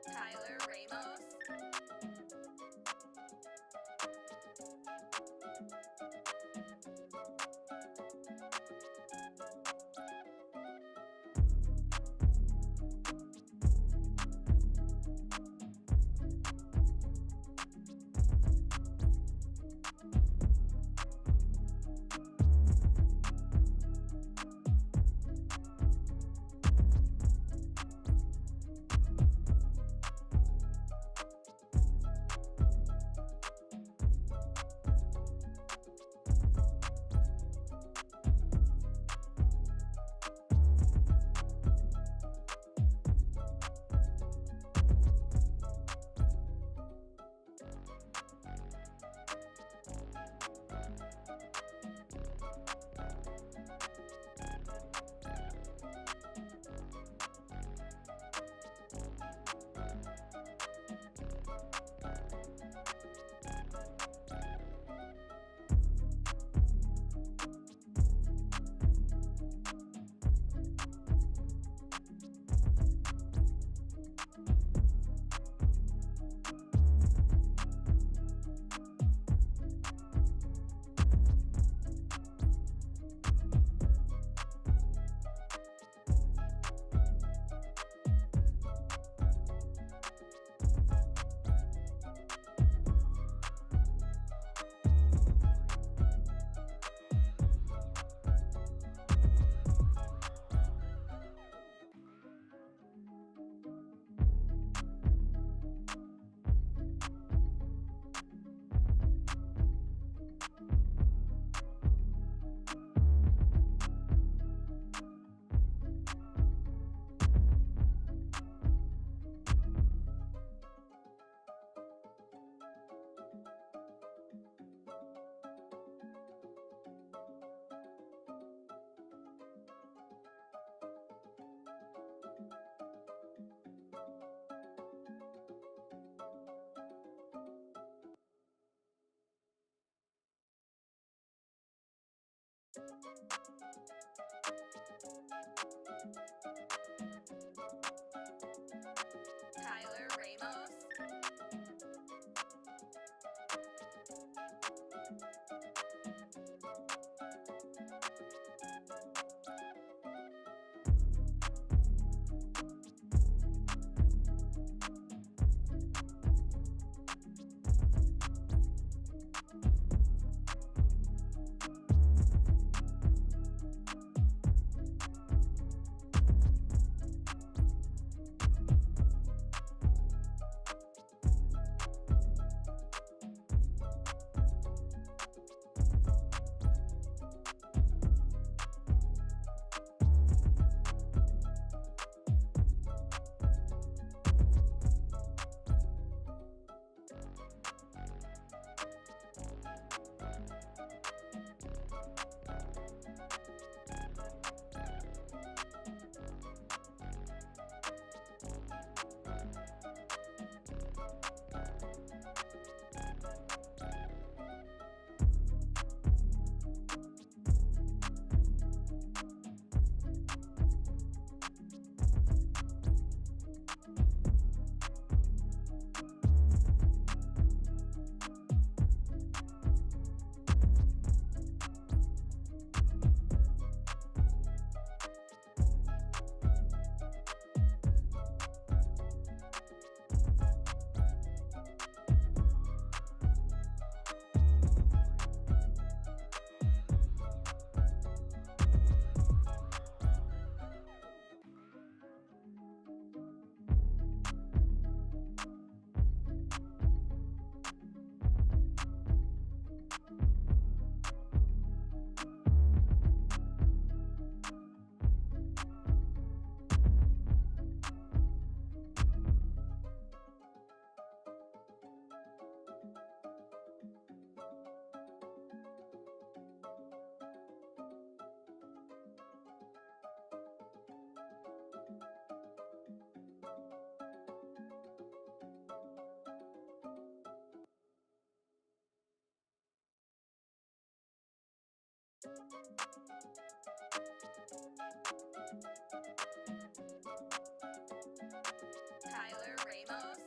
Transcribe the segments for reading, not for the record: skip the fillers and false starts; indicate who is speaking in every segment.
Speaker 1: Tyler Ramos. Tyler Ramos. Tyler Ramos.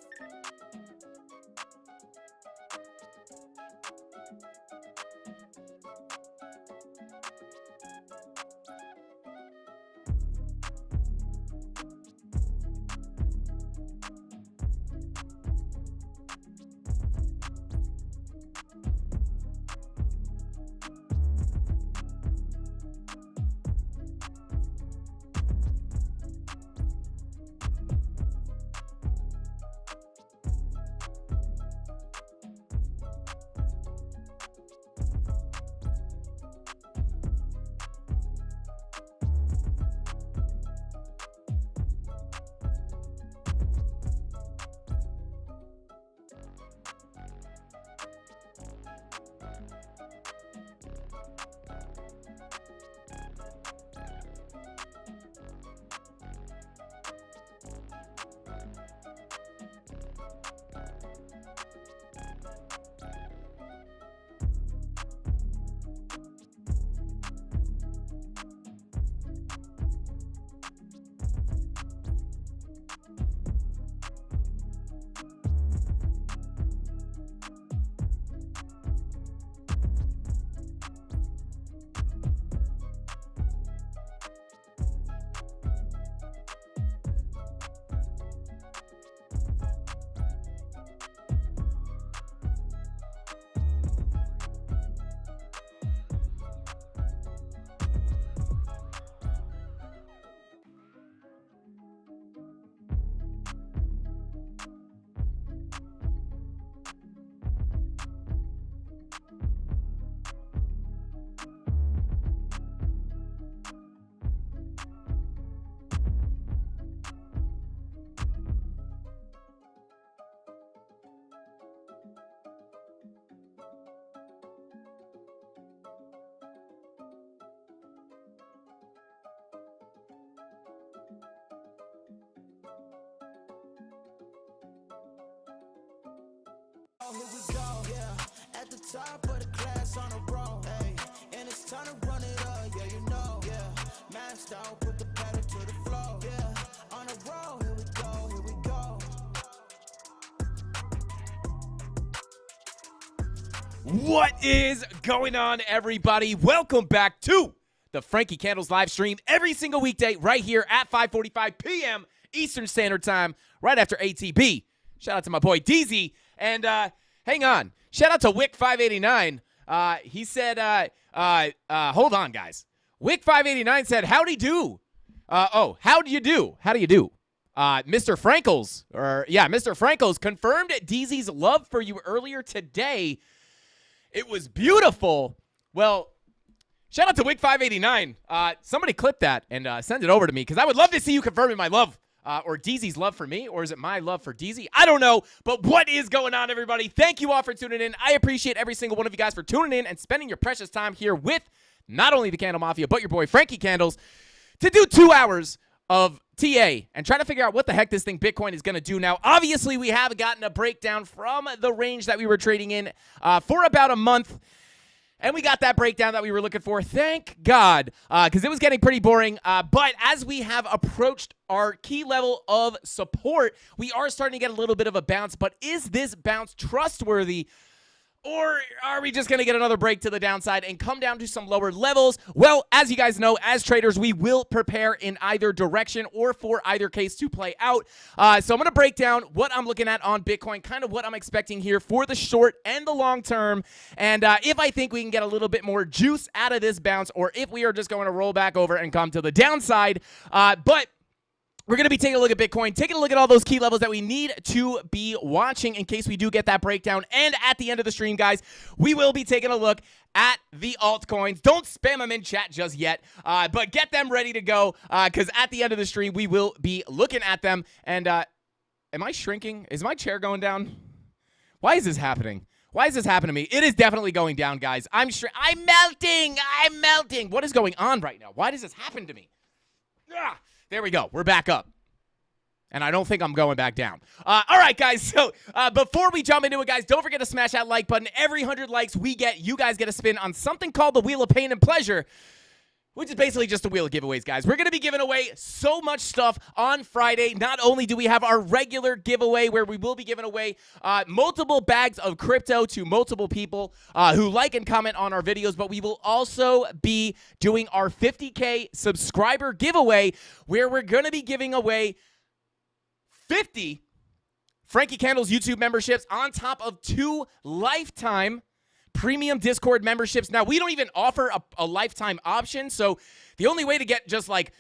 Speaker 2: Here we go, yeah. At the top of the class on a roll, hey. And it's time to run it up, yeah, you know, yeah. Maxed out, put the pedal to the floor, yeah. On a roll, here we go, here we go.
Speaker 3: What is going on, everybody? Welcome back to the Frankie Candles live stream every single weekday right here at 5:45 p.m. Eastern Standard Time, right after ATB. Shout out to my boy DZ. And hang on. Shout out to Wick589. He said, hold on, guys. Wick589 said, howdy do. How do you do? How do you do? Mr. Frankles confirmed DZ's love for you earlier today. It was beautiful. Well, shout out to Wick589. Somebody clip that and send it over to me because I would love to see you confirming my love. Or DZ's love for me, or is it my love for DZ? I don't know, but what is going on, everybody? Thank you all for tuning in. I appreciate every single one of you guys for tuning in and spending your precious time here with not only the Candle Mafia, but your boy Frankie Candles to do 2 hours of TA and try to figure out what the heck this thing Bitcoin is going to do now. Obviously, we have gotten a breakdown from the range that we were trading in for about a month. And we got that breakdown that we were looking for. Thank God, because it was getting pretty boring. But as we have approached our key level of support, we are starting to get a little bit of a bounce. But is this bounce trustworthy? Or are we just going to get another break to the downside and come down to some lower levels? Well, as you guys know, as traders, we will prepare in either direction or for either case to play out. So I'm going to break down what I'm looking at on Bitcoin, kind of what I'm expecting here for the short and the long term. And if I think we can get a little bit more juice out of this bounce, or if we are just going to roll back over and come to the downside. But we're going to be taking a look at Bitcoin, taking a look at all those key levels that we need to be watching in case we do get that breakdown. And at the end of the stream, guys, we will be taking a look at the altcoins. Don't spam them in chat just yet, but get them ready to go because at the end of the stream, we will be looking at them. And am I shrinking? Is my chair going down? Why is this happening? Why is this happening to me? It is definitely going down, guys. I'm melting. I'm melting. What is going on right now? Why does this happen to me? There we go. We're back up. And I don't think I'm going back down. All right, guys. So before we jump into it, guys, don't forget to smash that like button. Every 100 likes we get, you guys get a spin on something called the Wheel of Pain and Pleasure, which is basically just a wheel of giveaways, guys. We're going to be giving away so much stuff on Friday. Not only do we have our regular giveaway where we will be giving away multiple bags of crypto to multiple people who like and comment on our videos, but we will also be doing our 50K subscriber giveaway where we're going to be giving away 50 Frankie Candles YouTube memberships on top of 2 lifetime premium Discord memberships. Now, we don't even offer a lifetime option, so the only way to get just like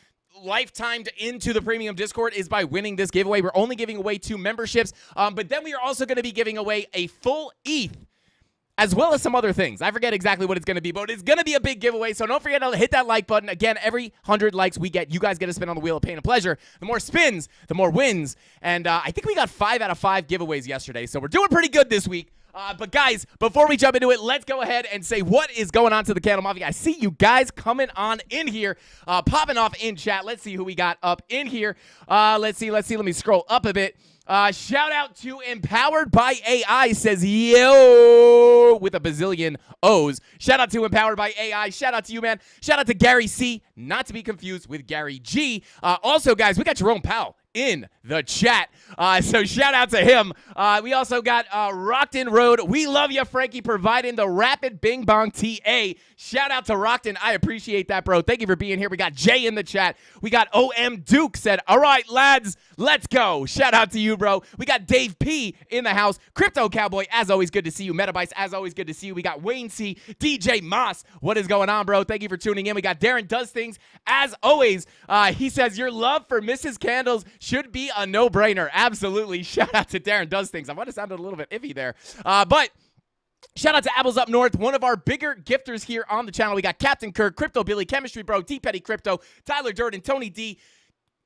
Speaker 3: lifetime into the premium Discord is by winning this giveaway. We're only giving away 2 memberships, but then we are also going to be giving away a full ETH as well as some other things. I forget exactly what it's going to be, but it's going to be a big giveaway, so don't forget to hit that like button. Again, every 100 likes we get, you guys get a spin on the Wheel of Pain and Pleasure. The more spins, the more wins, and I think we got 5 out of 5 giveaways yesterday, so we're doing pretty good this week. But guys, before we jump into it, let's go ahead and say what is going on to the CandleMafia. I see you guys coming on in here, popping off in chat. Let's see who we got up in here. Let's see. Let me scroll up a bit. Shout out to Empowered by AI, says yo with a bazillion O's. Shout out to Empowered by AI. Shout out to you, man. Shout out to Gary C, not to be confused with Gary G. Also, guys, we got Jerome Powell in the chat. So shout out to him. We also got Rockton Road. We love you, Frankie, providing the rapid Bing Bong TA. Shout out to Rockton. I appreciate that, bro. Thank you for being here. We got Jay in the chat. We got OM Duke said, all right, lads, let's go. Shout out to you, bro. We got Dave P in the house. Crypto Cowboy, as always, good to see you. Metabytes, as always, good to see you. We got Wayne C, DJ Moss. What is going on, bro? Thank you for tuning in. We got Darren Does Things, as always. He says, your love for Mrs. Candles should be a no-brainer. Absolutely. Shout out to Darren Does Things. I might have sounded a little bit iffy there. But shout out to Apples Up North, one of our bigger gifters here on the channel. We got Captain Kirk, Crypto Billy, Chemistry Bro, T Petty Crypto, Tyler Durden, Tony D,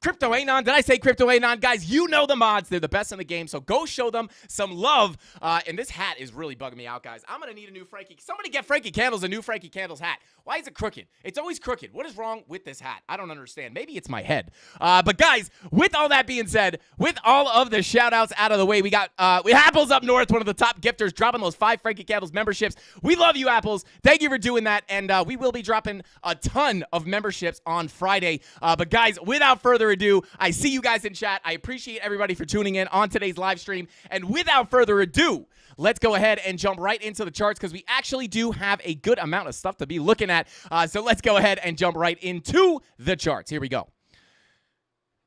Speaker 3: Crypto Anon. Did I say Crypto Anon? Guys, you know the mods. They're the best in the game, so go show them some love. And this hat is really bugging me out, guys. I'm going to need a new Frankie. Somebody get Frankie Candles a new Frankie Candles hat. Why is it crooked? It's always crooked. What is wrong with this hat? I don't understand. Maybe it's my head. But guys, with all that being said, with all of the shout-outs out of the way, we got Apples Up North, one of the top gifters, dropping those 5 Frankie Candles memberships. We love you, Apples. Thank you for doing that. And we will be dropping a ton of memberships on Friday. But guys, without further ado, I see you guys in chat. I appreciate everybody for tuning in on today's live stream. And without further ado, let's go ahead and jump right into the charts because we actually do have a good amount of stuff to be looking at. So let's go ahead and jump right into the charts. Here we go.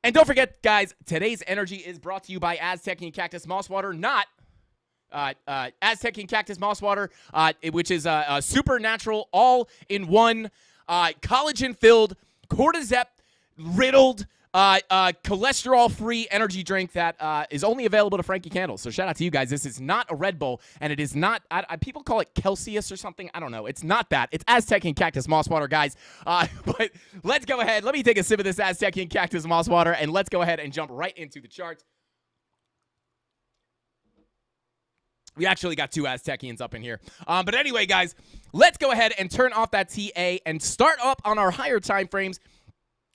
Speaker 3: And don't forget, guys, today's energy is brought to you by Aztec and Cactus Moss Water, not Aztec and Cactus Moss Water, which is a supernatural, all-in-one, collagen-filled, cordyceps-riddled, cholesterol-free energy drink that is only available to Frankie Candles. So shout out to you guys. This is not a Red Bull, and it is not, people call it Celsius or something. I don't know. It's not that. It's Aztec and Cactus Moss Water, guys. But let's go ahead. Let me take a sip of this Aztec and Cactus Moss Water, and let's go ahead and jump right into the charts. We actually got 2 Aztecians up in here. But anyway, guys, let's go ahead and turn off that TA and start up on our higher time frames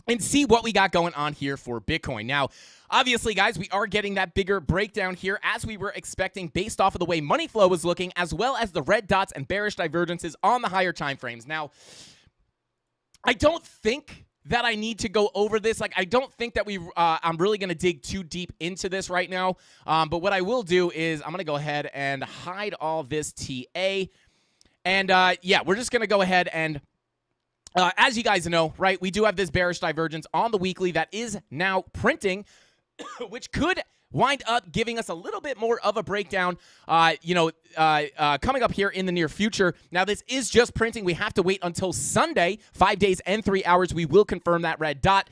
Speaker 3: and see what we got going on here for Bitcoin. Now, obviously, guys, we are getting that bigger breakdown here as we were expecting based off of the way money flow was looking, as well as the red dots and bearish divergences on the higher time frames. Now, I don't think that I need to go over this. Like, I don't think that I'm really going to dig too deep into this right now. But what I will do is I'm going to go ahead and hide all this TA. And, yeah, we're just going to go ahead and as you guys know, right, we do have this bearish divergence on the weekly that is now printing, which could wind up giving us a little bit more of a breakdown, coming up here in the near future. Now, this is just printing. We have to wait until Sunday, 5 days and 3 hours. We will confirm that red dot,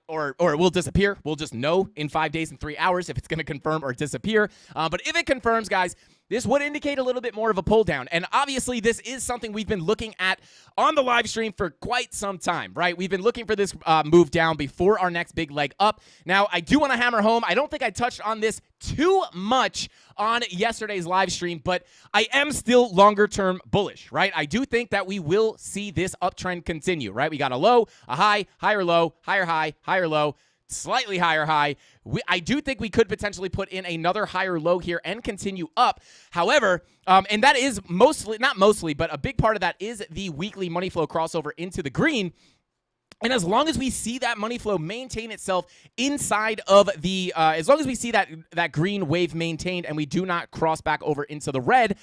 Speaker 3: or it will disappear. We'll just know in 5 days and 3 hours if it's going to confirm or disappear. But if it confirms, guys, this would indicate a little bit more of a pull down. And obviously, this is something we've been looking at on the live stream for quite some time, right? We've been looking for this move down before our next big leg up. Now, I do want to hammer home. I don't think I touched on this too much on yesterday's live stream, but I am still longer term bullish, right? I do think that we will see this uptrend continue, right? We got a low, a high, higher low, higher high, higher low, slightly higher high. I do think we could potentially put in another higher low here and continue up. However, and that is not mostly, but a big part of that is the weekly money flow crossover into the green. And as long as we see that money flow maintain itself inside of the, as long as we see that green wave maintained and we do not cross back over into the red,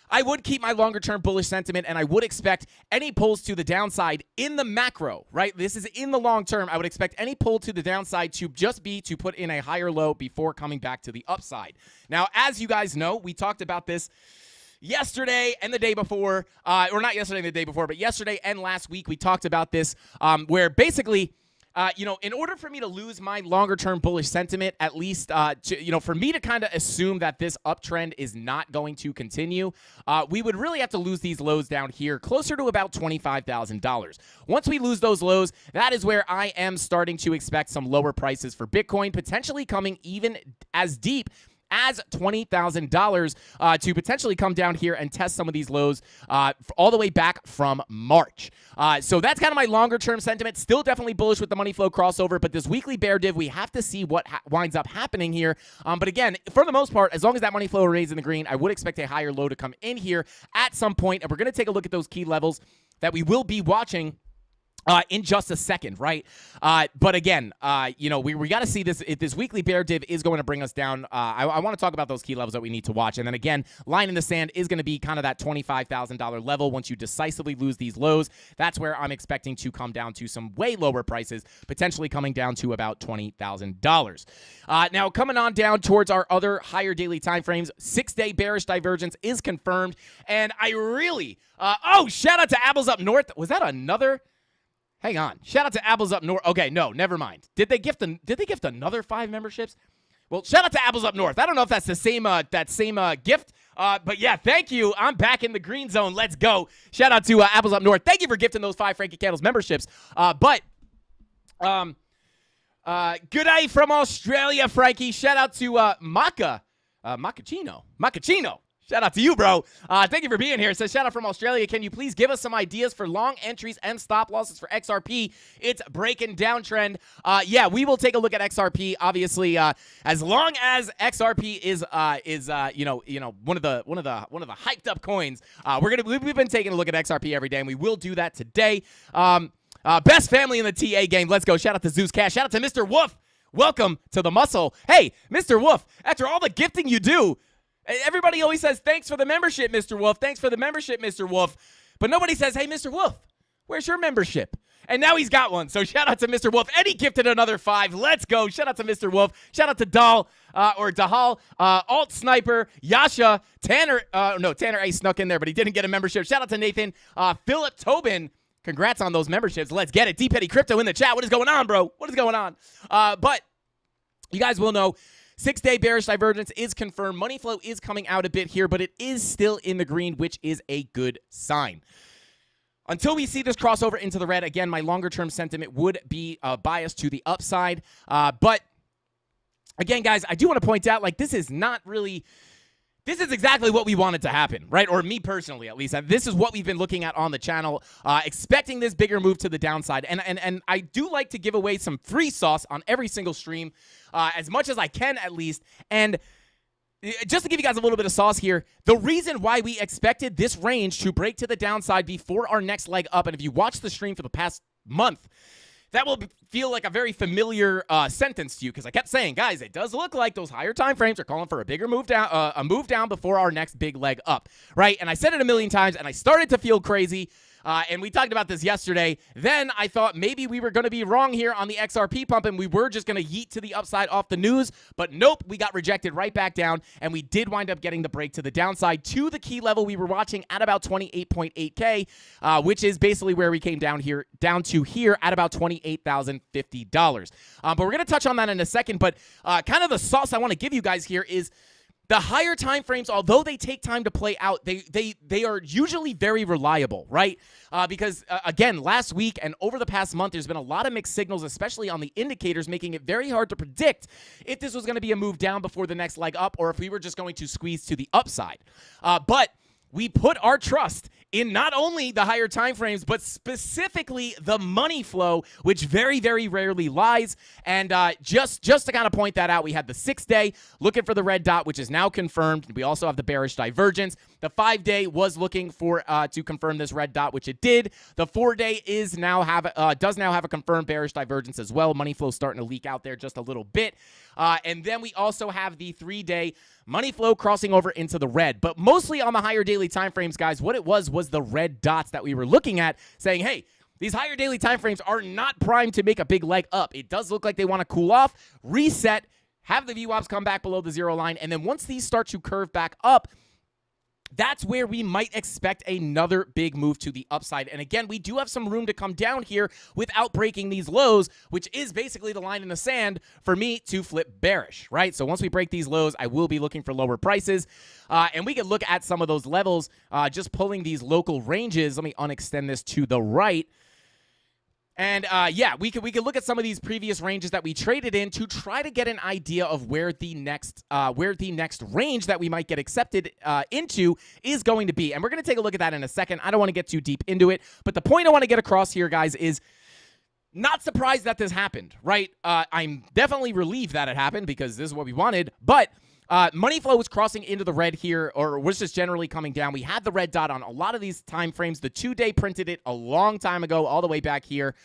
Speaker 3: I would keep my longer-term bullish sentiment, and I would expect any pulls to the downside in the macro, right? This is in the long term. I would expect any pull to the downside to just be to put in a higher low before coming back to the upside. Now, as you guys know, we talked about this yesterday and the day before, or not yesterday and the day before, but yesterday and last week we talked about this, where basically, in order for me to lose my longer-term bullish sentiment, at least, for me to kind of assume that this uptrend is not going to continue, we would really have to lose these lows down here closer to about $25,000. Once we lose those lows, that is where I am starting to expect some lower prices for Bitcoin, potentially coming even as deep as $20,000 to potentially come down here and test some of these lows all the way back from March. So that's kind of my longer-term sentiment. Still definitely bullish with the money flow crossover, but this weekly bear div, we have to see what winds up happening here. But again, for the most part, as long as that money flow remains in the green, I would expect a higher low to come in here at some point, and we're going to take a look at those key levels that we will be watching in just a second, right? But again, we got to see this. If this weekly bear div is going to bring us down, I want to talk about those key levels that we need to watch. And then again, line in the sand is going to be kind of that $25,000 level. Once you decisively lose these lows, that's where I'm expecting to come down to some way lower prices, potentially coming down to about $20,000. Now, coming on down towards our other higher daily time frames, 6-day bearish divergence is confirmed. And I really, shout out to Apples Up North. Was that another? Hang on. Shout out to Apples Up North. Okay, no, never mind. Did they gift another 5 memberships? Well, shout out to Apples Up North. I don't know if that's the same gift, but yeah, thank you. I'm back in the green zone. Let's go. Shout out to Apples Up North. Thank you for gifting those 5 Frankie Candles memberships. Good day from Australia, Frankie. Shout out to Macachino. Shout out to you, bro. Thank you for being here. It says, shout out from Australia. Can you please give us some ideas for long entries and stop losses for XRP? It's breaking downtrend. Yeah, we will take a look at XRP. Obviously, as long as XRP is one of the hyped up coins, we've been taking a look at XRP every day, and we will do that today. Best family in the TA game. Let's go. Shout out to Zeus Cash. Shout out to Mr. Wolf. Welcome to the muscle. Hey, Mr. Wolf, after all the gifting you do, everybody always says, thanks for the membership, Mr. Wolf. Thanks for the membership, Mr. Wolf. But nobody says, hey, Mr. Wolf, where's your membership? And now he's got one. So shout out to Mr. Wolf. And he gifted another 5. Let's go. Shout out to Mr. Wolf. Shout out to Dahal, Alt Sniper, Yasha, Tanner. Tanner A snuck in there, but he didn't get a membership. Shout out to Nathan, Philip Tobin. Congrats on those memberships. Let's get it. D-Petty Crypto in the chat. What is going on, bro? What is going on? But you guys will know, 6-day bearish divergence is confirmed. Money flow is coming out a bit here, but it is still in the green, which is a good sign. Until we see this crossover into the red, again, my longer-term sentiment would be biased to the upside. But again, guys, I do want to point out, this is not really... This is exactly what we wanted to happen, right? Or me personally, at least. This is what we've been looking at on the channel, expecting this bigger move to the downside. And I do like to give away some free sauce on every single stream, as much as I can, at least. And just to give you guys a little bit of sauce here, the reason why we expected this range to break to the downside before our next leg up, and if you watch the stream for the past month, that will feel like a very familiar sentence to you, because I kept saying, guys, it does look like those higher time frames are calling for a bigger move down, a move down before our next big leg up, right? And I said it a million times, and I started to feel crazy. And we talked about this yesterday. Then I thought maybe we were going to be wrong here on the XRP pump, and we were just going to yeet to the upside off the news. But nope, we got rejected right back down, and we did wind up getting the break to the downside to the key level we were watching at about 28.8K, which is basically where we came down to here at about $28,050. But we're going to touch on that in a second. But kind of the sauce I want to give you guys here is the higher time frames, although they take time to play out, they are usually very reliable, right? Because, again, last week and over the past month, there's been a lot of mixed signals, especially on the indicators, making it very hard to predict if this was going to be a move down before the next leg up or if we were just going to squeeze to the upside. But we put our trust in not only the higher time frames, but specifically the money flow, which very, very rarely lies. And just to kind of point that out, we had the 6-day looking for the red dot, which is now confirmed. We also have the bearish divergence. The 5-day was looking for to confirm this red dot, which it did. The 4-day does now have a confirmed bearish divergence as well. Money flow starting to leak out there just a little bit. And then we also have the 3-day money flow crossing over into the red. But mostly on the higher daily time frames, guys, what it was the red dots that we were looking at, saying, hey, these higher daily time frames are not primed to make a big leg up. It does look like they want to cool off, reset, have the VWAPs come back below the zero line, and then once these start to curve back up, that's where we might expect another big move to the upside. And again, we do have some room to come down here without breaking these lows, which is basically the line in the sand for me to flip bearish, right? So once we break these lows, I will be looking for lower prices. And we can look at some of those levels, just pulling these local ranges. Let me unextend this to the right. And yeah, we could look at some of these previous ranges that we traded in to try to get an idea of where the next range that we might get accepted into is going to be. And we're going to take a look at that in a second. I don't want to get too deep into it, but the point I want to get across here, guys, is not surprised that this happened, right? I'm definitely relieved that it happened because this is what we wanted, but money flow was crossing into the red here, or was just generally coming down. We had the red dot on a lot of these time frames. The 2-day printed it a long time ago, all the way back here.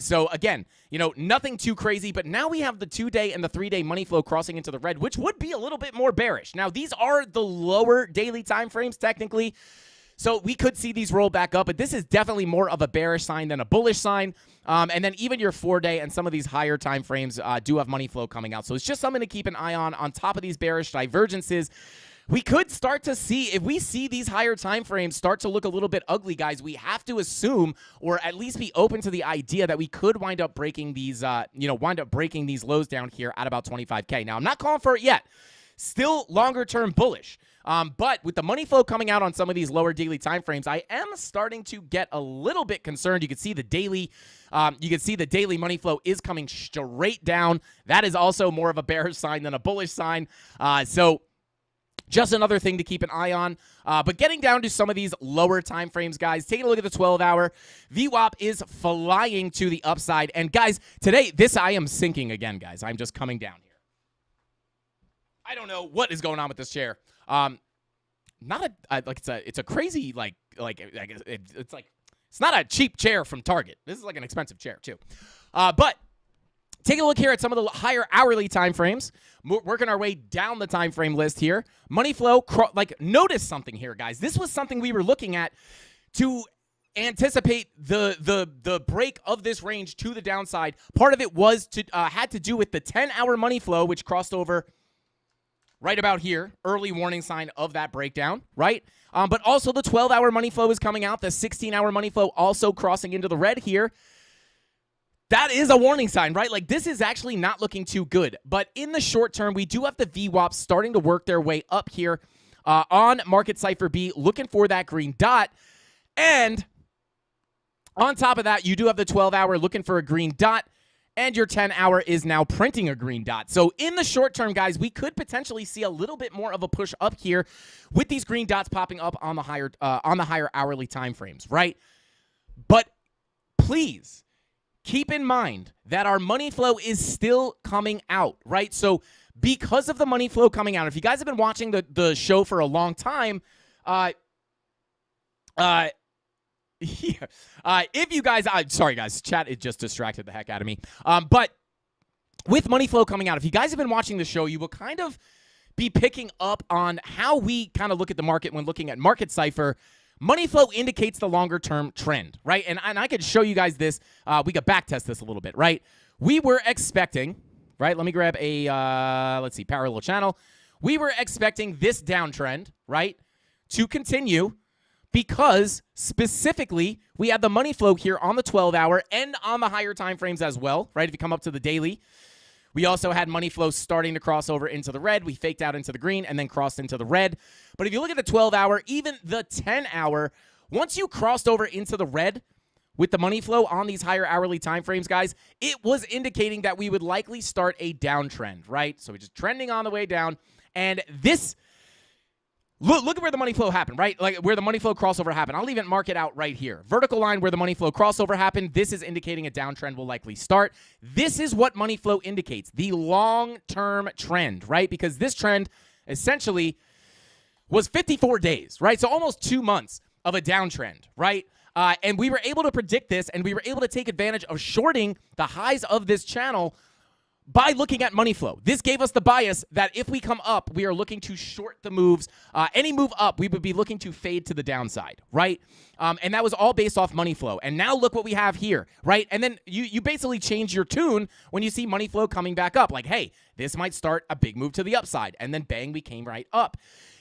Speaker 3: So again, you know, nothing too crazy, but now we have the 2-day and the 3-day money flow crossing into the red, which would be a little bit more bearish. Now, these are the lower daily time frames, technically. So we could see these roll back up, but this is definitely more of a bearish sign than a bullish sign. And then even your 4-day and some of these higher time frames do have money flow coming out. So it's just something to keep an eye on top of these bearish divergences. We could start to see, if we see these higher time frames start to look a little bit ugly, guys, we have to assume, or at least be open to the idea that we could wind up breaking these, breaking these lows down here at about 25K. Now, I'm not calling for it yet. Still longer term bullish. But with the money flow coming out on some of these lower daily time frames, I am starting to get a little bit concerned. You can see the daily money flow is coming straight down. That is also more of a bearish sign than a bullish sign. So just another thing to keep an eye on. But getting down to some of these lower time frames, guys, taking a look at the 12-hour. VWAP is flying to the upside. And guys, today, I am sinking again, guys. I'm just coming down here. I don't know what is going on with this chair. It's a crazy it's not a cheap chair from Target. This is like an expensive chair too. But take a look here at some of the higher hourly time frames. Working our way down the time frame list here. Money flow, notice something here, guys. This was something we were looking at to anticipate the break of this range to the downside. Part of it was had to do with the 10-hour money flow, which crossed over right about here, early warning sign of that breakdown, right? But also the 12-hour money flow is coming out. The 16-hour money flow also crossing into the red here. That is a warning sign, right? Like, this is actually not looking too good. But in the short term, we do have the VWAPs starting to work their way up here on Market Cipher B, looking for that green dot. And on top of that, you do have the 12-hour looking for a green dot. And your 10-hour is now printing a green dot. So in the short term, guys, we could potentially see a little bit more of a push up here with these green dots popping up on the higher hourly time frames, right? But please keep in mind that our money flow is still coming out, right? So because of the money flow coming out, if you guys have been watching the show for a long time, if you guys, sorry guys, chat, it just distracted the heck out of me. But with money flow coming out, if you guys have been watching the show, you will kind of be picking up on how we kind of look at the market when looking at Market Cipher. Money flow indicates the longer term trend, right? And I could show you guys this. We could back test this a little bit, right? We were expecting, right? Let me grab a, let's see, parallel channel. We were expecting this downtrend, right, to continue, because specifically we had the money flow here on the 12-hour and on the higher time frames as well, right? If you come up to the daily, we also had money flow starting to cross over into the red. We faked out into the green and then crossed into the red. But if you look at the 12-hour, even the 10-hour, once you crossed over into the red with the money flow on these higher hourly time frames, guys, it was indicating that we would likely start a downtrend, right? So we're just trending on the way down. And this Look at where the money flow happened, right? Like where the money flow crossover happened. I'll even mark it out right here. Vertical line where the money flow crossover happened. This is indicating a downtrend will likely start. This is what money flow indicates, the long-term trend, right? Because this trend essentially was 54 days, right? So almost 2 months of a downtrend, right? And we were able to predict this, and we were able to take advantage of shorting the highs of this channel by looking at money flow. This gave us the bias that if we come up, we are looking to short the moves. Any move up, we would be looking to fade to the downside, right? And that was all based off money flow. And now look what we have here, right? And then you basically change your tune when you see money flow coming back up. Like, hey, this might start a big move to the upside. And then bang, we came right up.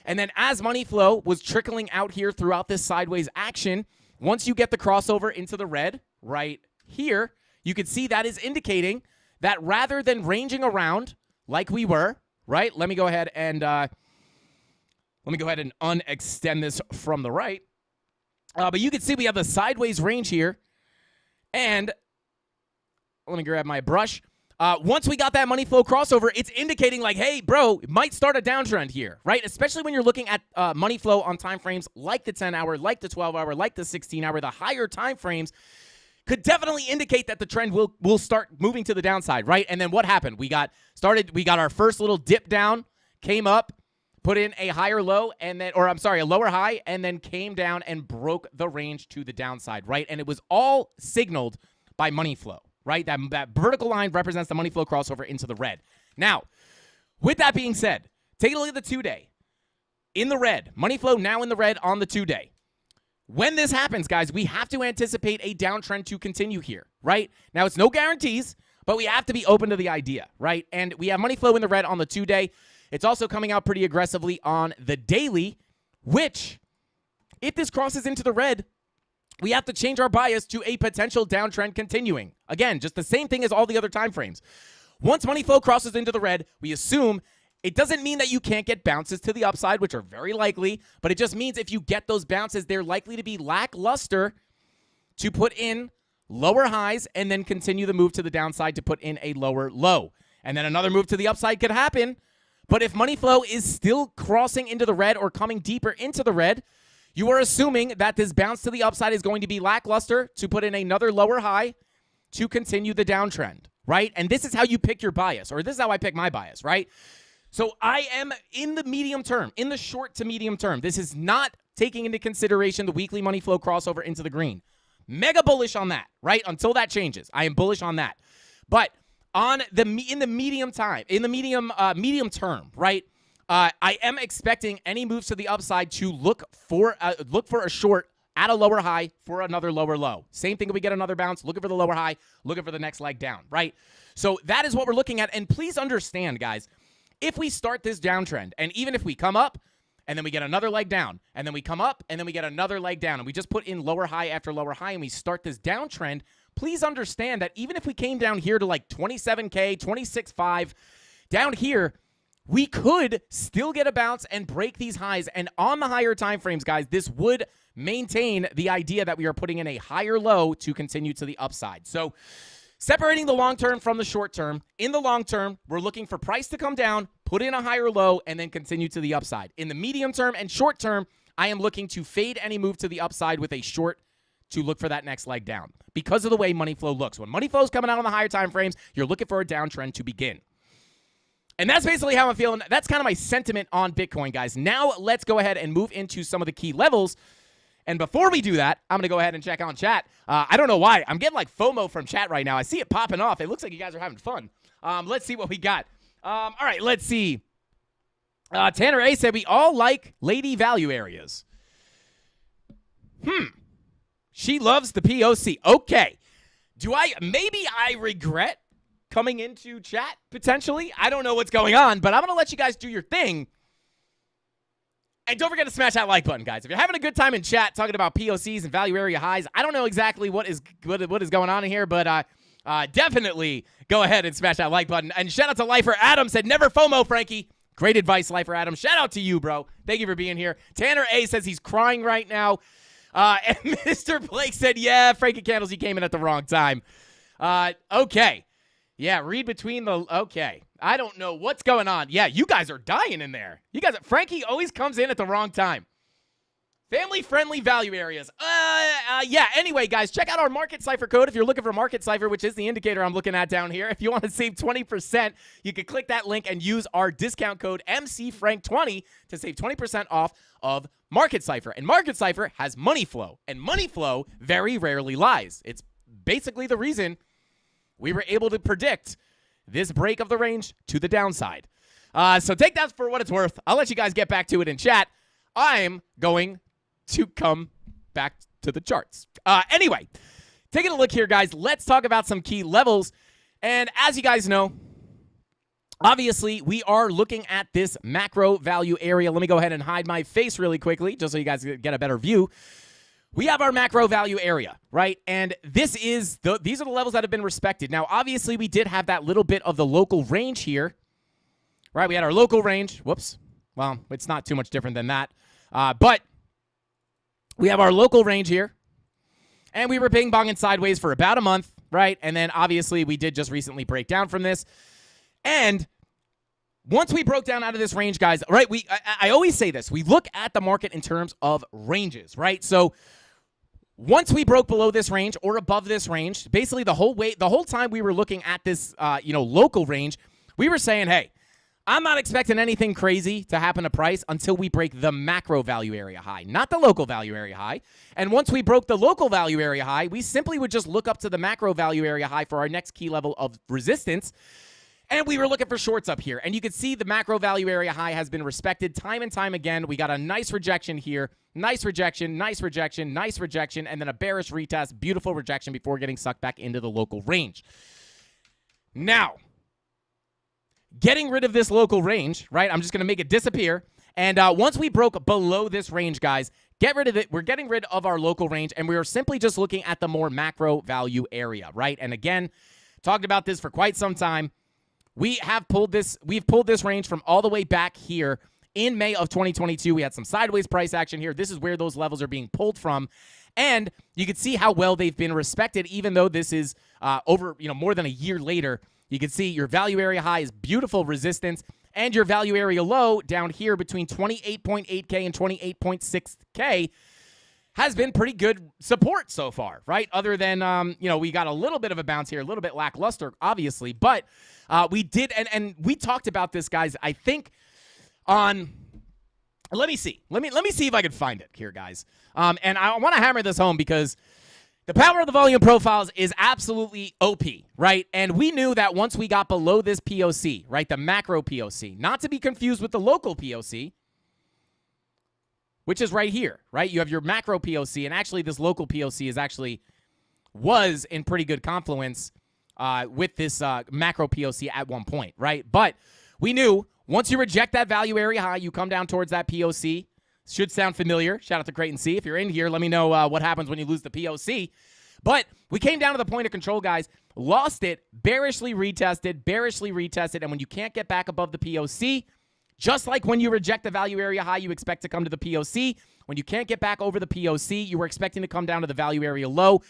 Speaker 3: And then as money flow was trickling out here throughout this sideways action, once you get the crossover into the red right here, you can see that is indicating that rather than ranging around like we were, right? Let me go ahead and unextend this from the right. But you can see we have the sideways range here. And let me grab my brush. Once we got that money flow crossover, it's indicating like, hey, bro, it might start a downtrend here, right? Especially when you're looking at money flow on time frames like the 10-hour, like the 12-hour, like the 16-hour, the higher time frames could definitely indicate that the trend will start moving to the downside, right? And then what happened? We got our first little dip down, came up, put in a higher low, and then, a lower high, and then came down and broke the range to the downside, right? And it was all signaled by money flow, right? That vertical line represents the money flow crossover into the red. Now, with that being said, take a look at the 2-day. In the red, money flow now in the red on the 2-day. When this happens, guys, we have to anticipate a downtrend to continue here, right? Now, it's no guarantees, but we have to be open to the idea, right? And we have money flow in the red on the 2-day. It's also coming out pretty aggressively on the daily, which, if this crosses into the red, we have to change our bias to a potential downtrend continuing. Again, just the same thing as all the other time frames. Once money flow crosses into the red, we assume it doesn't mean that you can't get bounces to the upside, which are very likely, but it just means if you get those bounces, they're likely to be lackluster to put in lower highs and then continue the move to the downside to put in a lower low. And then another move to the upside could happen. But if money flow is still crossing into the red or coming deeper into the red, you are assuming that this bounce to the upside is going to be lackluster to put in another lower high to continue the downtrend, right? And this is how you pick your bias, or this is how I pick my bias, right? So I am in the medium term, in the short to medium term. This is not taking into consideration the weekly money flow crossover into the green. Mega bullish on that, right? Until that changes, I am bullish on that. But in the medium term, right? I am expecting any moves to the upside to look for a short at a lower high for another lower low. Same thing if we get another bounce, looking for the lower high, looking for the next leg down, right? So that is what we're looking at. And please understand, guys, if we start this downtrend, and even if we come up, and then we get another leg down, and then we come up, and then we get another leg down, and we just put in lower high after lower high, and we start this downtrend, please understand that even if we came down here to like 27K, 26.5, down here, we could still get a bounce and break these highs. And on the higher time frames, guys, this would maintain the idea that we are putting in a higher low to continue to the upside. So separating the long term from the short term, in the long term, we're looking for price to come down, put in a higher low, and then continue to the upside. In the medium term and short term, I am looking to fade any move to the upside with a short to look for that next leg down because of the way money flow looks. When money flow is coming out on the higher time frames, you're looking for a downtrend to begin. And that's basically how I'm feeling. That's kind of my sentiment on Bitcoin, guys. Now let's go ahead and move into some of the key levels. And before we do that, I'm going to go ahead and check on chat. I don't know why. I'm getting like FOMO from chat right now. I see it popping off. It looks like you guys are having fun. Let's see what we got. All right, let's see. Tanner A said we all like lady value areas. She loves the POC. Okay. Maybe I regret coming into chat, potentially. I don't know what's going on, but I'm going to let you guys do your thing. And don't forget to smash that like button, guys. If you're having a good time in chat talking about POCs and value area highs, I don't know exactly what is going on in here, but definitely go ahead and smash that like button. And shout out to Lifer Adam, said, never FOMO, Frankie. Great advice, Lifer Adam. Shout out to you, bro. Thank you for being here. Tanner A says he's crying right now. And Mr. Blake said, yeah, Frankie Candles, you came in at the wrong time. Okay. Yeah, read between the... Okay. I don't know what's going on. Yeah, you guys are dying in there. Frankie always comes in at the wrong time. Family-friendly value areas. Yeah, anyway, guys, check out our Market Cipher code if you're looking for Market Cipher, which is the indicator I'm looking at down here. If you want to save 20%, you can click that link and use our discount code MCFrank20 to save 20% off of Market Cipher. And Market Cipher has money flow, and money flow very rarely lies. It's basically the reason we were able to predict this break of the range to the downside. So take that for what it's worth. I'll let you guys get back to it in chat. I'm going to come back to the charts. Anyway, taking a look here, guys, let's talk about some key levels. And as you guys know, obviously, we are looking at this macro value area. Let me go ahead and hide my face really quickly just so you guys get a better view. We have our macro value area, right? And these are the levels that have been respected. Now, obviously, we did have that little bit of the local range here, right? We had our local range. Whoops. Well, it's not too much different than that. But we have our local range here, and we were ping-ponging sideways for about a month, right? And then, obviously, we did just recently break down from this. And once we broke down out of this range, guys, right, I always say this. We look at the market in terms of ranges, right? So once we broke below this range or above this range, basically the whole time we were looking at this, local range, we were saying, hey, I'm not expecting anything crazy to happen to price until we break the macro value area high, not the local value area high. And once we broke the local value area high, we simply would just look up to the macro value area high for our next key level of resistance. And we were looking for shorts up here. And you can see the macro value area high has been respected time and time again. We got a nice rejection here. Nice rejection, nice rejection, nice rejection, and then a bearish retest. Beautiful rejection before getting sucked back into the local range. Now, getting rid of this local range, right? I'm just going to make it disappear. And once we broke below this range, guys, get rid of it. We're getting rid of our local range, and we are simply just looking at the more macro value area, right? And again, talked about this for quite some time. We've pulled this range from all the way back here in May of 2022. We had some sideways price action here. This is where those levels are being pulled from. And you can see how well they've been respected, even though this is over, more than a year later. You can see your value area high is beautiful resistance, and your value area low down here between 28.8K and 28.6K has been pretty good support so far, right? Other than, we got a little bit of a bounce here, a little bit lackluster, obviously, but we did, and we talked about this, guys, I think on, let me see if I can find it here, guys. And I want to hammer this home because the power of the volume profiles is absolutely OP, right? And we knew that once we got below this POC, right, the macro POC, not to be confused with the local POC, which is right here, right? You have your macro POC, and actually this local POC was in pretty good confluence with this macro POC at one point, right? But we knew once you reject that value area high, you come down towards that POC. Should sound familiar. Shout out to Creighton C. If you're in here, let me know what happens when you lose the POC. But we came down to the point of control, guys, lost it, bearishly retested, and when you can't get back above the POC, just like when you reject the value area high, you expect to come to the POC. When you can't get back over the POC, you were expecting to come down to the value area low.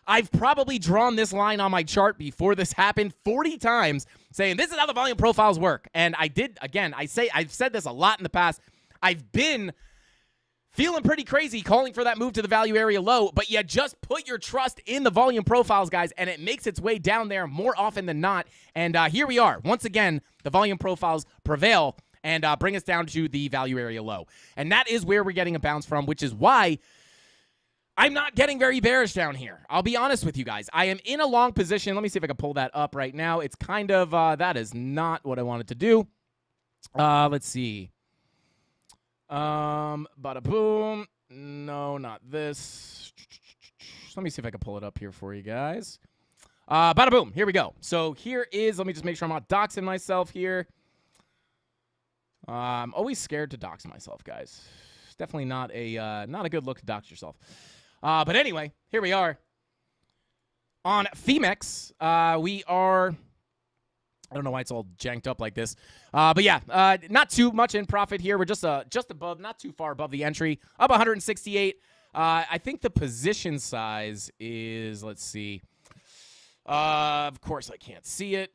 Speaker 3: I've probably drawn this line on my chart before this happened 40 times, saying this is how the volume profiles work. And I did, again, I've said this a lot in the past. I've been feeling pretty crazy calling for that move to the value area low, but you just put your trust in the volume profiles, guys, and it makes its way down there more often than not. And here we are. Once again, the volume profiles prevail and bring us down to the value area low. And that is where we're getting a bounce from, which is why I'm not getting very bearish down here. I'll be honest with you guys. I am in a long position. Let me see if I can pull that up right now. It's kind of, that is not what I wanted to do. Let's see. Bada boom. No, not this. Let me see if I can pull it up here for you guys. Bada boom. Here we go. So here is, let me just make sure I'm not doxing myself here. I'm always scared to dox myself, guys. It's definitely not a good look to dox yourself. But anyway, here we are. On Femex, we are, I don't know why it's all janked up like this. But yeah, not too much in profit here. We're just above, not too far above the entry. Up 168. I think the position size is, let's see. Of course, I can't see it.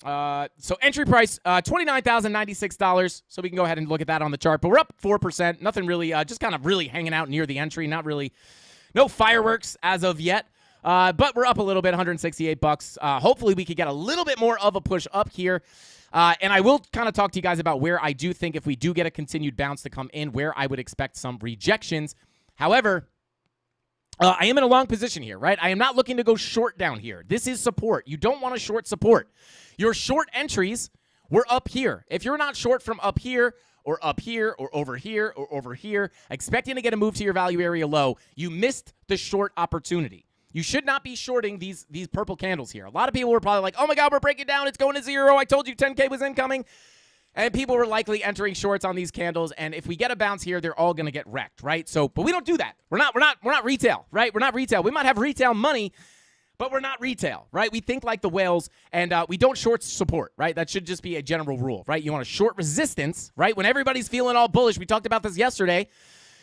Speaker 3: So entry price, $29,096. So we can go ahead and look at that on the chart. But we're up 4%. Nothing really, just kind of really hanging out near the entry. Not really, no fireworks as of yet. But we're up a little bit, $168. Hopefully we could get a little bit more of a push up here. And I will kind of talk to you guys about where I do think if we do get a continued bounce to come in, where I would expect some rejections. However, I am in a long position here, right? I am not looking to go short down here. This is support. You don't want to short support. Your short entries were up here. If you're not short from up here or over here, expecting to get a move to your value area low, you missed the short opportunity. You should not be shorting these purple candles here. A lot of people were probably like, oh my God, we're breaking down. It's going to zero. I told you 10K was incoming. And people were likely entering shorts on these candles. And if we get a bounce here, they're all going to get wrecked, right? So, but we don't do that. We're not retail, right? We're not retail. We might have retail money, but we're not retail, right? We think like the whales, and we don't short support, right? That should just be a general rule, right? You want to short resistance, right? When everybody's feeling all bullish, we talked about this yesterday.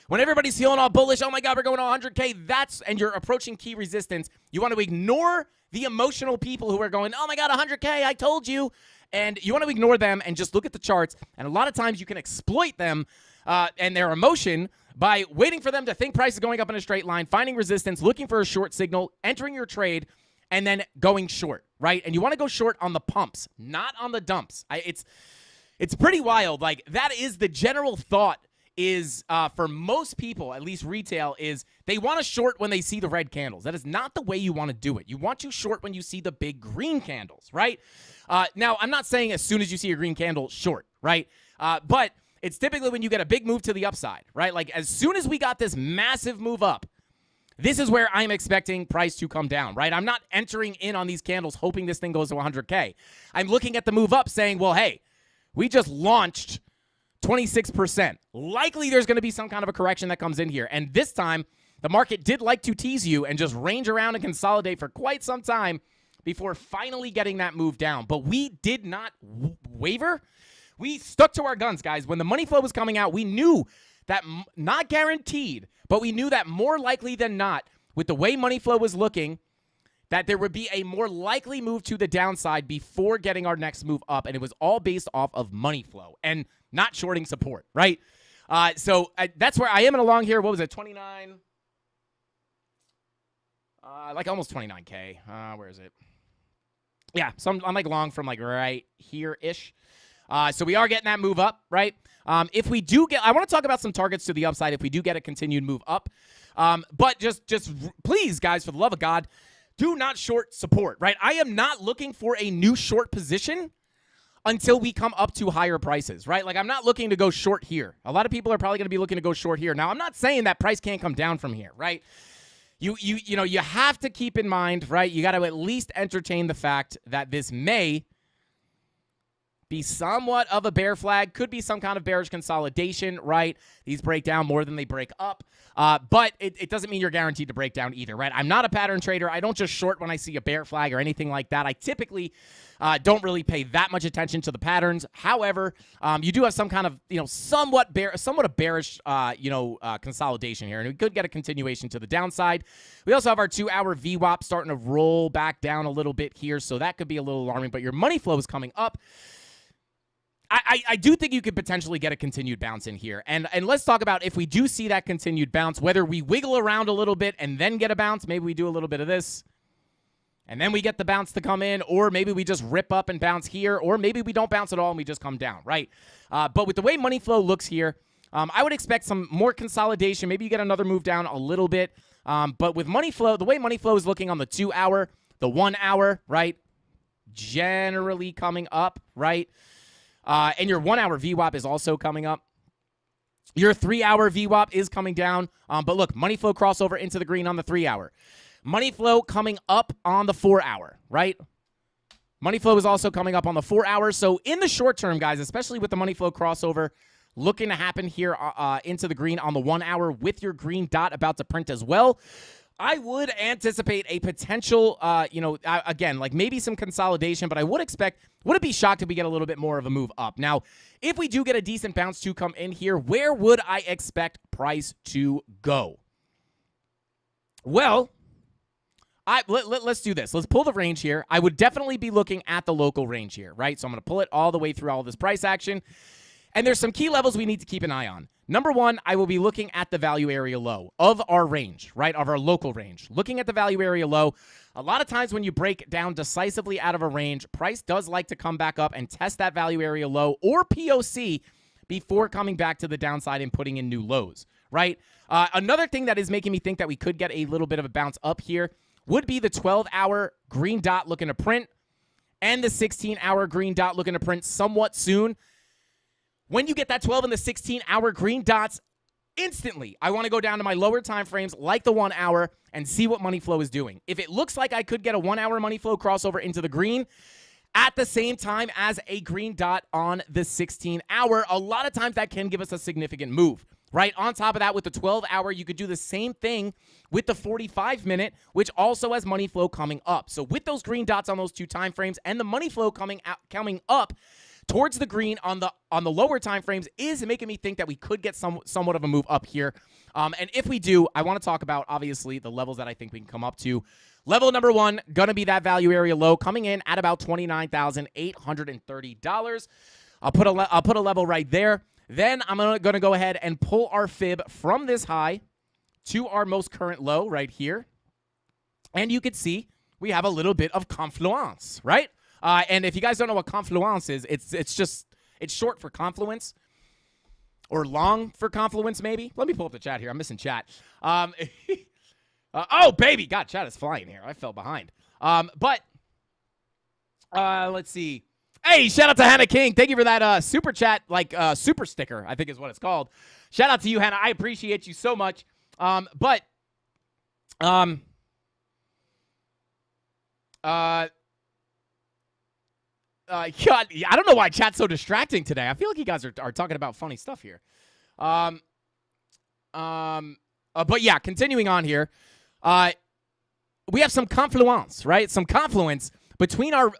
Speaker 3: When everybody's feeling all bullish, oh my God, we're going to 100K, and you're approaching key resistance, you want to ignore the emotional people who are going, oh my God, 100K, I told you. And you want to ignore them and just look at the charts. And a lot of times you can exploit them and their emotion by waiting for them to think price is going up in a straight line, finding resistance, looking for a short signal, entering your trade, and then going short, right? And you want to go short on the pumps, not on the dumps. It's pretty wild. Like, that is the general thought is for most people, at least retail, is they want to short when they see the red candles. That is not the way you want to do it. You want to short when you see the big green candles, right? Now, I'm not saying as soon as you see a green candle, short, right? But it's typically when you get a big move to the upside, right? Like, as soon as we got this massive move up, this is where I'm expecting price to come down, right? I'm not entering in on these candles hoping this thing goes to 100K. I'm looking at the move up saying, well, hey, we just launched 26%. Likely there's going to be some kind of a correction that comes in here. And this time, the market did like to tease you and just range around and consolidate for quite some time before finally getting that move down. But we did not waver. We stuck to our guns, guys. When the money flow was coming out, we knew that, not guaranteed, but we knew that more likely than not, with the way money flow was looking, that there would be a more likely move to the downside before getting our next move up. And it was all based off of money flow and not shorting support, right? So that's where I am in a long here. What was it, 29? Like almost 29K. Where is it? Yeah, so I'm like long from like right here-ish. So we are getting that move up, right? If we do get, I want to talk about some targets to the upside if we do get a continued move up. But just please, guys, for the love of God, do not short support, right? I am not looking for a new short position until we come up to higher prices, right? Like, I'm not looking to go short here. A lot of people are probably going to be looking to go short here. Now, I'm not saying that price can't come down from here, right? You know, you have to keep in mind, right? You got to at least entertain the fact that this may be somewhat of a bear flag, could be some kind of bearish consolidation, right? These break down more than they break up, but it doesn't mean you're guaranteed to break down either, right? I'm not a pattern trader. I don't just short when I see a bear flag or anything like that. I typically don't really pay that much attention to the patterns. However, you do have some kind of, somewhat a bearish, consolidation here, and we could get a continuation to the downside. We also have our 2-hour VWAP starting to roll back down a little bit here, so that could be a little alarming, but your money flow is coming up. I do think you could potentially get a continued bounce in here. And let's talk about if we do see that continued bounce, whether we wiggle around a little bit and then get a bounce. Maybe we do a little bit of this, and then we get the bounce to come in, or maybe we just rip up and bounce here, or maybe we don't bounce at all and we just come down, right? But with the way money flow looks here, I would expect some more consolidation. Maybe you get another move down a little bit. But with money flow, the way money flow is looking on the 2-hour, the 1-hour, right, generally coming up, right? And your 1-hour VWAP is also coming up. Your 3-hour VWAP is coming down. But look, money flow crossover into the green on the 3-hour. Money flow coming up on the 4-hour, right? Money flow is also coming up on the 4-hour. So in the short term, guys, especially with the money flow crossover looking to happen here into the green on the 1-hour with your green dot about to print as well, I would anticipate a potential, again, like maybe some consolidation, but I wouldn't be shocked if we get a little bit more of a move up. Now, if we do get a decent bounce to come in here, where would I expect price to go? Well, Let's do this. Let's pull the range here. I would definitely be looking at the local range here, right? So I'm going to pull it all the way through all this price action. And there's some key levels we need to keep an eye on. Number one, I will be looking at the value area low of our range, right, of our local range. Looking at the value area low, a lot of times when you break down decisively out of a range, price does like to come back up and test that value area low or POC before coming back to the downside and putting in new lows, right? Another thing that is making me think that we could get a little bit of a bounce up here would be the 12-hour green dot looking to print and the 16-hour green dot looking to print somewhat soon. When you get that 12 and the 16-hour green dots, instantly, I want to go down to my lower time frames like the 1 hour and see what money flow is doing. If it looks like I could get a 1 hour money flow crossover into the green at the same time as a green dot on the 16-hour, a lot of times that can give us a significant move. Right? On top of that, with the 12-hour, you could do the same thing with the 45-minute, which also has money flow coming up. So with those green dots on those two time frames and the money flow coming up towards the green on the lower time frames is making me think that we could get somewhat of a move up here. And if we do, I want to talk about, obviously, the levels that I think we can come up to. Level number one, going to be that value area low, coming in at about $29,830. I'll put a level right there. Then I'm going to go ahead and pull our fib from this high to our most current low right here. And you can see we have a little bit of confluence, right? And if you guys don't know what confluence is, it's short for confluence or long for confluence maybe. Let me pull up the chat here. I'm missing chat. Oh, baby. God, chat is flying here. I fell behind. Let's see. Hey, shout out to Hannah King. Thank you for that super chat, super sticker, I think is what it's called. Shout out to you, Hannah. I appreciate you so much. God, I don't know why chat's so distracting today. I feel like you guys are talking about funny stuff here. But yeah, continuing on here. We have some confluence, right? Some confluence between our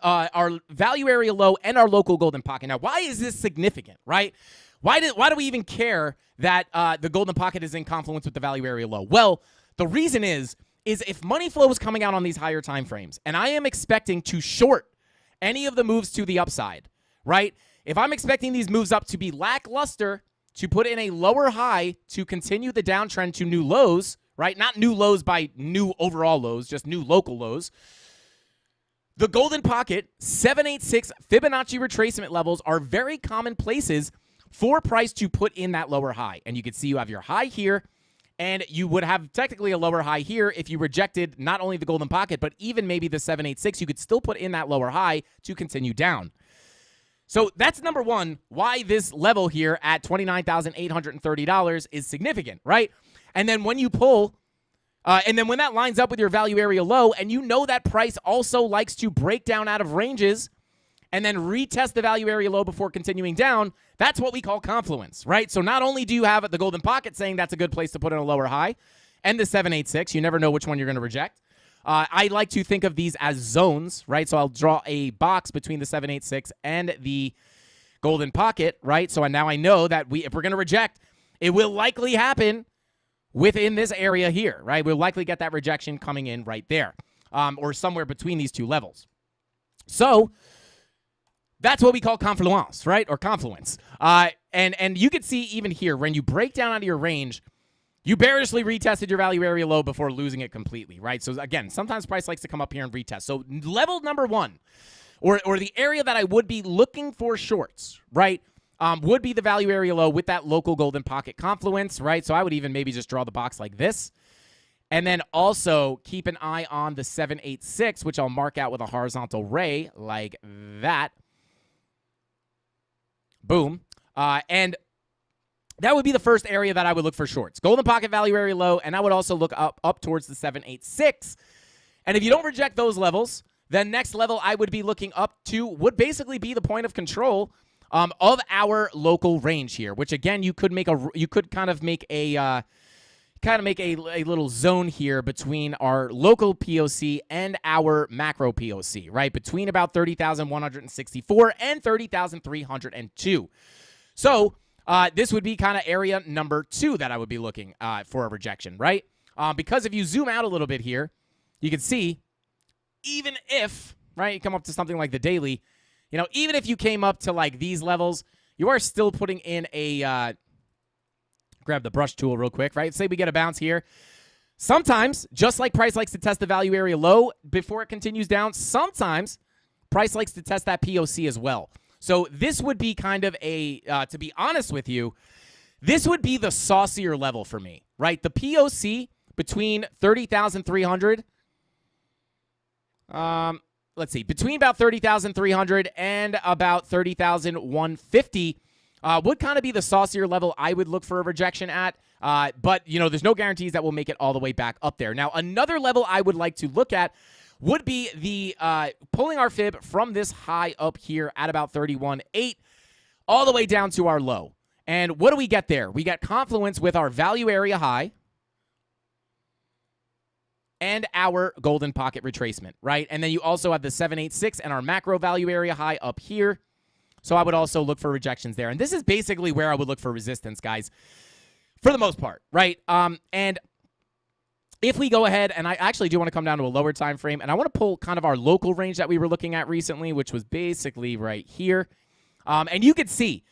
Speaker 3: value area low and our local golden pocket. Now, why is this significant, right? Why do we even care that the golden pocket is in confluence with the value area low? Well, the reason is if money flow is coming out on these higher time frames, and I am expecting to short any of the moves to the upside, right? If I'm expecting these moves up to be lackluster, to put in a lower high to continue the downtrend to new lows, right? Not new lows by new overall lows, just new local lows. The golden pocket, 786 Fibonacci retracement levels are very common places for price to put in that lower high. And you can see you have your high here, and you would have technically a lower high here if you rejected not only the golden pocket, but even maybe the 786. You could still put in that lower high to continue down. So that's number one, why this level here at $29,830 is significant, right? And then when you pull, and then when that lines up with your value area low, and you know that price also likes to break down out of ranges and then retest the value area low before continuing down, that's what we call confluence, right? So not only do you have the golden pocket saying that's a good place to put in a lower high, and the 786, you never know which one you're going to reject. I like to think of these as zones, right? So I'll draw a box between the 786 and the golden pocket, right? So now I know that if we're going to reject, it will likely happen within this area here, right? We'll likely get that rejection coming in right there, or somewhere between these two levels. So that's what we call confluence, right? Or confluence. And you can see even here, when you break down out of your range, you bearishly retested your value area low before losing it completely, right? So again, sometimes price likes to come up here and retest. So level number one, or the area that I would be looking for shorts, right, would be the value area low with that local golden pocket confluence, right? So I would even maybe just draw the box like this. And then also keep an eye on the 786, which I'll mark out with a horizontal ray like that. Boom. And that would be the first area that I would look for shorts. Golden pocket value area low, and I would also look up towards the 786. And if you don't reject those levels, then next level I would be looking up to would basically be the point of control of our local range here, which again you could make a little zone here between our local POC and our macro POC, right? Between about 30,164 and 30,302. So this would be kind of area number two that I would be looking for a rejection, right? Because if you zoom out a little bit here, you can see, even if, right, you come up to something like the daily, even if you came up to like these levels, you are still putting in a, grab the brush tool real quick, right? Say we get a bounce here. Sometimes, just like price likes to test the value area low before it continues down, sometimes price likes to test that POC as well. So this would be kind of a, to be honest with you, this would be the saucier level for me, right? The POC between 30,300, let's see, between about 30,300 and about 30,150 would kind of be the saucier level I would look for a rejection at. But, there's no guarantees that we'll make it all the way back up there. Now, another level I would like to look at would be the pulling our fib from this high up here at about 31.8 all the way down to our low. And what do we get there? We get confluence with our value area high and our golden pocket retracement, right? And then you also have the 786 and our macro value area high up here. So I would also look for rejections there. And this is basically where I would look for resistance, guys, for the most part, right? And if we go ahead, and I actually do want to come down to a lower time frame, and I want to pull kind of our local range that we were looking at recently, which was basically right here. And you could see,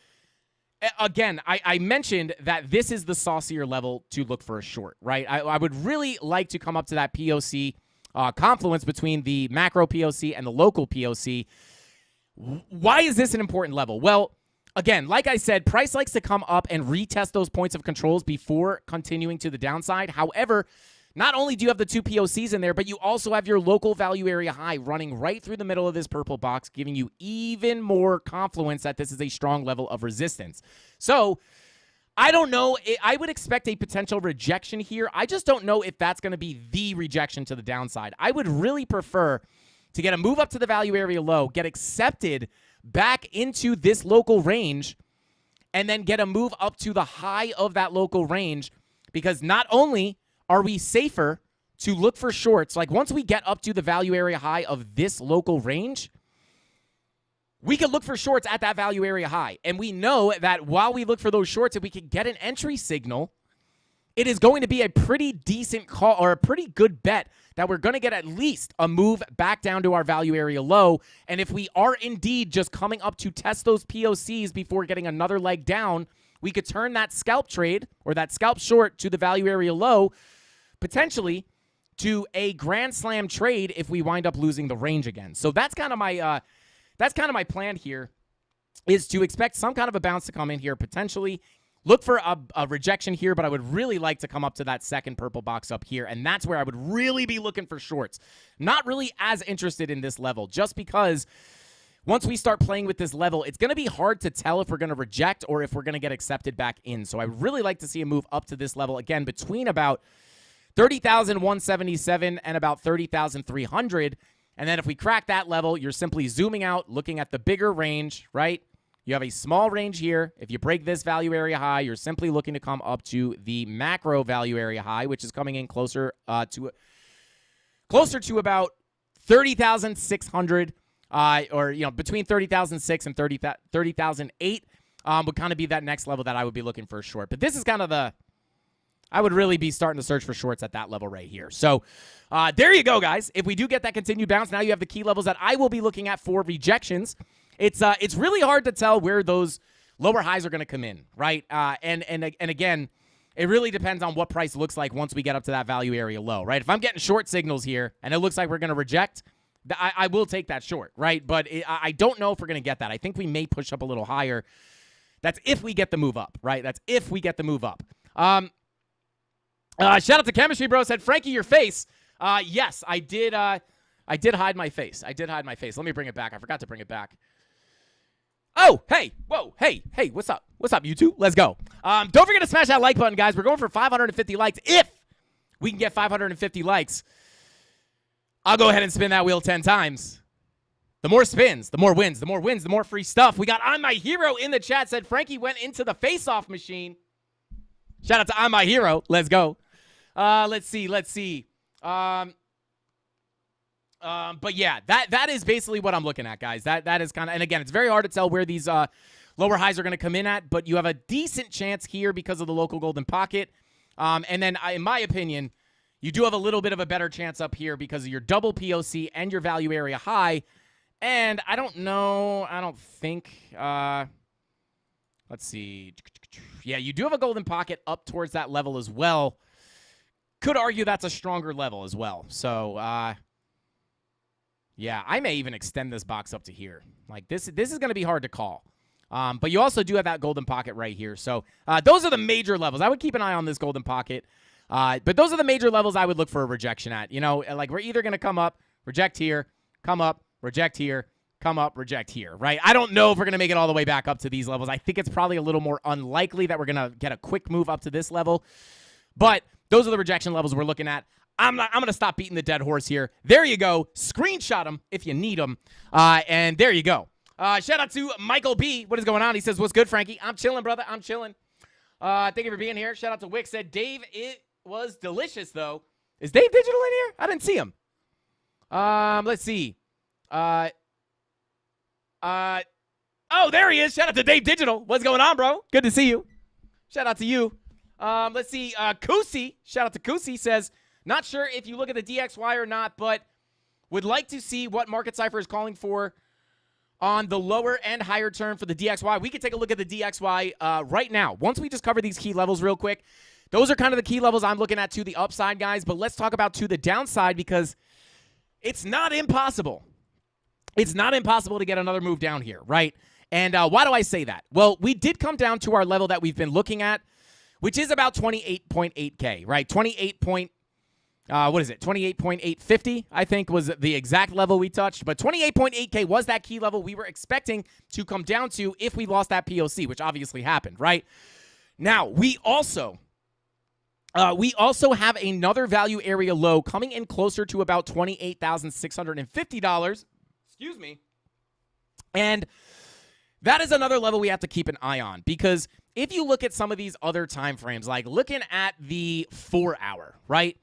Speaker 3: again, I mentioned that this is the saucier level to look for a short, right? I would really like to come up to that POC confluence between the macro POC and the local POC. Why is this an important level? Well, again, like I said, price likes to come up and retest those points of controls before continuing to the downside. However, not only do you have the two POCs in there, but you also have your local value area high running right through the middle of this purple box, giving you even more confluence that this is a strong level of resistance. So I don't know. I would expect a potential rejection here. I just don't know if that's going to be the rejection to the downside. I would really prefer to get a move up to the value area low, get accepted back into this local range, and then get a move up to the high of that local range, because not only are we safer to look for shorts, like once we get up to the value area high of this local range, we can look for shorts at that value area high. And we know that while we look for those shorts, if we can get an entry signal, it is going to be a pretty decent call or a pretty good bet that we're going to get at least a move back down to our value area low. And if we are indeed just coming up to test those POCs before getting another leg down, we could turn that scalp trade or that scalp short to the value area low potentially to a grand slam trade if we wind up losing the range again. So that's kind of my plan here, is to expect some kind of a bounce to come in here potentially. Look for a rejection here, but I would really like to come up to that second purple box up here, and that's where I would really be looking for shorts. Not really as interested in this level, just because once we start playing with this level, it's going to be hard to tell if we're going to reject or if we're going to get accepted back in. So I would really like to see a move up to this level, again, between about 30,177 and about 30,300. And then if we crack that level, you're simply zooming out, looking at the bigger range, right? You have a small range here. If you break this value area high, you're simply looking to come up to the macro value area high, which is coming in closer to about 30,600, or between 30,006 and 30,008 would kind of be that next level that I would be looking for a short. But this is kind of I would really be starting to search for shorts at that level right here. So there you go, guys. If we do get that continued bounce, now you have the key levels that I will be looking at for rejections. It's really hard to tell where those lower highs are going to come in, right? And again, it really depends on what price looks like once we get up to that value area low, right? If I'm getting short signals here and it looks like we're going to reject, I will take that short, right? But I don't know if we're going to get that. I think we may push up a little higher. That's if we get the move up, right? That's if we get the move up. Shout out to Chemistry Bro, said, Frankie, your face. Yes, I did hide my face. I did hide my face. Let me bring it back. I forgot to bring it back. Oh, hey, whoa, hey, what's up? What's up, YouTube? Let's go. Don't forget to smash that like button, guys. We're going for 550 likes. If we can get 550 likes, I'll go ahead and spin that wheel 10 times. The more spins, the more wins. The more wins, the more free stuff. We got I'm My Hero in the chat, said Frankie went into the face-off machine. Shout out to I'm My Hero. Let's go. Let's see. But yeah, that is basically what I'm looking at, guys. That is kind of, and again, it's very hard to tell where these lower highs are going to come in at, but you have a decent chance here because of the local golden pocket. And then, in my opinion, you do have a little bit of a better chance up here because of your double POC and your value area high. And I don't know. I don't think. Let's see. Yeah, you do have a golden pocket up towards that level as well. Could argue that's a stronger level as well. So, yeah, I may even extend this box up to here. Like, this is going to be hard to call. But you also do have that golden pocket right here. So, those are the major levels. I would keep an eye on this golden pocket. But those are the major levels I would look for a rejection at. You know, like, we're either going to come up, reject here, come up, reject here, come up, reject here, right? I don't know if we're going to make it all the way back up to these levels. I think it's probably a little more unlikely that we're going to get a quick move up to this level. But those are the rejection levels we're looking at. I'm going to stop beating the dead horse here. There you go. Screenshot them if you need them. And there you go. Shout out to Michael B. What is going on? He says, what's good, Frankie? I'm chilling, brother. I'm chilling. Thank you for being here. Shout out to Wick. Said, Dave, it was delicious, though. Is Dave Digital in here? I didn't see him. Let's see. Oh, there he is. Shout out to Dave Digital. What's going on, bro? Good to see you. Shout out to you. Let's see. Kusi, shout out to Kusi, says, not sure if you look at the DXY or not, but would like to see what Market Cipher is calling for on the lower and higher term for the DXY. We could take a look at the DXY right now. Once we just cover these key levels real quick, those are kind of the key levels I'm looking at to the upside, guys. But let's talk about to the downside because it's not impossible. It's not impossible to get another move down here, right? And why do I say that? Well, we did come down to our level that we've been looking at, which is about 28.8K, right? 28.850, I think, was the exact level we touched. But 28.8K was that key level we were expecting to come down to if we lost that POC, which obviously happened, right? Now, we also have another value area low coming in closer to about $28,650. Excuse me. And that is another level we have to keep an eye on because if you look at some of these other time frames, like looking at the 4-hour, right?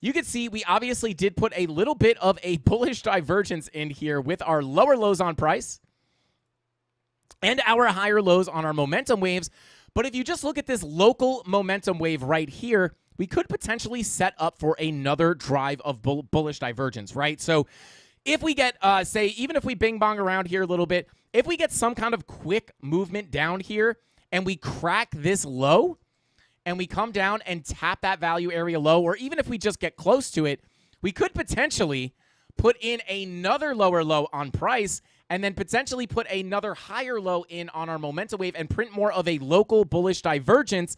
Speaker 3: You can see we obviously did put a little bit of a bullish divergence in here with our lower lows on price and our higher lows on our momentum waves. But if you just look at this local momentum wave right here, we could potentially set up for another drive of bullish divergence, right? So if we get, say, even if we bing bong around here a little bit, if we get some kind of quick movement down here and we crack this low and we come down and tap that value area low, or even if we just get close to it, we could potentially put in another lower low on price and then potentially put another higher low in on our momentum wave and print more of a local bullish divergence,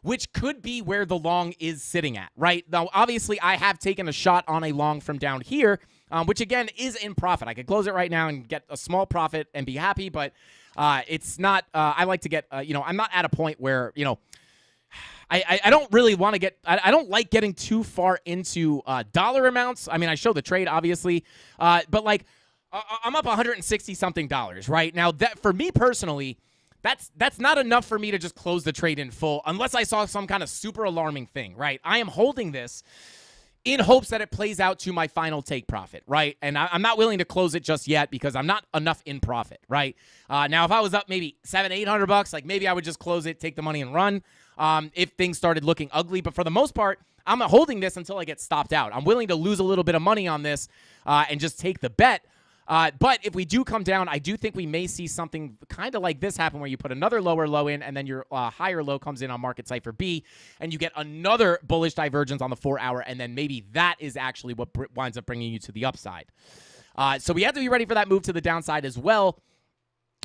Speaker 3: which could be where the long is sitting at, right? Now, obviously, I have taken a shot on a long from down here, which, again, is in profit. I could close it right now and get a small profit and be happy, but it's not I like to get, I'm not at a point where, I don't really want to get I don't like getting too far into dollar amounts. I mean, I show the trade, obviously, but, like, I'm up $160-something, right? Now, that for me personally, that's not enough for me to just close the trade in full unless I saw some kind of super alarming thing, right? I am holding this in hopes that it plays out to my final take profit, right? And I'm not willing to close it just yet because I'm not enough in profit, right? Now, if I was up maybe $700-800, like maybe I would just close it, take the money and run if things started looking ugly. But for the most part, I'm holding this until I get stopped out. I'm willing to lose a little bit of money on this and just take the bet. But if we do come down, I do think we may see something kind of like this happen where you put another lower low in and then your higher low comes in on Market Cipher B and you get another bullish divergence on the 4-hour, and then maybe that is actually what winds up bringing you to the upside. So we have to be ready for that move to the downside as well.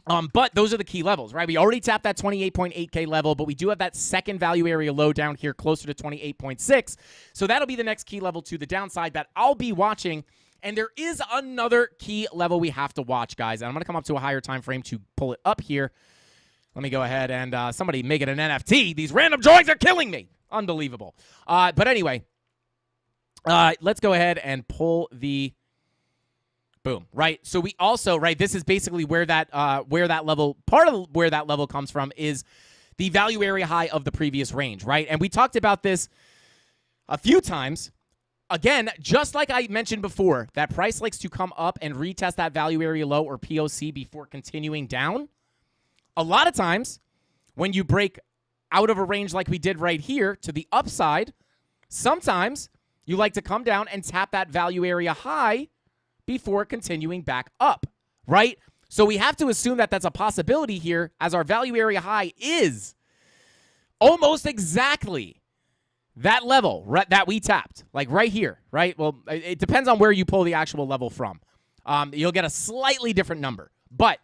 Speaker 3: But those are the key levels, right? We already tapped that 28.8K level, but we do have that second value area low down here closer to 28.6. So that'll be the next key level to the downside that I'll be watching. And there is another key level we have to watch, guys. And I'm going to come up to a higher time frame to pull it up here. Let me go ahead and somebody make it an NFT. These random drawings are killing me. Unbelievable. But anyway, let's go ahead and pull the boom, right? So we also, right, this is basically where that level, part of where that level comes from is the value area high of the previous range, right? And we talked about this a few times. Again, just like I mentioned before, that price likes to come up and retest that value area low or POC before continuing down. A lot of times, when you break out of a range like we did right here to the upside, sometimes you like to come down and tap that value area high before continuing back up, right? So we have to assume that that's a possibility here, as our value area high is almost exactly that level that we tapped, like right here, right? Well, it depends on where you pull the actual level from. You'll get a slightly different number, but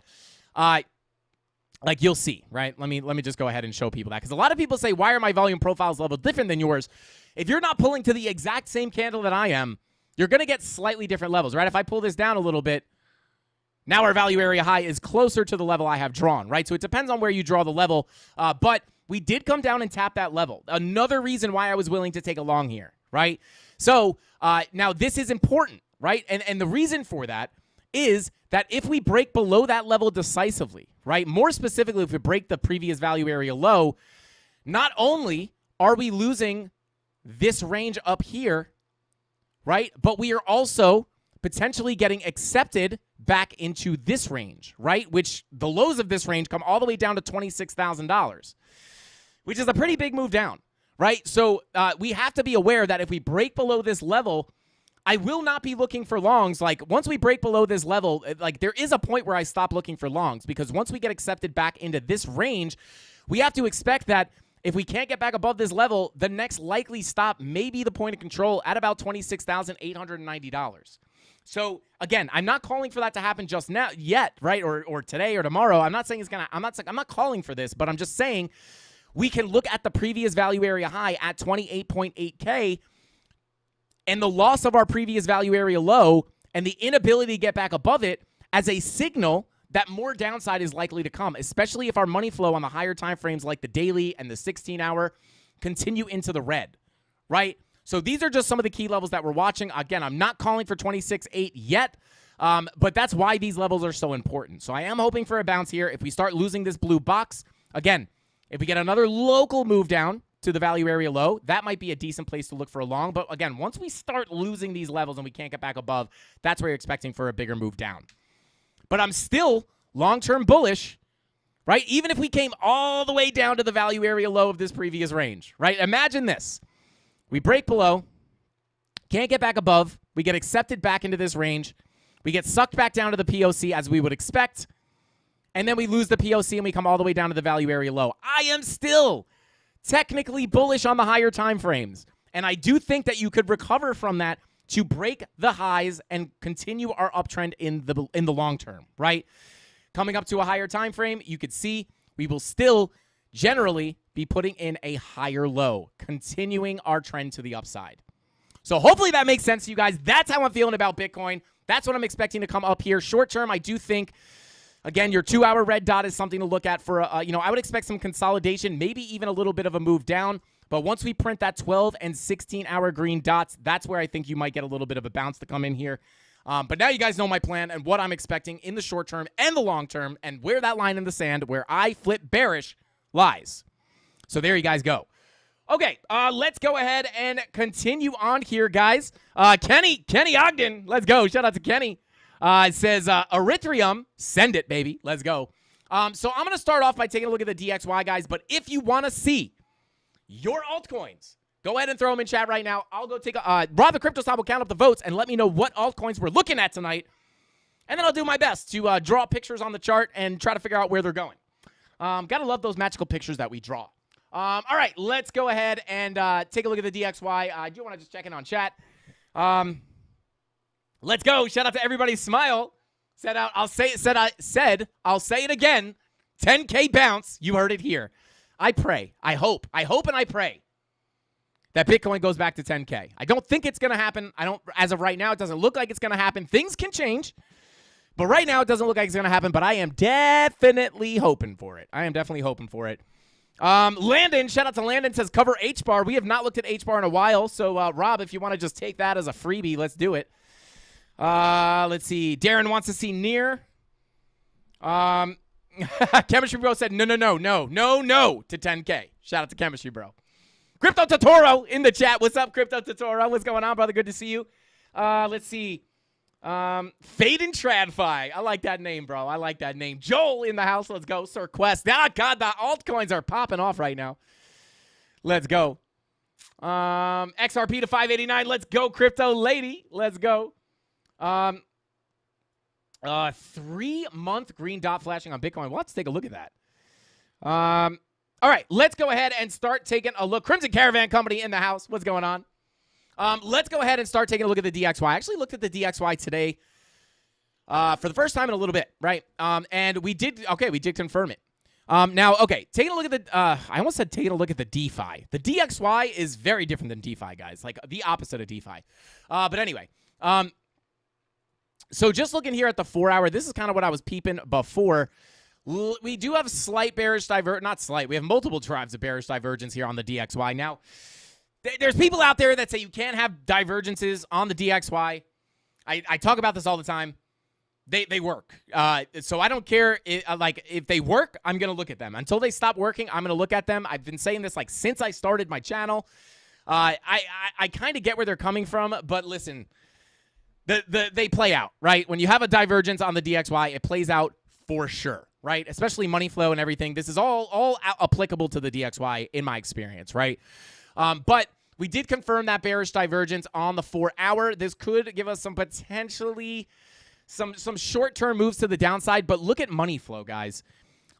Speaker 3: like you'll see, right? Let me just go ahead and show people that, because a lot of people say, why are my volume profiles level different than yours? If you're not pulling to the exact same candle that I am, you're going to get slightly different levels, right? If I pull this down a little bit, now our value area high is closer to the level I have drawn, right? So it depends on where you draw the level, but we did come down and tap that level. Another reason why I was willing to take a long here, right? So now this is important, right? And the reason for that is that if we break below that level decisively, right? More specifically, if we break the previous value area low, not only are we losing this range up here, right? But we are also potentially getting accepted back into this range, right? Which the lows of this range come all the way down to $26,000, which is a pretty big move down, right? So we have to be aware that if we break below this level, I will not be looking for longs. Like, once we break below this level, like, there is a point where I stop looking for longs, because once we get accepted back into this range, we have to expect that if we can't get back above this level, the next likely stop may be the point of control at about $26,890. So again, I'm not calling for that to happen just now yet, right? Or today or tomorrow. I'm not saying it's gonna. I'm not calling for this, but I'm just saying we can look at the previous value area high at 28.8K and the loss of our previous value area low and the inability to get back above it as a signal that more downside is likely to come, especially if our money flow on the higher time frames like the daily and the 16-hour continue into the red, right? So these are just some of the key levels that we're watching. Again, I'm not calling for 26.8 yet, but that's why these levels are so important. So I am hoping for a bounce here. If we start losing this blue box, again, if we get another local move down to the value area low, that might be a decent place to look for a long. But again, once we start losing these levels and we can't get back above, that's where you're expecting for a bigger move down. But I'm still long-term bullish, right? Even if we came all the way down to the value area low of this previous range, right? Imagine this. We break below, can't get back above, we get accepted back into this range, we get sucked back down to the POC as we would expect, and then we lose the POC and we come all the way down to the value area low. I am still technically bullish on the higher time frames, and I do think that you could recover from that to break the highs and continue our uptrend in the long term, right? Coming up to a higher time frame, you could see we will still generally be putting in a higher low, continuing our trend to the upside. So hopefully that makes sense to you guys. That's how I'm feeling about Bitcoin. That's what I'm expecting to come up here. Short term, I do think, again, your 2-hour red dot is something to look at for, I would expect some consolidation, maybe even a little bit of a move down. But once we print that 12 and 16-hour green dots, that's where I think you might get a little bit of a bounce to come in here. But now you guys know my plan and what I'm expecting in the short term and the long term, and where that line in the sand where I flip bearish lies. So there you guys go. Okay, let's go ahead and continue on here, guys. Kenny Ogden, let's go. Shout out to Kenny. It says, Erythrium, send it, baby. Let's go. So I'm going to start off by taking a look at the DXY, guys. But if you want to see your altcoins, go ahead and throw them in chat right now. I'll go take a Rob the Crypto Side will count up the votes and let me know what altcoins we're looking at tonight. And then I'll do my best to draw pictures on the chart and try to figure out where they're going. Gotta love those magical pictures that we draw. All right, let's go ahead and take a look at the DXY. I do want to just check in on chat. Let's go. Shout out to everybody. Smile. I'll say it again. 10K bounce. You heard it here. I pray. I hope and I pray that Bitcoin goes back to 10K. I don't think it's going to happen. As of right now, it doesn't look like it's going to happen. Things can change. But right now, it doesn't look like it's going to happen. But I am definitely hoping for it. Landon, shout out to Landon, says cover H-bar. We have not looked at H-bar in a while. So, Rob, if you want to just take that as a freebie, let's do it. Let's see. Darren wants to see near. Chemistry Bro said no to 10K. Shout out to Chemistry Bro. Crypto Totoro in the chat. What's up, Crypto Totoro? What's going on, brother? Good to see you. Let's see. Fade and Tradfi. I like that name, bro. I like that name. Joel in the house. Let's go. Sir Quest. Ah, God, the altcoins are popping off right now. Let's go. XRP to 589. Let's go, crypto lady. Let's go. 3-month green dot flashing on Bitcoin. Well, let's take a look at that. All right, let's go ahead and start taking a look. Crimson Caravan Company in the house. What's going on? Let's go ahead and start taking a look at the DXY. I actually looked at the DXY today for the first time in a little bit, right? And we did confirm it. Now, okay, taking a look at the, I almost said taking a look at the DeFi. The DXY is very different than DeFi, guys, like the opposite of DeFi. But anyway, so just looking here at the 4-hour, this is kind of what I was peeping before. We do have slight bearish divergence, not slight. We have multiple drives of bearish divergence here on the DXY. Now, there's people out there that say you can't have divergences on the DXY. I talk about this all the time. They work. So I don't care. If they work, I'm going to look at them. Until they stop working, I'm going to look at them. I've been saying this like since I started my channel. I kind of get where they're coming from, but listen, they play out, right? When you have a divergence on the DXY, it plays out for sure, right? Especially money flow and everything. This is all applicable to the DXY in my experience, right? But we did confirm that bearish divergence on the 4-hour. This could give us some potentially some short-term moves to the downside, but look at money flow, guys.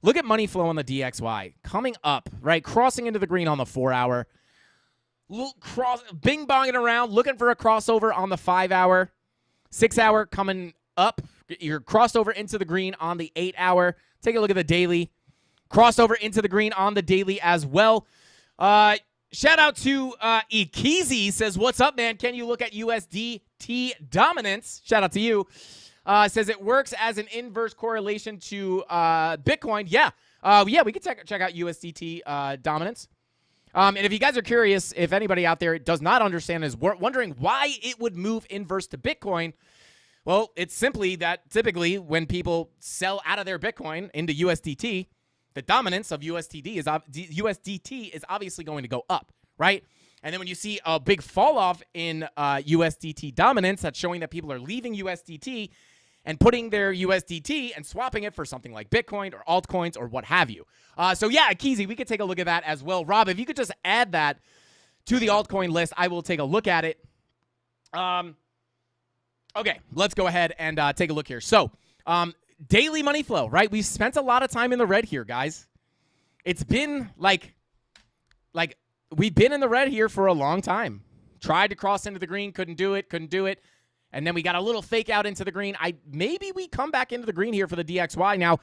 Speaker 3: Look at money flow on the DXY. Coming up, right? Crossing into the green on the 4-hour. Bing-bonging around, looking for a crossover on the 5-hour. 6-hour coming up. Your crossover into the green on the 8-hour. Take a look at the daily. Crossover into the green on the daily as well. Shout out to Ikizi. Says, what's up, man? Can you look at USDT dominance? Shout out to you. Says it works as an inverse correlation to Bitcoin. Yeah, we can check out USDT dominance. And if you guys are curious, if anybody out there does not understand, is wondering why it would move inverse to Bitcoin, well, it's simply that typically when people sell out of their Bitcoin into USDT, the dominance of USDT is obviously going to go up, right? And then when you see a big fall off in USDT dominance, that's showing that people are leaving USDT and putting their USDT and swapping it for something like Bitcoin or altcoins or what have you. So yeah, Keezy, we could take a look at that as well. Rob, if you could just add that to the altcoin list, I will take a look at it. Okay, let's go ahead and take a look here. So, daily money flow, right? We've spent a lot of time in the red here, guys. It's been like we've been in the red here for a long time. Tried to cross into the green, couldn't do it. And then we got a little fake out into the green. Maybe we come back into the green here for the DXY. Now,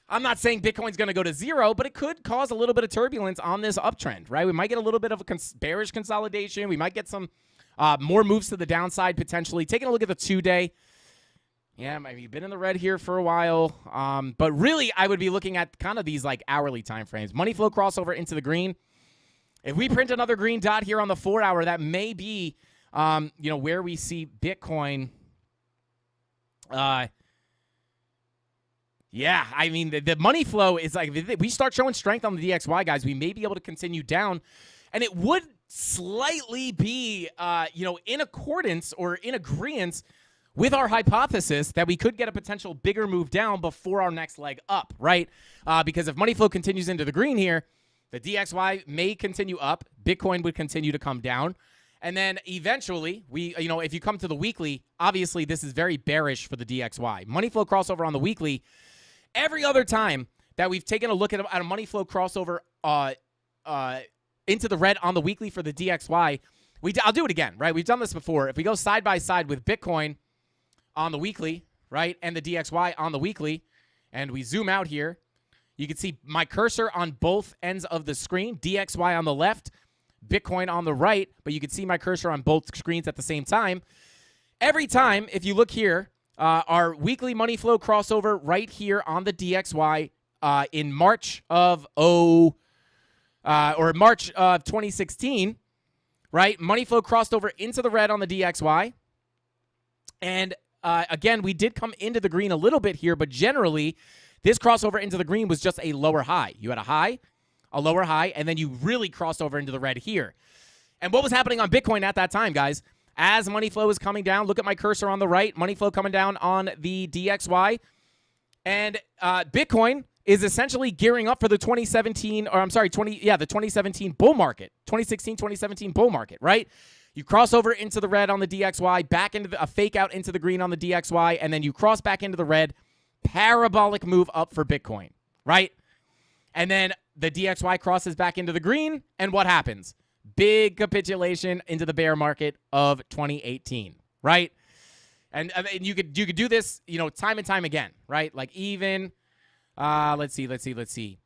Speaker 3: I'm not saying Bitcoin's going to go to zero, but it could cause a little bit of turbulence on this uptrend, right? We might get a little bit of a bearish consolidation. We might get some more moves to the downside potentially. Taking a look at the 2-day. Yeah, maybe been in the red here for a while. But really, I would be looking at kind of these like hourly time frames. Money flow crossover into the green. If we print another green dot here on the 4-hour, that may be, where we see Bitcoin. Yeah, I mean, the money flow is like, if we start showing strength on the DXY, guys, we may be able to continue down. And it would slightly be, in accordance or in agreement with our hypothesis that we could get a potential bigger move down before our next leg up, right? Because if money flow continues into the green here, the DXY may continue up. Bitcoin would continue to come down. And then eventually, if you come to the weekly, obviously this is very bearish for the DXY. Money flow crossover on the weekly. Every other time that we've taken a look at a money flow crossover into the red on the weekly for the DXY, I'll do it again, right? We've done this before. If we go side by side with Bitcoin on the weekly, right, and the DXY on the weekly, and we zoom out here, you can see my cursor on both ends of the screen, DXY on the left, Bitcoin on the right, but you can see my cursor on both screens at the same time. Every time, if you look here, our weekly money flow crossover right here on the DXY in March of 2016, right? Money flow crossed over into the red on the DXY. And again, we did come into the green a little bit here, but generally, this crossover into the green was just a lower high. You had a high, a lower high, and then you really crossed over into the red here. And what was happening on Bitcoin at that time, guys? As money flow is coming down, look at my cursor on the right, money flow coming down on the DXY. And Bitcoin is essentially gearing up for the 2017, or I'm sorry, the 2017 bull market, 2016, 2017 bull market, right? You cross over into the red on the DXY, back into a fake out into the green on the DXY, and then you cross back into the red, parabolic move up for Bitcoin, right? And then the DXY crosses back into the green, and what happens? Big capitulation into the bear market of 2018, right? And you could do this, time and time again, right? Like even, let's see.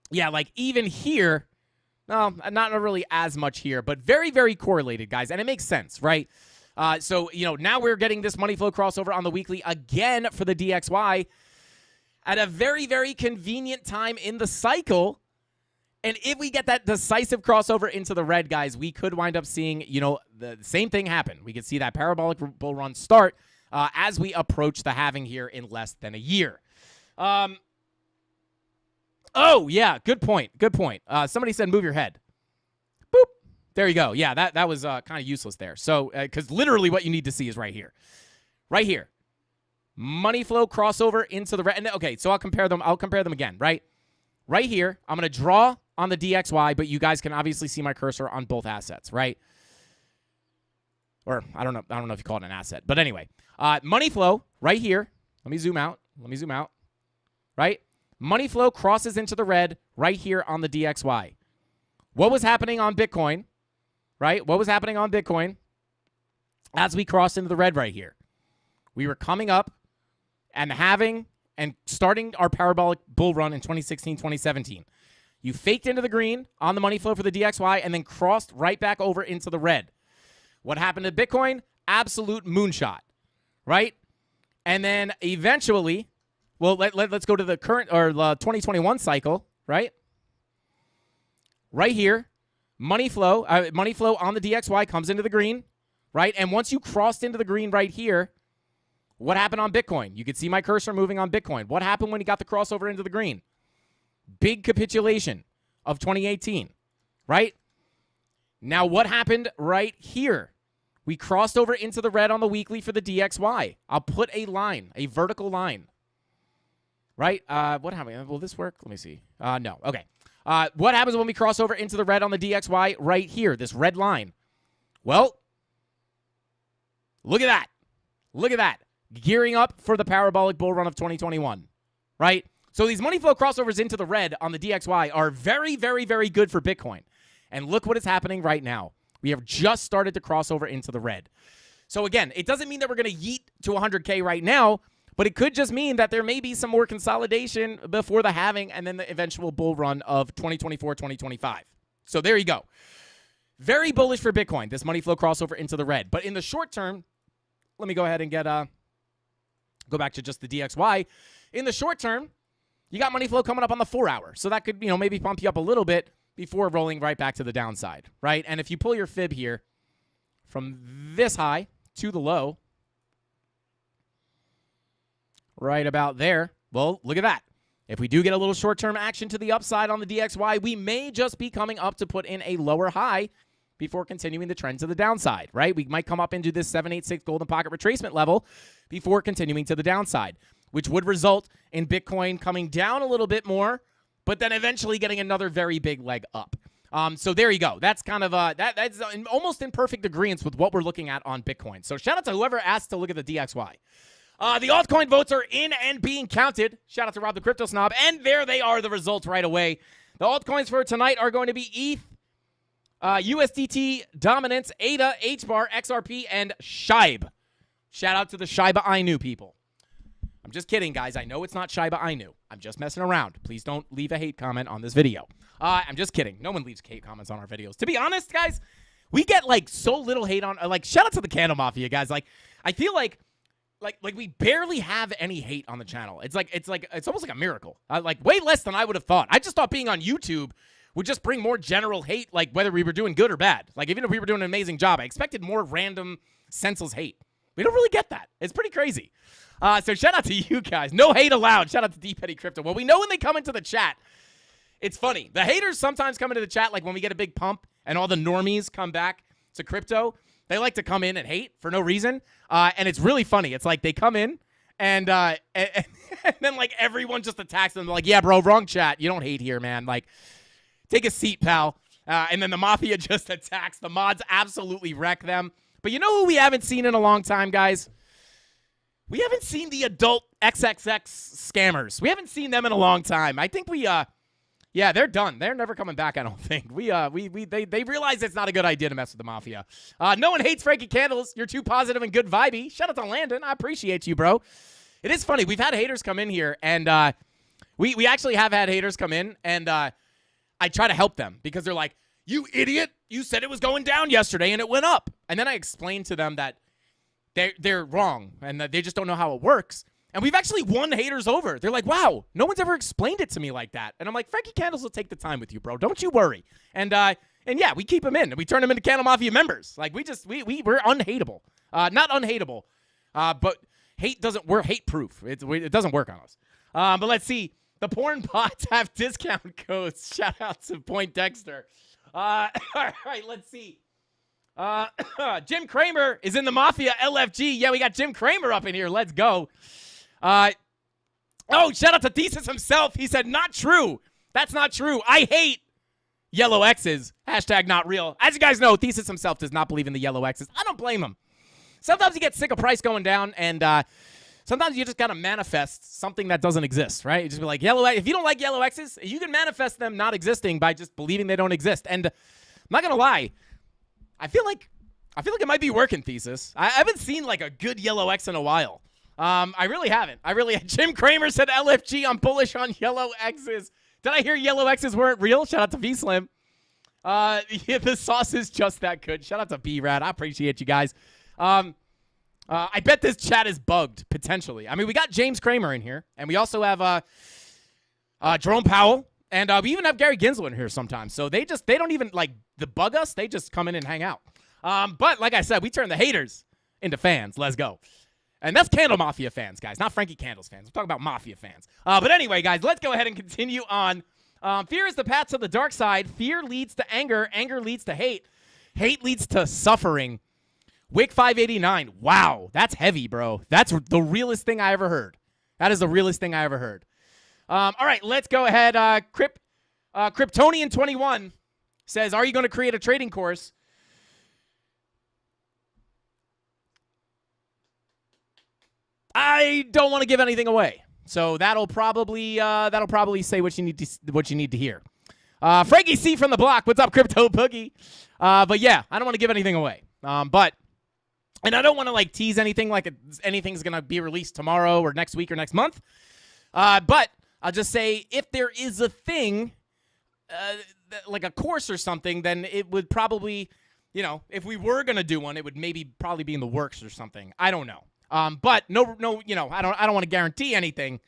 Speaker 3: Yeah, like even here, no, not really as much here, but very, very correlated, guys. And it makes sense, right? So, now we're getting this money flow crossover on the weekly again for the DXY at a very, very convenient time in the cycle. And if we get that decisive crossover into the red, guys, we could wind up seeing, the same thing happen. We could see that parabolic bull run start as we approach the halving here in less than a year. Oh, yeah, good point. Somebody said move your head. Boop. There you go. Yeah, that was kind of useless there. So, because literally what you need to see is right here. Right here. Money flow crossover into the red. And, okay, so I'll compare them again, right? Right here, I'm going to draw on the DXY, but you guys can obviously see my cursor on both assets, right? Or I don't know if you call it an asset. But anyway, money flow right here. Let me zoom out. Right? Money flow crosses into the red right here on the DXY. What was happening on Bitcoin, right? What was happening on Bitcoin as we crossed into the red right here? We were coming up and starting our parabolic bull run in 2016, 2017. You faked into the green on the money flow for the DXY and then crossed right back over into the red. What happened to Bitcoin? Absolute moonshot, right? And then eventually, well, let's go to the current or the 2021 cycle, right? Right here, money flow on the DXY comes into the green, right? And once you crossed into the green right here, what happened on Bitcoin? You could see my cursor moving on Bitcoin. What happened when you got the crossover into the green? Big capitulation of 2018, right? Now, what happened right here? We crossed over into the red on the weekly for the DXY. I'll put a line, a vertical line, right? What happened? Will this work? Let me see. No. Okay. What happens when we cross over into the red on the DXY right here, this red line? Well, look at that. Look at that. Gearing up for the parabolic bull run of 2021, right? So these money flow crossovers into the red on the DXY are very, very, very good for Bitcoin. And look what is happening right now. We have just started to cross over into the red. So again, it doesn't mean that we're going to yeet to 100K right now, but it could just mean that there may be some more consolidation before the halving and then the eventual bull run of 2024, 2025. So there you go. Very bullish for Bitcoin, this money flow crossover into the red. But in the short term, let me go ahead and go back to just the DXY. In the short term, you got money flow coming up on the 4 hour. So that could, maybe pump you up a little bit before rolling right back to the downside, right? And if you pull your fib here from this high to the low, right about there, well, look at that. If we do get a little short-term action to the upside on the DXY, we may just be coming up to put in a lower high before continuing the trend to the downside, right? We might come up into this 786 golden pocket retracement level before continuing to the downside, which would result in Bitcoin coming down a little bit more, but then eventually getting another very big leg up. So there you go. That's kind of that's almost in perfect agreement with what we're looking at on Bitcoin. So shout out to whoever asked to look at the DXY. The altcoin votes are in and being counted. Shout out to Rob the Crypto Snob. And there they are, the results right away. The altcoins for tonight are going to be ETH, USDT, Dominance, ADA, HBAR, XRP, and SHIB. Shout out to the Shiba Inu people. I'm just kidding, guys. I know it's not Shiba Inu. I'm just messing around. Please don't leave a hate comment on this video. I'm just kidding. No one leaves hate comments on our videos. To be honest, guys, we get, so little hate on, shout out to the CandleMafia, guys. I feel like we barely have any hate on the channel. It's almost like a miracle. Way less than I would have thought. I just thought being on YouTube would just bring more general hate, whether we were doing good or bad. Even if we were doing an amazing job, I expected more random, senseless hate. We don't really get that. It's pretty crazy. So shout out to you guys. No hate allowed. Shout out to Deep Petty Crypto. Well, we know when they come into the chat, it's funny. The haters sometimes come into the chat, when we get a big pump and all the normies come back to crypto. They like to come in and hate for no reason. And it's really funny. It's like they come in and then like everyone just attacks them. They're like, yeah, bro, wrong chat. You don't hate here, man. Like, take a seat, pal. And then the Mafia just attacks. The mods absolutely wreck them. But you know who we haven't seen in a long time, guys? We haven't seen the adult XXX scammers. We haven't seen them in a long time. I think yeah, they're done. They're never coming back, I don't think. They realize it's not a good idea to mess with the Mafia. No one hates Frankie Candles. You're too positive and good vibey. Shout out to Landon. I appreciate you, bro. It is funny. We've had haters come in here, and we actually have had haters come in, and I try to help them because they're like, you idiot, you said it was going down yesterday and it went up. And then I explain to them that they're wrong and that they just don't know how it works. And we've actually won haters over. They're like, wow, no one's ever explained it to me like that. And I'm like, Frankie Candles will take the time with you, bro. Don't you worry. And yeah, we keep them in and we turn them into CandleMafia members. Like we're unhateable. Not unhateable, but hate doesn't, we're hate proof. It doesn't work on us. But let's see. The porn bots have discount codes. Shout out to Point Dexter. All right, let's see. Jim Kramer is in the Mafia LFG. Yeah, we got Jim Kramer up in here. Let's go. Oh, shout out to Thesis himself. He said, not true. That's not true. I hate yellow X's. Hashtag not real. As you guys know, Thesis himself does not believe in the yellow X's. I don't blame him. Sometimes you get sick of price going down, and sometimes you just got to manifest something that doesn't exist, right? You just be like, if you don't like yellow X's, you can manifest them not existing by just believing they don't exist. And I'm not going to lie. I feel like it might be working, Thesis. I haven't seen like a good yellow X in a while. I really haven't. Jim Kramer said LFG, I'm bullish on yellow X's. Did I hear yellow X's weren't real? Shout out to V-Slim. Yeah, the sauce is just that good. Shout out to B-Rad. I appreciate you guys. I bet this chat is bugged, potentially. I mean, we got James Kramer in here, and we also have Jerome Powell, and we even have Gary Ginsler in here sometimes. So they don't even, like, bug us. They just come in and hang out. But like I said, we turn the haters into fans. Let's go. And that's CandleMafia fans, guys, not Frankie Candles fans. I'm talking about Mafia fans. But anyway, guys, let's go ahead and continue on. Fear is the path to the dark side. Fear leads to anger. Anger leads to hate. Hate leads to suffering. Wick 589. Wow, that's heavy, bro. That's the realest thing I ever heard. That is the realest thing I ever heard. All right, let's go ahead. Kryptonian21 says, are you going to create a trading course? I don't want to give anything away. So that'll probably say what you need to hear. Frankie C from the block. What's up, Crypto Boogie? But yeah, I don't want to give anything away. And I don't want to like tease anything like anything's going to be released tomorrow or next week or next month. But I'll just say if there is a thing like a course or something, then it would probably, if we were going to do one, it would probably be in the works or something. I don't know. But no, I don't want to guarantee anything.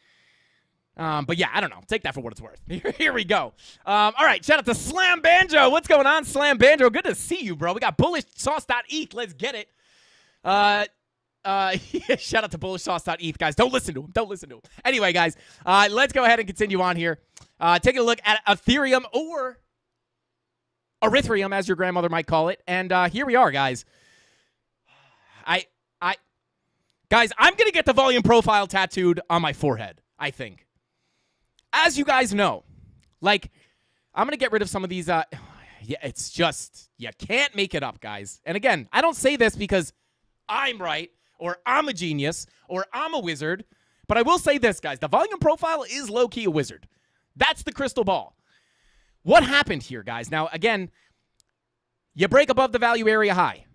Speaker 3: But yeah, I don't know. Take that for what it's worth. Here we go. All right, shout out to Slam Banjo. What's going on, Slam Banjo? Good to see you, bro. We got bullishsauce.eth. Let's get it. Shout out to bullishsauce.eth, guys. Don't listen to him. Anyway, guys, let's go ahead and continue on here. Taking a look at Ethereum or Erythrium, as your grandmother might call it. And here we are, guys. Guys, I'm going to get the volume profile tattooed on my forehead, I think. As you guys know, like, I'm going to get rid of some of these. Yeah, it's just, you can't make it up, guys. And again, I don't say this because I'm right or I'm a genius or I'm a wizard. But I will say this, guys. The volume profile is low-key a wizard. That's the crystal ball. What happened here, guys? Now, again, you break above the value area high.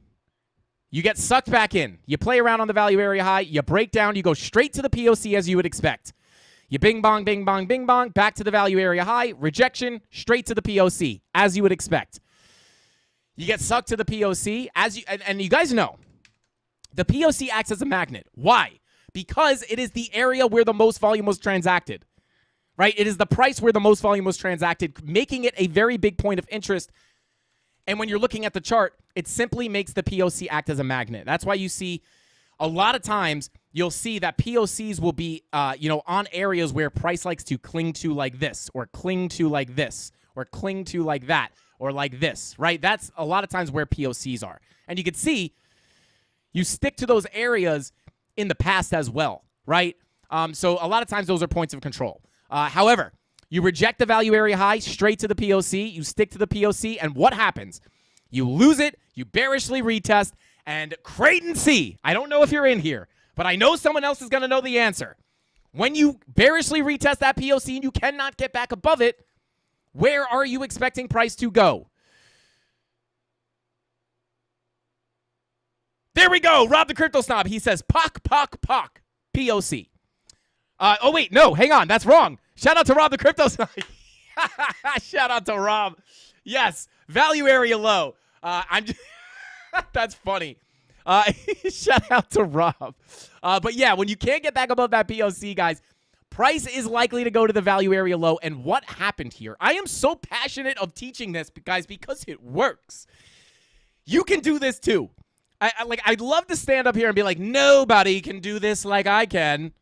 Speaker 3: You get sucked back in. You play around on the value area high. You break down. You go straight to the POC as you would expect. You bing, bong, bing, bong, bing, bong. Back to the value area high. Rejection. Straight to the POC as you would expect. You get sucked to the POC. And you guys know, the POC acts as a magnet. Why? Because it is the area where the most volume was transacted. Right? It is the price where the most volume was transacted, making it a very big point of interest. And when you're looking at the chart, it simply makes the POC act as a magnet. That's why you see a lot of times you'll see that POCs will be, on areas where price likes to cling to like this, or cling to like this, or cling to like that, or like this, right? That's a lot of times where POCs are. And you can see you stick to those areas in the past as well. right? So a lot of times those are points of control. However, you reject the value area high straight to the POC, you stick to the POC, and what happens? You lose it, you bearishly retest, and Creighton C, I don't know if you're in here, but I know someone else is going to know the answer. When you bearishly retest that POC and you cannot get back above it, where are you expecting price to go? There we go. Rob the Crypto Snob. He says, POC, POC. Oh, wait. No, hang on. That's wrong. Shout out to Rob the Crypto Snob. Shout out to Rob. Yes. Value area low. I'm just that's funny. Shout out to Rob. But yeah, when you can't get back above that POC, guys, price is likely to go to the value area low. And what happened here? I am so passionate of teaching this, guys, because it works. You can do this too. I'd love to stand up here and be like, nobody can do this like I can,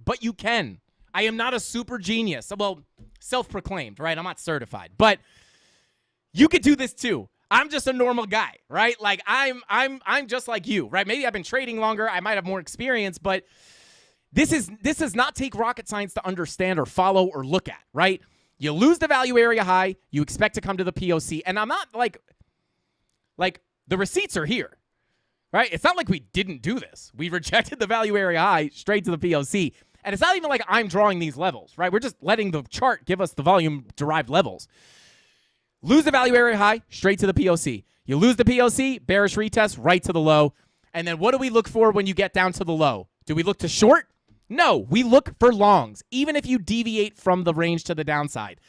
Speaker 3: but you can. I am not a super genius. Well, self-proclaimed, right? I'm not certified, but you could do this too. I'm just a normal guy, right? Like I'm just like you, right? Maybe I've been trading longer. I might have more experience, but this does not take rocket science to understand or follow or look at, right? You lose the value area high, you expect to come to the POC, and I'm not like the receipts are here. Right? It's not like we didn't do this. We rejected the value area high straight to the POC. And it's not even like I'm drawing these levels, right? We're just letting the chart give us the volume-derived levels. Lose the value area high, straight to the POC. You lose the POC, bearish retest, right to the low. And then what do we look for when you get down to the low? Do we look to short? No, we look for longs, even if you deviate from the range to the downside.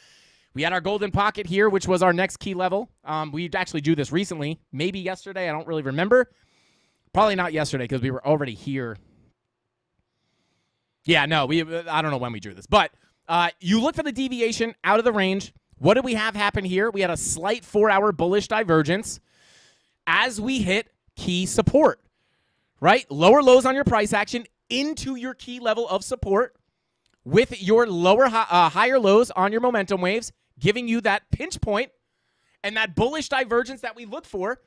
Speaker 3: We had our golden pocket here, which was our next key level. We actually drew this recently, maybe yesterday. I don't really remember. Probably not yesterday because we were already here. Yeah, no, I don't know when we drew this. But you look for the deviation out of the range. What did we have happen here? We had a slight 4-hour bullish divergence as we hit key support, right? Lower lows on your price action into your key level of support with your higher lows on your momentum waves, giving you that pinch point and that bullish divergence that we look for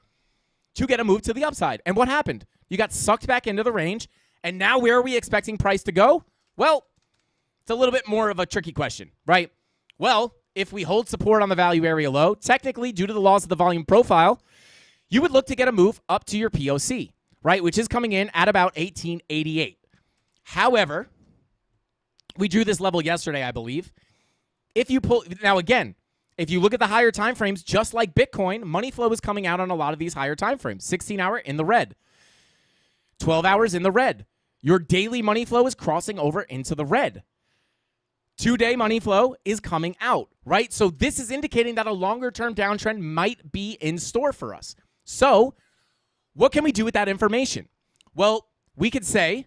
Speaker 3: to get a move to the upside. And what happened? You got sucked back into the range, and now where are we expecting price to go? Well, it's a little bit more of a tricky question, right? Well, if we hold support on the value area low, technically, due to the laws of the volume profile, you would look to get a move up to your POC, right, which is coming in at about 1888. However, we drew this level yesterday, I believe. If you pull, now again, if you look at the higher time frames, just like Bitcoin, money flow is coming out on a lot of these higher time frames. 16-hour in the red. 12 hours in the red. Your daily money flow is crossing over into the red. 2-day money flow is coming out, right? So this is indicating that a longer-term downtrend might be in store for us. So what can we do with that information? Well, we could say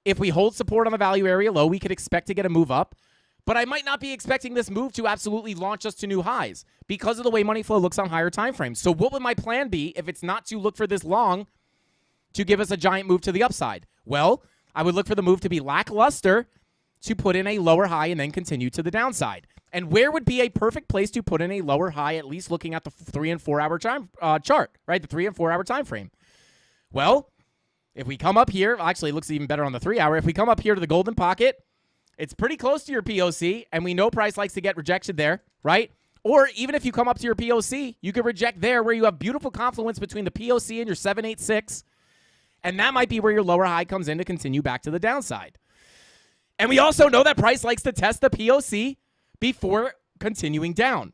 Speaker 3: if we hold support on the value area low, we could expect to get a move up. But I might not be expecting this move to absolutely launch us to new highs because of the way money flow looks on higher time frames. So what would my plan be if it's not to look for this long to give us a giant move to the upside? Well, I would look for the move to be lackluster to put in a lower high and then continue to the downside. And where would be a perfect place to put in a lower high, at least looking at the 3 and 4 hour time chart, right? The 3 and 4 hour time frame. Well, if we come up here, actually it looks even better on the 3 hour. If we come up here to the golden pocket, it's pretty close to your POC, and we know price likes to get rejected there, right? Or even if you come up to your POC, you could reject there where you have beautiful confluence between the POC and your 786, and that might be where your lower high comes in to continue back to the downside. And we also know that price likes to test the POC before continuing down,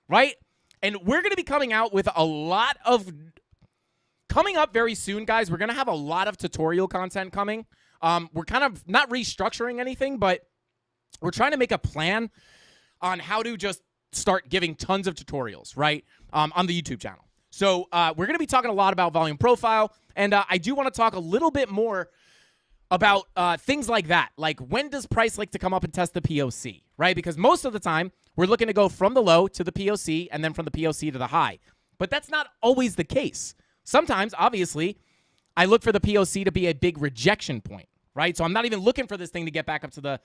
Speaker 3: right? And we're going to be coming out with a lot of, coming up very soon, guys, we're going to have a lot of tutorial content coming. We're kind of not restructuring anything, but we're trying to make a plan on how to just start giving tons of tutorials, right, on the YouTube channel. So we're going to be talking a lot about volume profile, and I do want to talk a little bit more about things like that. Like, when does price like to come up and test the POC, right? Because most of the time, we're looking to go from the low to the POC and then from the POC to the high. But that's not always the case. Sometimes, obviously, I look for the POC to be a big rejection point, right? So I'm not even looking for this thing to get back up to the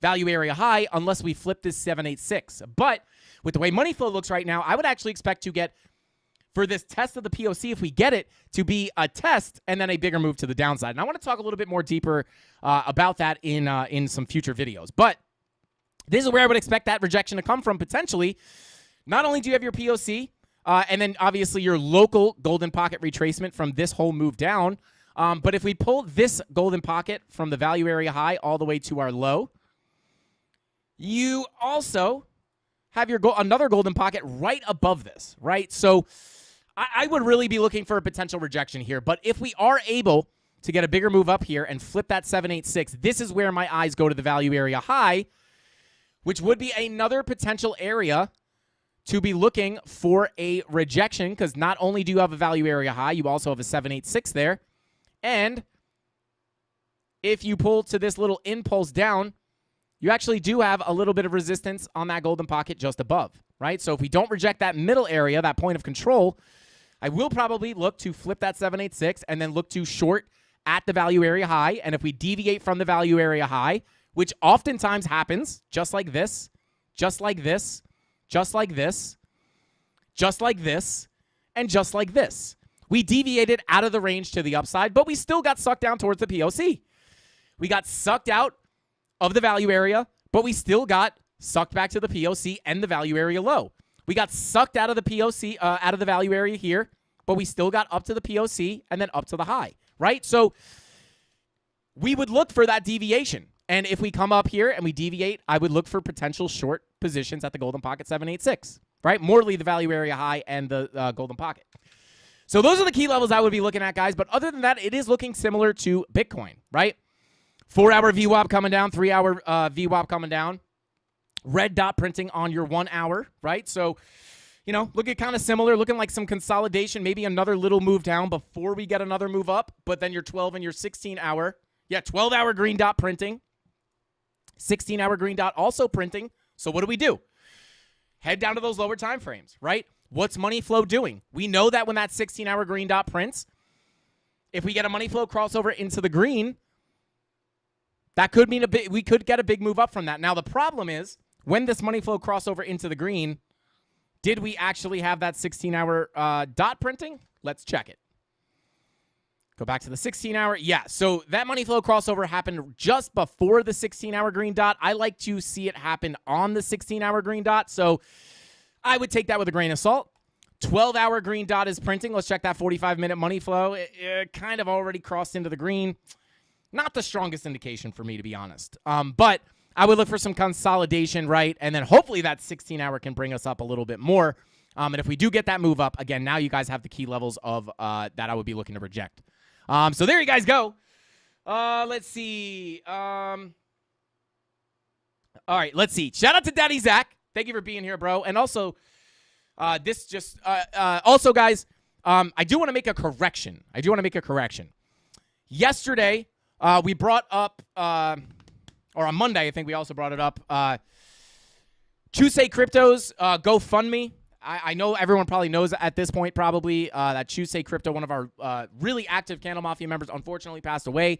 Speaker 3: value area high unless we flip this 786. But with the way money flow looks right now, I would actually expect to get for this test of the POC, if we get it, to be a test and then a bigger move to the downside. And I want to talk a little bit more deeper about that in some future videos. But this is where I would expect that rejection to come from potentially. Not only do you have your POC, and then obviously your local golden pocket retracement from this whole move down, but if we pull this golden pocket from the value area high all the way to our low, you also have your another golden pocket right above this, right? So I would really be looking for a potential rejection here. But if we are able to get a bigger move up here and flip that 786, this is where my eyes go to the value area high, which would be another potential area to be looking for a rejection, because not only do you have a value area high, you also have a 786 there. And if you pull to this little impulse down, you actually do have a little bit of resistance on that golden pocket just above, right? So if we don't reject that middle area, that point of control, I will probably look to flip that 786 and then look to short at the value area high. And if we deviate from the value area high, which oftentimes happens just like this, just like this, just like this, just like this, and just like this. We deviated out of the range to the upside, but we still got sucked down towards the POC. We got sucked out of the value area, but we still got sucked back to the POC and the value area low. We got sucked out of the POC, out of the value area here, but we still got up to the POC and then up to the high, right? So we would look for that deviation. And if we come up here and we deviate, I would look for potential short positions at the golden pocket 786, right? Morely the value area high and the golden pocket. So those are the key levels I would be looking at, guys. But other than that, it is looking similar to Bitcoin, right? 4-hour VWAP coming down, 3-hour VWAP coming down. Red dot printing on your 1 hour, right? So, you know, looking kind of similar, looking like some consolidation, maybe another little move down before we get another move up. But then your 12 and your 16-hour, 12-hour green dot printing. 16-hour green dot also printing. So what do? Head down to those lower time frames, right? What's money flow doing? We know that when that 16-hour green dot prints, if we get a money flow crossover into the green, that could mean we could get a big move up from that. Now, the problem is, when this money flow crossover into the green, did we actually have that 16-hour dot printing? Let's check it. Go back to the 16-hour. Yeah, so that money flow crossover happened just before the 16-hour green dot. I like to see it happen on the 16-hour green dot, so I would take that with a grain of salt. 12-hour green dot is printing. Let's check that 45-minute money flow. It kind of already crossed into the green. Not the strongest indication for me, to be honest. But I would look for some consolidation, right? And then hopefully that 16-hour can bring us up a little bit more. And if we do get that move up, again, now you guys have the key levels of that I would be looking to reject. So there you guys go. Let's see. All right, let's see. Shout out to Daddy Zach. Thank you for being here, bro. And also, also, guys, I do want to make a correction. Yesterday, we brought up, or on Monday, I think we also brought it up, Chusei Crypto's GoFundMe. I know everyone probably knows at this point probably that Chusei Crypto, one of our really active CandleMafia members, unfortunately passed away.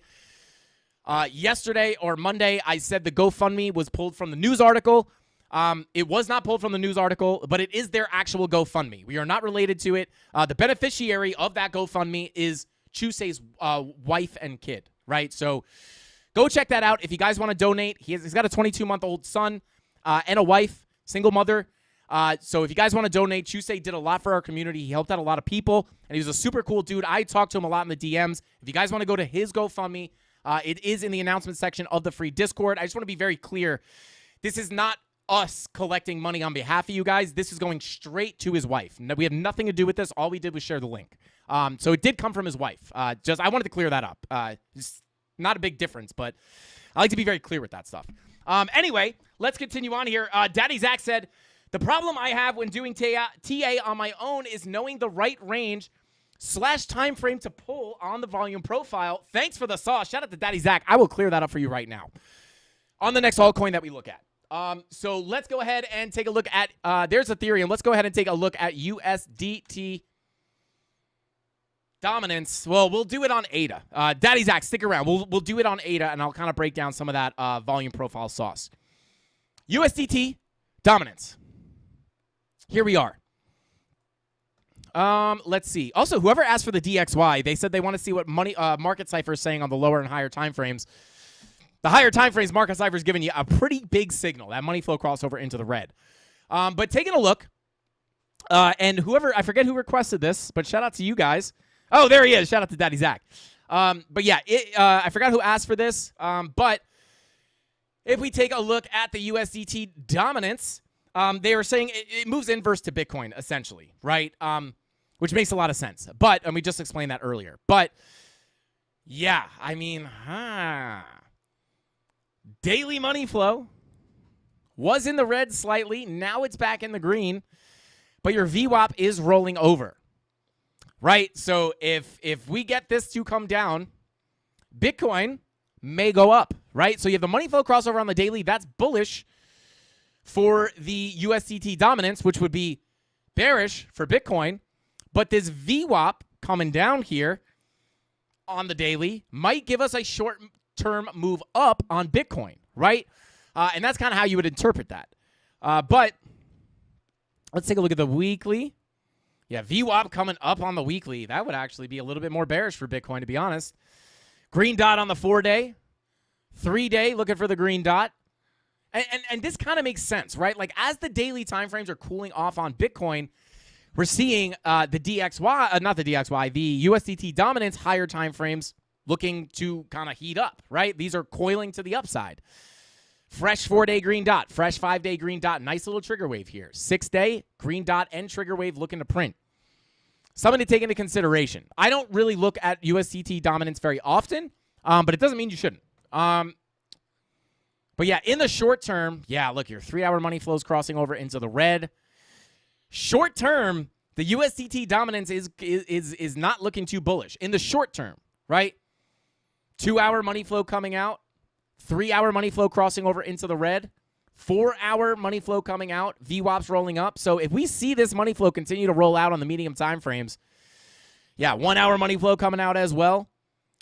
Speaker 3: Yesterday or Monday, I said the GoFundMe was pulled from the news article. It was not pulled from the news article, but it is their actual GoFundMe. We are not related to it. The beneficiary of that GoFundMe is Chusei's wife and kid, right? So go check that out. If you guys want to donate, he's got a 22-month-old son and a wife, single mother. So if you guys want to donate, Chusei did a lot for our community. He helped out a lot of people, and he was a super cool dude. I talked to him a lot in the DMs. If you guys want to go to his GoFundMe, it is in the announcement section of the free Discord. I just want to be very clear. This is not us collecting money on behalf of you guys. This is going straight to his wife. We have nothing to do with this. All we did was share the link. So it did come from his wife. I wanted to clear that up. It's not a big difference, but I like to be very clear with that stuff. Anyway, let's continue on here. Daddy Zach said, the problem I have when doing TA on my own is knowing the right range / time frame to pull on the volume profile. Thanks for the sauce. Shout out to Daddy Zach. I will clear that up for you right now on the next altcoin that we look at. So let's go ahead and take a look at, there's Ethereum. Let's go ahead and take a look at USDT dominance. Well, we'll do it on ADA. Daddy Zach, stick around. We'll do it on ADA, and I'll kind of break down some of that volume profile sauce. USDT dominance. Here we are. Let's see. Also, whoever asked for the DXY, they said they want to see what Market Cipher is saying on the lower and higher time frames. The higher time frames, Market Cipher is giving you a pretty big signal, that money flow crossover into the red. But taking a look, and whoever, I forget who requested this, but shout out to you guys. Oh, there he is. Shout out to Daddy Zach. But yeah, I forgot who asked for this. But if we take a look at the USDT dominance, they were saying it moves inverse to Bitcoin, essentially, right? Which makes a lot of sense. But, and we just explained that earlier. But, yeah, I mean, daily money flow was in the red slightly. Now it's back in the green. But your VWAP is rolling over, right? So if we get this to come down, Bitcoin may go up, right? So you have the money flow crossover on the daily. That's bullish for the USDT dominance, which would be bearish for Bitcoin. But this VWAP coming down here on the daily might give us a short-term move up on Bitcoin, right? And that's kind of how you would interpret that. But let's take a look at the weekly. Yeah, VWAP coming up on the weekly. That would actually be a little bit more bearish for Bitcoin, to be honest. Green dot on the 4-day. 3-day, looking for the green dot. And this kind of makes sense, right? Like, as the daily timeframes are cooling off on Bitcoin, we're seeing the DXY, not the DXY, the USDT dominance higher timeframes looking to kind of heat up, right? These are coiling to the upside. Fresh 4-day green dot, fresh 5-day green dot, nice little trigger wave here. 6-day green dot and trigger wave looking to print. Something to take into consideration. I don't really look at USDT dominance very often, but it doesn't mean you shouldn't. But yeah, in the short term, yeah, look, your 3-hour money flows crossing over into the red. Short term, the USDT dominance is not looking too bullish. In the short term, right? 2-hour money flow coming out. 3-hour money flow crossing over into the red. 4-hour money flow coming out. VWAPs rolling up. So if we see this money flow continue to roll out on the medium time frames, yeah, 1-hour money flow coming out as well.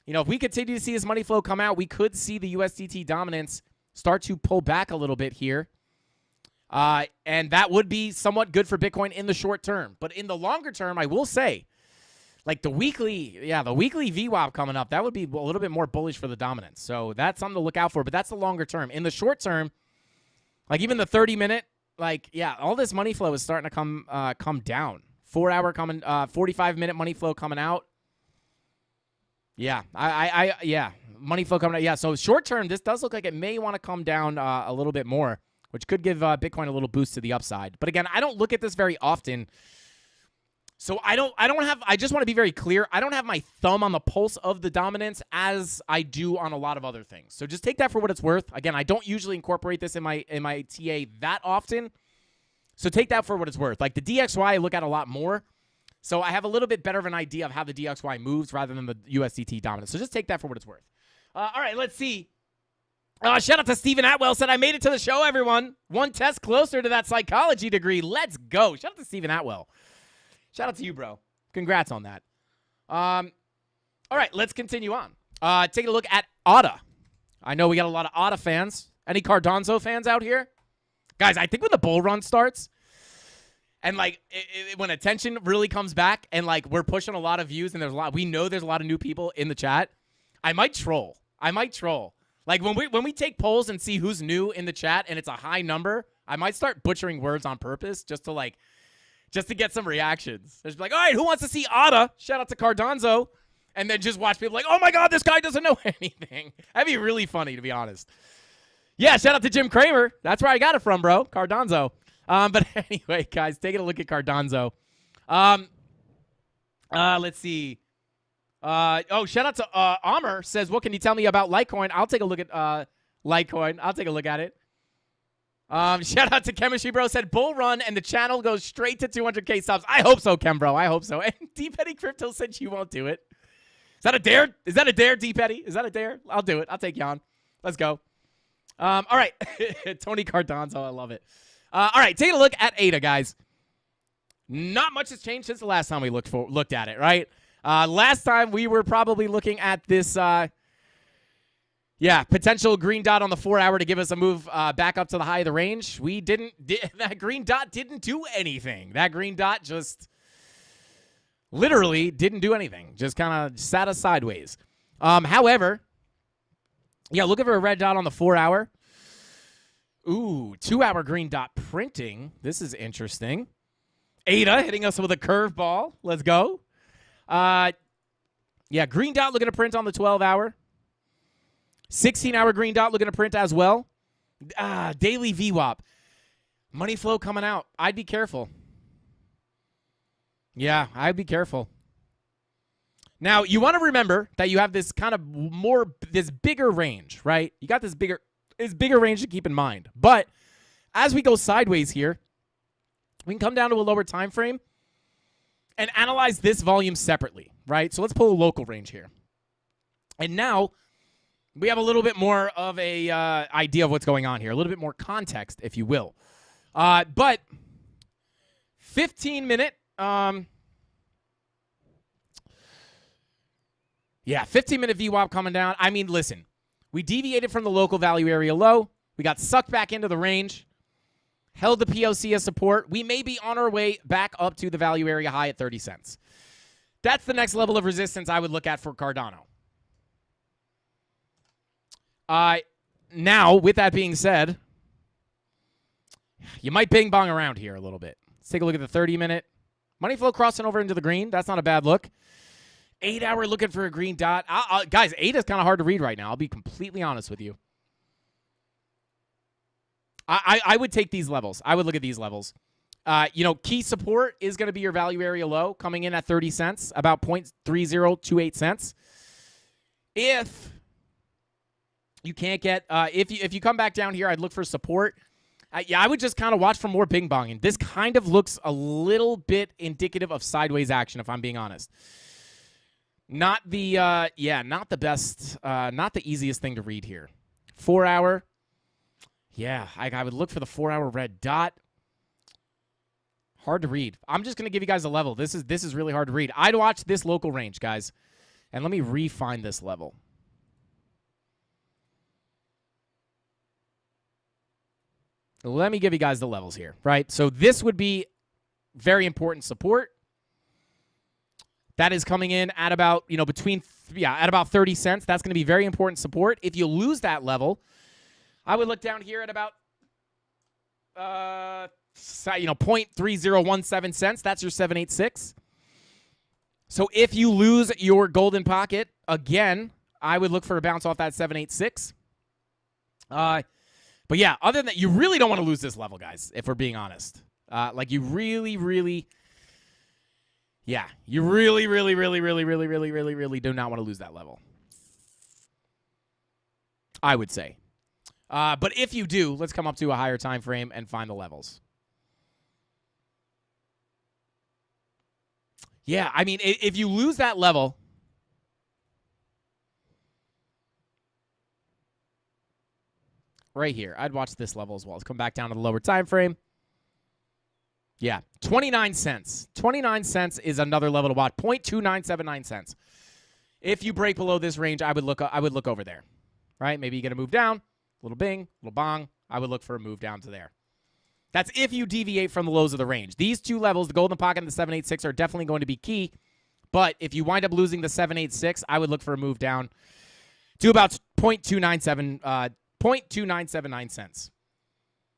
Speaker 3: You know, if we continue to see this money flow come out, we could see the USDT dominance start to pull back a little bit here. And that would be somewhat good for Bitcoin in the short term. But in the longer term, I will say, like the weekly VWAP coming up, that would be a little bit more bullish for the dominance. So that's something to look out for, but that's the longer term. In the short term, like even the 30-minute, like, yeah, all this money flow is starting to come down. 4-hour coming, 45-minute money flow coming out. Yeah, yeah, money flow coming out. Yeah, so short term, this does look like it may want to come down a little bit more, which could give Bitcoin a little boost to the upside. But again, I don't look at this very often. So I just want to be very clear. I don't have my thumb on the pulse of the dominance as I do on a lot of other things. So just take that for what it's worth. Again, I don't usually incorporate this in my TA that often. So take that for what it's worth. Like the DXY, I look at a lot more. So I have a little bit better of an idea of how the DXY moves rather than the USDT dominance. So just take that for what it's worth. All right, let's see. Shout out to Stephen Atwell. Said, I made it to the show, everyone. One test closer to that psychology degree. Let's go. Shout out to Stephen Atwell. Shout out to you, bro. Congrats on that. All right, let's continue on. Taking a look at ADA. I know we got a lot of ADA fans. Any Cardano fans out here? Guys, I think when the bull run starts and, like, when attention really comes back and, like, we're pushing a lot of views and we know there's a lot of new people in the chat, I might troll. Like, when we take polls and see who's new in the chat and it's a high number, I might start butchering words on purpose just to get some reactions. Just be like, all right, who wants to see ADA? Shout out to Cardano. And then just watch people like, oh, my God, this guy doesn't know anything. That'd be really funny, to be honest. Yeah, shout out to Jim Cramer. That's where I got it from, bro. Cardano. But anyway, guys, taking a look at Cardano. Let's see. Shout out to Amr. Says, what can you tell me about Litecoin? I'll take a look at Litecoin. I'll take a look at it. Shout out to Chemistry Bro. Said, bull run and the channel goes straight to 200K subs. I hope so, Chem Bro. I hope so. And D Petty Crypto said you won't do it. Is that a dare? Is that a dare, D Petty? Is that a dare? I'll do it. I'll take you on. Let's go. All right. Tony Cardano. I love it. All right. Taking a look at ADA, guys. Not much has changed since the last time we looked at it, right? Last time we were probably looking at this, potential green dot on the 4-hour to give us a move back up to the high of the range. That green dot didn't do anything. That green dot just literally didn't do anything. Just kind of sat us sideways. However, yeah, looking for a red dot on the 4 hour. Ooh, 2 hour green dot printing. This is interesting. Ada hitting us with a curveball. Let's go. Yeah, green dot looking to print on the 12 hour. 16 hour green dot looking to print as well. Daily VWAP. Money flow coming out. I'd be careful. Yeah, I'd be careful. Now, you want to remember that you have this kind of this bigger range, right? You got this bigger range to keep in mind. But as we go sideways here, we can come down to a lower time frame and analyze this volume separately, right? So let's pull a local range here. And now we have a little bit more of a idea of what's going on here, a little bit more context, if you will. But 15-minute, 15-minute VWAP coming down. I mean, listen, we deviated from the local value area low. We got sucked back into the range, held the POC as support. We may be on our way back up to the value area high at 30 cents. That's the next level of resistance I would look at for Cardano. Now, with that being said, you might bing bong around here a little bit. Let's take a look at the 30-minute. Money flow crossing over into the green. That's not a bad look. 8 hour looking for a green dot. Guys, 8 is kind of hard to read right now. I'll be completely honest with you. I would take these levels. I would look at these levels. Key support is going to be your value area low coming in at 30 cents, about 0.3028 cents. If you can't get, if you come back down here, I'd look for support. I would just kind of watch for more bing bonging. This kind of looks a little bit indicative of sideways action, if I'm being honest. Not the best, not the easiest thing to read here. 4 hour. Yeah, I would look for the 4 hour red dot. Hard to read. I'm just going to give you guys a level. This is really hard to read. I'd watch this local range, guys. And let me refine this level. Let me give you guys the levels here, right? So this would be very important support. That is coming in at about, at about 30 cents. That's going to be very important support. If you lose that level, I would look down here at about, 0.3017 cents. That's your 786. So if you lose your golden pocket, again, I would look for a bounce off that 786. But yeah, other than that, you really don't want to lose this level, guys, if we're being honest. You really do not want to lose that level. I would say. But if you do, let's come up to a higher time frame and find the levels. Yeah, I mean, if you lose that level, right here, I'd watch this level as well. Let's come back down to the lower time frame. Yeah, 29 cents. 29 cents is another level to watch. 0.2979 cents. If you break below this range, I would look over there. Right? Maybe you get a move down, a little bing, a little bong. I would look for a move down to there. That's if you deviate from the lows of the range. These two levels, the golden pocket and the 786, are definitely going to be key. But if you wind up losing the 786, I would look for a move down to about 0.2979 cents.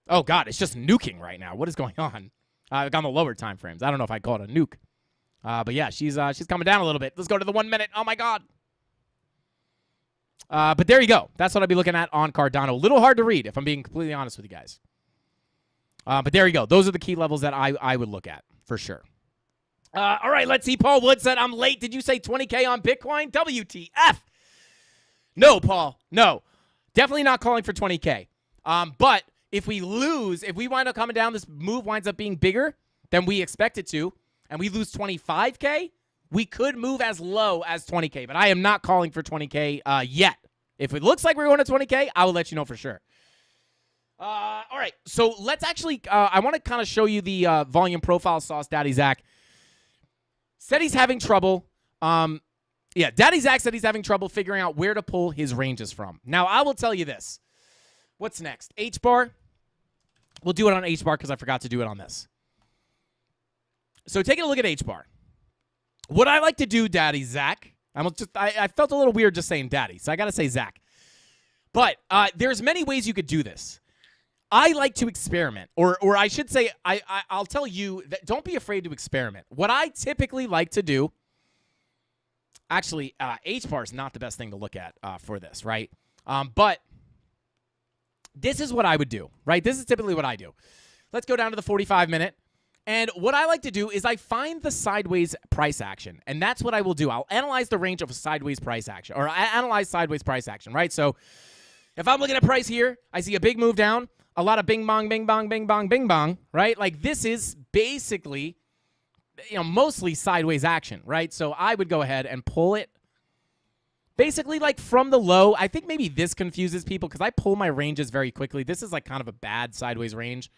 Speaker 3: Oh, God, it's just nuking right now. What is going on? On the lower time frames. I don't know if I'd call it a nuke. But yeah, she's coming down a little bit. Let's go to the 1 minute. Oh, my God. But there you go. That's what I'd be looking at on Cardano. A little hard to read, if I'm being completely honest with you guys. But there you go. Those are the key levels that I would look at, for sure. All right, let's see. Paul Wood said, I'm late. Did you say 20K on Bitcoin? WTF. No, Paul. No. Definitely not calling for 20K. But if we wind up coming down, this move winds up being bigger than we expect it to, and we lose 25K, we could move as low as 20K. But I am not calling for 20K yet. If it looks like we're going to 20K, I will let you know for sure. All right, so let's actually, I want to kind of show you the volume profile sauce Daddy Zach. Said he's having trouble. Daddy Zach said he's having trouble figuring out where to pull his ranges from. Now, I will tell you this. What's next? H-bar. We'll do it on H-bar because I forgot to do it on this. So taking a look at H-bar. What I like to do, Daddy Zach, I felt a little weird just saying Daddy, so I got to say Zach. But there's many ways you could do this. I like to experiment, or I should say, I'll tell you that don't be afraid to experiment. What I typically like to do, actually, H-bar is not the best thing to look at for this, right? But this is what I would do, right? This is typically what I do. Let's go down to the 45-minute. And what I like to do is I find the sideways price action, and that's what I will do. I'll analyze the range of a sideways price action, or I analyze sideways price action, right? So if I'm looking at price here, I see a big move down, a lot of bing bong, bing bong, bing bong, bing bong, right? Like this is basically, mostly sideways action, right? So I would go ahead and pull it basically like from the low. I think maybe this confuses people because I pull my ranges very quickly. This is like kind of a bad sideways range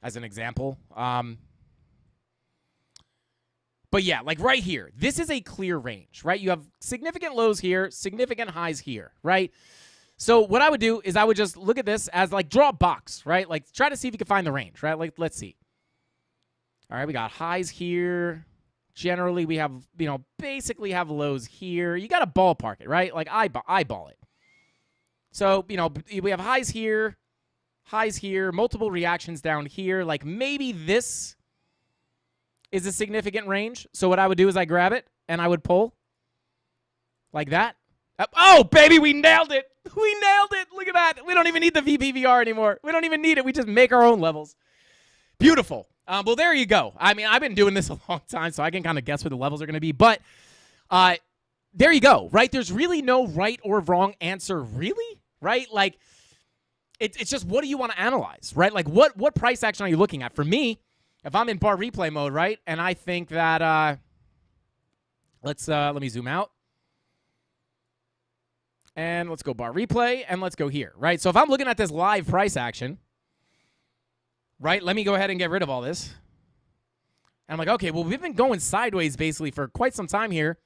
Speaker 3: as an example. But yeah, like right here, this is a clear range, right? You have significant lows here, significant highs here, right? So what I would do is I would just look at this as like draw a box, right? Like try to see if you can find the range, right? Like let's see. All right, we got highs here. Generally, we have, basically have lows here. You got to ballpark it, right? Like eyeball it. So, we have highs here, multiple reactions down here. Like maybe this is a significant range. So what I would do is I grab it and I would pull like that. Oh, baby, we nailed it. We nailed it. Look at that. We don't even need the VPVR anymore. We don't even need it. We just make our own levels. Beautiful. Well, there you go. I mean, I've been doing this a long time, so I can kind of guess where the levels are going to be. But there you go, right? There's really no right or wrong answer, really, right? Like, it's just what do you want to analyze, right? Like, what price action are you looking at? For me, if I'm in bar replay mode, right, and I think that let me zoom out. And let's go bar replay, and let's go here, right? So if I'm looking at this live price action, right, let me go ahead and get rid of all this. And I'm like, okay, well, we've been going sideways basically for quite some time here.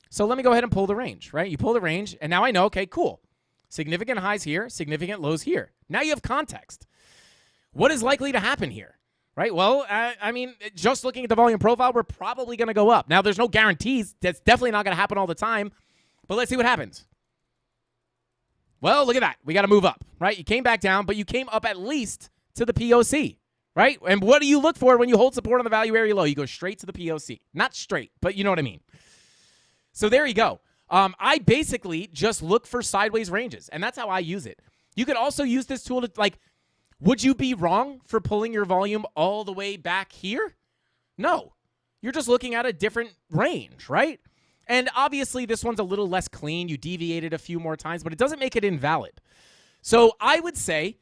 Speaker 3: So let me go ahead and pull the range, right? You pull the range, and now I know, okay, cool. Significant highs here, significant lows here. Now you have context. What is likely to happen here, right? Well, I mean, just looking at the volume profile, we're probably going to go up. Now, there's no guarantees. That's definitely not going to happen all the time. But let's see what happens. Well, look at that. We got to move up, right? You came back down, but you came up at least to the POC, right? And what do you look for when you hold support on the value area low? You go straight to the POC. Not straight, but you know what I mean. So there you go. I basically just look for sideways ranges, and that's how I use it. You could also use this tool to, like, would you be wrong for pulling your volume all the way back here? No. You're just looking at a different range, right? And obviously, this one's a little less clean. You deviated a few more times, but it doesn't make it invalid. So I would say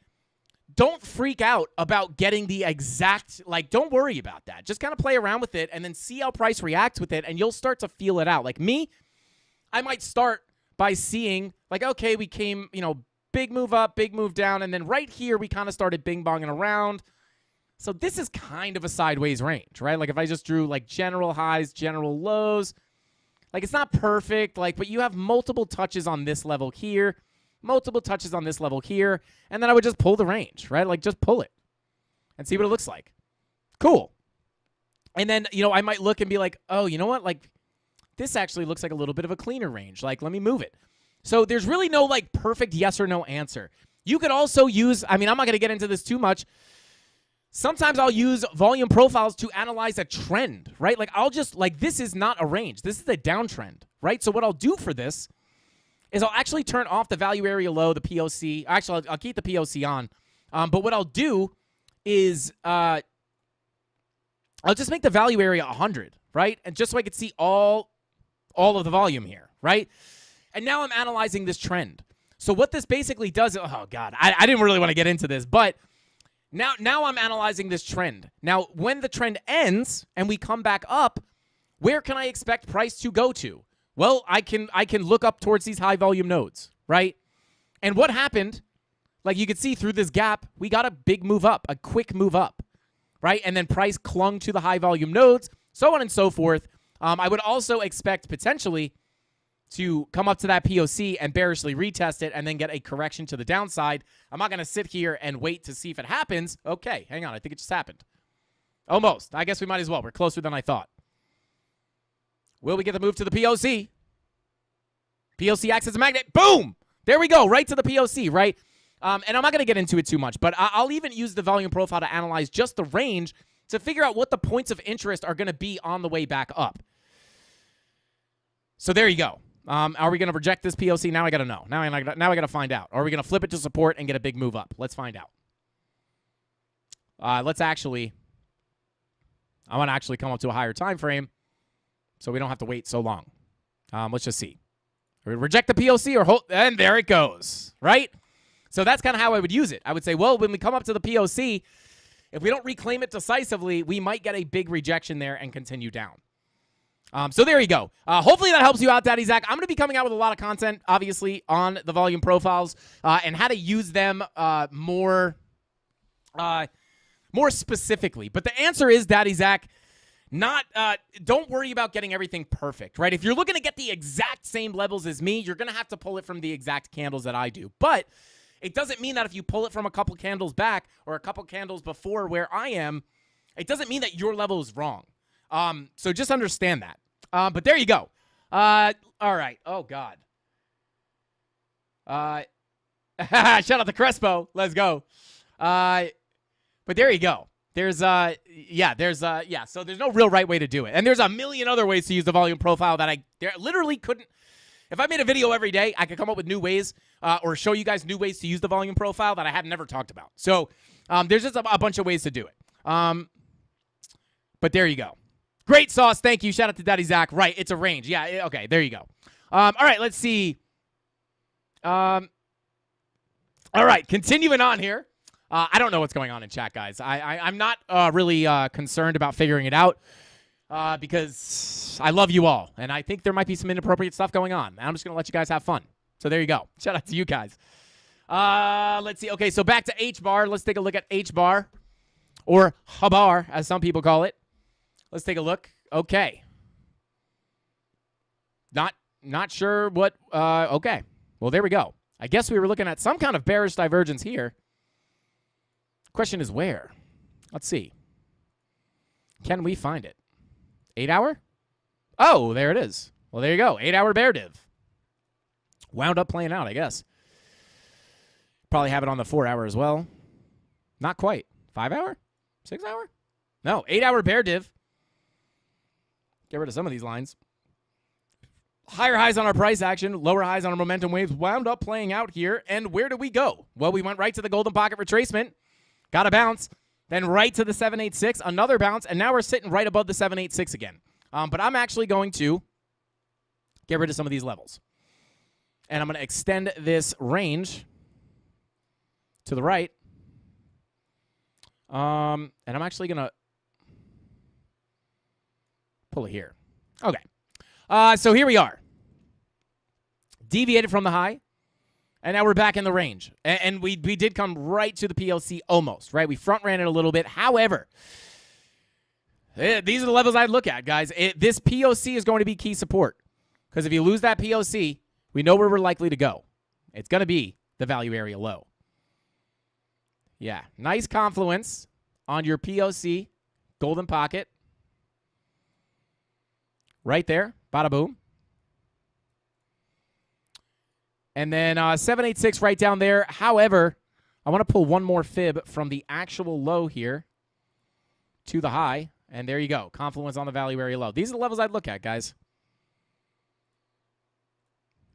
Speaker 3: don't freak out about getting the exact, like, don't worry about that. Just kind of play around with it and then see how price reacts with it, and you'll start to feel it out. Like me, I might start by seeing, like, okay, we came, big move up, big move down, and then right here we kind of started bing-bonging around. So this is kind of a sideways range, right? Like if I just drew, like, general highs, general lows, like it's not perfect, like, but you have multiple touches on this level here, multiple touches on this level here, and then I would just pull the range, right? Like just pull it and see what it looks like. Cool. And then, I might look and be like, oh, you know what? Like this actually looks like a little bit of a cleaner range. Like, let me move it. So there's really no like perfect yes or no answer. You could also use, I'm not going to get into this too much. Sometimes I'll use volume profiles to analyze a trend, right? Like I'll just, like, this is not a range. This is a downtrend, right? So what I'll do for this is I'll actually turn off the value area low, the POC. Actually, I'll keep the POC on. But what I'll do is I'll just make the value area 100, right? And just so I could see all of the volume here, right? And now I'm analyzing this trend. So what this basically does, oh, God, I didn't really want to get into this, but now I'm analyzing this trend. Now, when the trend ends and we come back up, where can I expect price to go to? Well, I can look up towards these high volume nodes, right? And what happened, like you could see through this gap, we got a big move up, a quick move up, right? And then price clung to the high volume nodes, so on and so forth. I would also expect potentially to come up to that POC and bearishly retest it and then get a correction to the downside. I'm not going to sit here and wait to see if it happens. Okay, hang on. I think it just happened. Almost. I guess we might as well. We're closer than I thought. Will we get the move to the POC? POC acts as a magnet. Boom! There we go, right to the POC, right? And I'm not going to get into it too much, but I'll even use the volume profile to analyze just the range to figure out what the points of interest are going to be on the way back up. So there you go. Are we going to reject this POC? Now I got to know. Now I got to find out. Or are we going to flip it to support and get a big move up? Let's find out. I want to actually come up to a higher time frame so we don't have to wait so long. Let's just see. Are we gonna reject the POC or hold? And there it goes, right? So that's kind of how I would use it. I would say, well, when we come up to the POC, if we don't reclaim it decisively, we might get a big rejection there and continue down. So there you go. Hopefully that helps you out, Daddy Zach. I'm going to be coming out with a lot of content, obviously, on the volume profiles and how to use them more specifically. But the answer is, Daddy Zach, don't worry about getting everything perfect, right? If you're looking to get the exact same levels as me, you're going to have to pull it from the exact candles that I do. But it doesn't mean that if you pull it from a couple candles back or a couple candles before where I am, it doesn't mean that your level is wrong. So just understand that. But there you go. All right. Oh, God. Shout out to Crespo. Let's go. But there you go. So there's no real right way to do it. And there's a million other ways to use the volume profile that I literally couldn't. If I made a video every day, I could come up with new ways or show you guys new ways to use the volume profile that I have never talked about. So there's just a bunch of ways to do it. But there you go. Great sauce. Thank you. Shout out to Daddy Zach. Right. It's a range. Yeah. Okay. There you go. All right. Let's see. All right. Continuing on here. I don't know what's going on in chat, guys. I'm not really concerned about figuring it out because I love you all. And I think there might be some inappropriate stuff going on. I'm just going to let you guys have fun. So there you go. Shout out to you guys. Let's see. Okay, so back to H-bar. Let's take a look at H-bar or H-bar, as some people call it. Let's take a look. Okay. Not sure what. Okay. Well, there we go. I guess we were looking at some kind of bearish divergence here. Question is where? Let's see. Can we find it? 8 hour? Oh, there it is. Well, there you go. 8 hour bear div. Wound up playing out, I guess. Probably have it on the 4 hour as well. Not quite. 5 hour? 6 hour? No, 8 hour bear div. Get rid of some of these lines. Higher highs on our price action, lower highs on our momentum waves, wound up playing out here. And where do we go? Well, we went right to the golden pocket retracement. Got a bounce. Then right to the 786, another bounce. And now we're sitting right above the 786 again. But I'm actually going to get rid of some of these levels. And I'm going to extend this range to the right. And I'm actually going to pull it here. Okay. So here we are. Deviated from the high. And now we're back in the range. And we did come right to the PLC almost, right? We front ran it a little bit. However, these are the levels I'd look at, guys. This POC is going to be key support. Because if you lose that POC, we know where we're likely to go. It's going to be the value area low. Yeah, nice confluence on your POC golden pocket. Right there, bada boom. And then 786 right down there. However, I want to pull one more fib from the actual low here to the high. And there you go. Confluence on the value area low. These are the levels I'd look at, guys.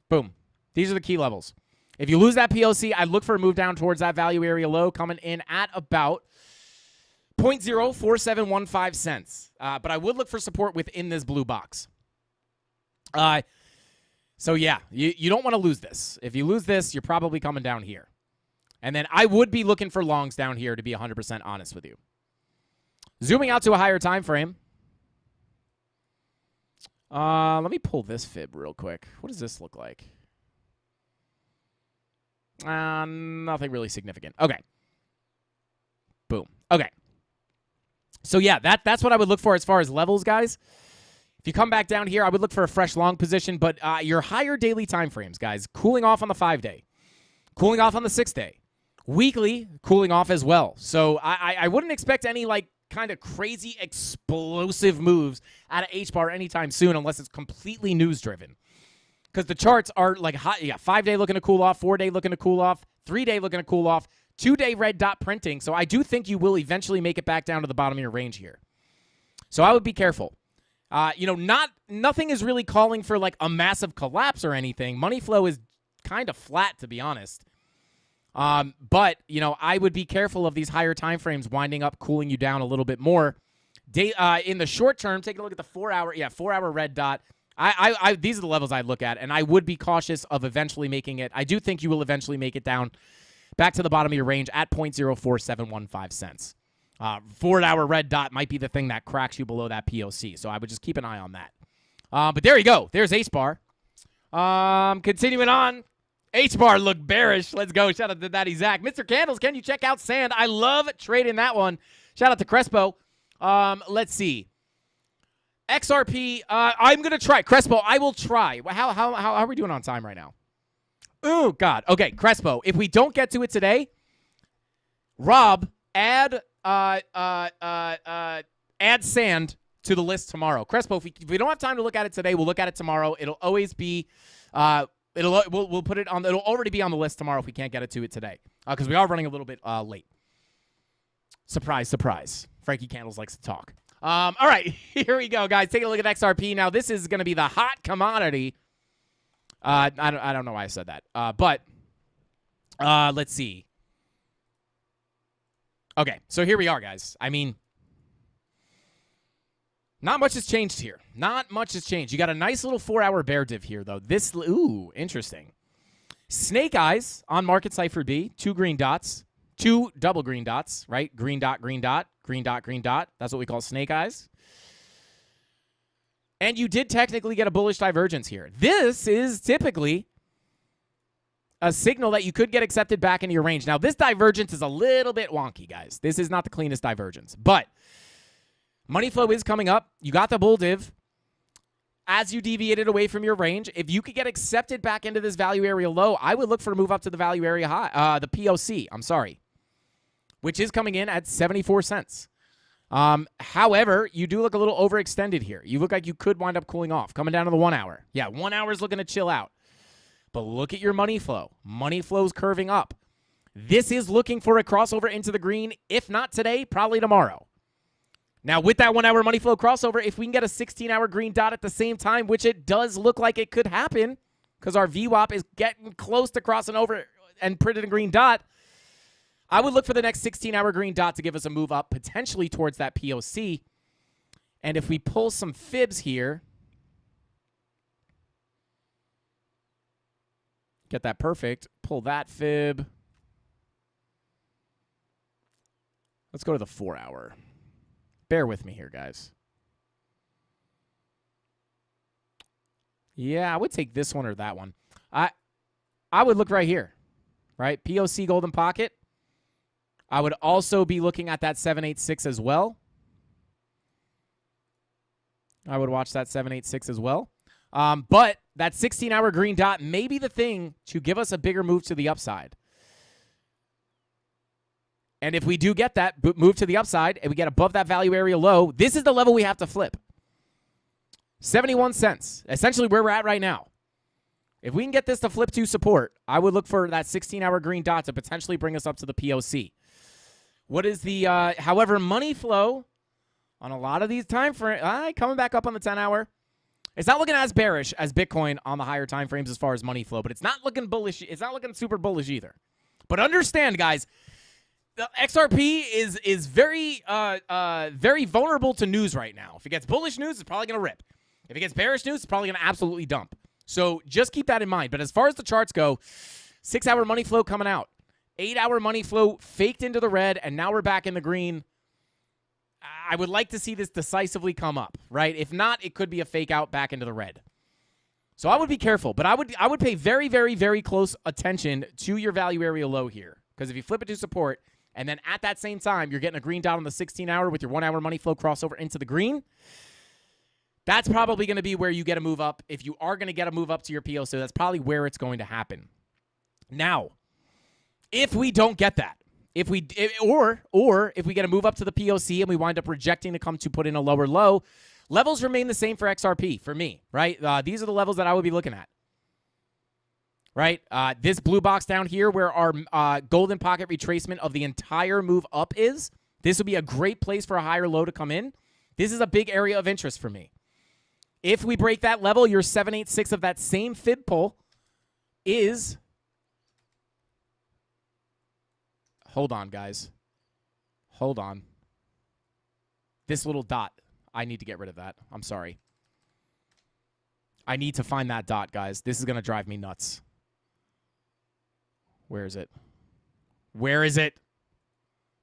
Speaker 3: Boom. These are the key levels. If you lose that POC, I'd look for a move down towards that value area low coming in at about 0.04715 cents. But I would look for support within this blue box. So, yeah, you don't want to lose this. If you lose this, you're probably coming down here. And then I would be looking for longs down here, to be 100% honest with you. Zooming out to a higher time frame. Let me pull this fib real quick. What does this look like? Nothing really significant. Okay. Boom. Okay. So, yeah, that's what I would look for as far as levels, guys. If you come back down here, I would look for a fresh long position, but your higher daily time frames, guys, cooling off on the 5-day, cooling off on the 6-day, weekly cooling off as well. So I wouldn't expect any, like, kind of crazy explosive moves out of H-bar anytime soon unless it's completely news-driven. Because the charts are like hot. Yeah, 5-day looking to cool off, 4-day looking to cool off, 3-day looking to cool off, 2-day red dot printing. So I do think you will eventually make it back down to the bottom of your range here. So I would be careful. Nothing is really calling for like a massive collapse or anything. Money flow is kind of flat, to be honest. But I would be careful of these higher time frames winding up cooling you down a little bit more. In the short term, take a look at the 4-hour red dot. These are the levels I'd look at, and I would be cautious of eventually making it. I do think you will eventually make it down back to the bottom of your range at 0.04715 cents. 4-hour red dot might be the thing that cracks you below that POC, so I would just keep an eye on that. But there you go. There's H-bar. Continuing on. H-bar looked bearish. Let's go. Shout out to Daddy Zach. Mr. Candles, can you check out Sand? I love trading that one. Shout out to Crespo. Let's see. XRP, I'm going to try. Crespo, I will try. How are we doing on time right now? Oh, God. Okay, Crespo, if we don't get to it today, Rob, add Sand to the list tomorrow. Crespo, if we don't have time to look at it today, we'll look at it tomorrow. It'll always be we'll put it on. It'll already be on the list tomorrow if we can't get it to it today, because we are running a little bit late. Surprise, surprise. Frankie Candles likes to talk. All right, here we go, guys. Take a look at XRP. Now, this is going to be the hot commodity. I don't know why I said that. But let's see. Okay, so here we are, guys. I mean, not much has changed here. Not much has changed. You got a nice little 4-hour bear div here, though. Interesting. Snake eyes on Market Cipher B. 2 green dots. 2 double green dots, right? Green dot, green dot, green dot, green dot. That's what we call snake eyes. And you did technically get a bullish divergence here. This is typically a signal that you could get accepted back into your range. Now, this divergence is a little bit wonky, guys. This is not the cleanest divergence. But money flow is coming up. You got the bull div. As you deviated away from your range, if you could get accepted back into this value area low, I would look for a move up to the value area high, the POC, which is coming in at 74 cents. However, you do look a little overextended here. You look like you could wind up cooling off, coming down to the 1 hour. Yeah, 1 hour is looking to chill out. But look at your money flow. Money flow's curving up. This is looking for a crossover into the green. If not today, probably tomorrow. Now, with that 1 hour money flow crossover, if we can get a 16-hour green dot at the same time, which it does look like it could happen because our VWAP is getting close to crossing over and printed a green dot, I would look for the next 16-hour green dot to give us a move up, potentially towards that POC. And if we pull some fibs here, get that perfect, pull that fib. Let's go to the 4 hour. Bear with me here, guys. Yeah, I would take this one or that one. I would look right here, right? POC golden pocket. I would also be looking at that 786 as well. I would watch that 786 as well. But that 16-hour green dot may be the thing to give us a bigger move to the upside. And if we do get that move to the upside and we get above that value area low, this is the level we have to flip. 71 cents, essentially where we're at right now. If we can get this to flip to support, I would look for that 16-hour green dot to potentially bring us up to the POC. What is the, however, money flow on a lot of these time frames, coming back up on the 10-hour. It's not looking as bearish as Bitcoin on the higher time frames as far as money flow, but it's not looking bullish. It's not looking super bullish either. But understand, guys, the XRP is very very vulnerable to news right now. If it gets bullish news, it's probably going to rip. If it gets bearish news, it's probably going to absolutely dump. So just keep that in mind. But as far as the charts go, 6-hour money flow coming out. 8-hour money flow faked into the red, and now we're back in the green. I would like to see this decisively come up, right? If not, it could be a fake out back into the red. So I would be careful, but I would pay very, very, very close attention to your value area low here. Because if you flip it to support, and then at that same time, you're getting a green dot on the 16-hour with your 1-hour money flow crossover into the green, that's probably going to be where you get a move up. If you are going to get a move up to your PO, so that's probably where it's going to happen. Now, if we don't get that, or if we get a move up to the POC and we wind up rejecting to come to put in a lower low, levels remain the same for XRP for me, right? These are the levels that I would be looking at. Right? This blue box down here where our golden pocket retracement of the entire move up is, this would be a great place for a higher low to come in. This is a big area of interest for me. If we break that level, your 786 of that same fib pull is... Hold on, guys. Hold on. This little dot. I need to get rid of that. I'm sorry. I need to find that dot, guys. This is going to drive me nuts. Where is it? Where is it?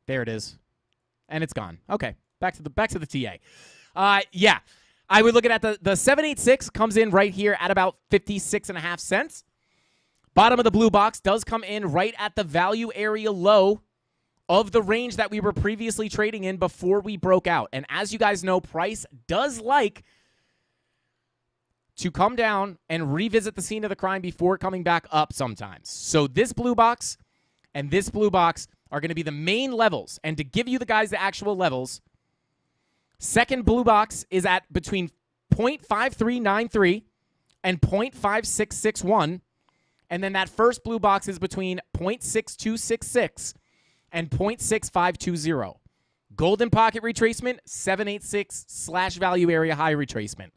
Speaker 3: There it is. And it's gone. Okay. Back to the TA. Yeah. I would look at the 786 comes in right here at about 56.5 cents. Bottom of the blue box does come in right at the value area low of the range that we were previously trading in before we broke out. And as you guys know, price does like to come down and revisit the scene of the crime before coming back up sometimes. So this blue box and this blue box are going to be the main levels. And to give you the guys the actual levels, second blue box is at between 0.5393 and 0.5661. And then that first blue box is between 0.6266 and 0.6520. Golden pocket retracement, 786/value area high retracement.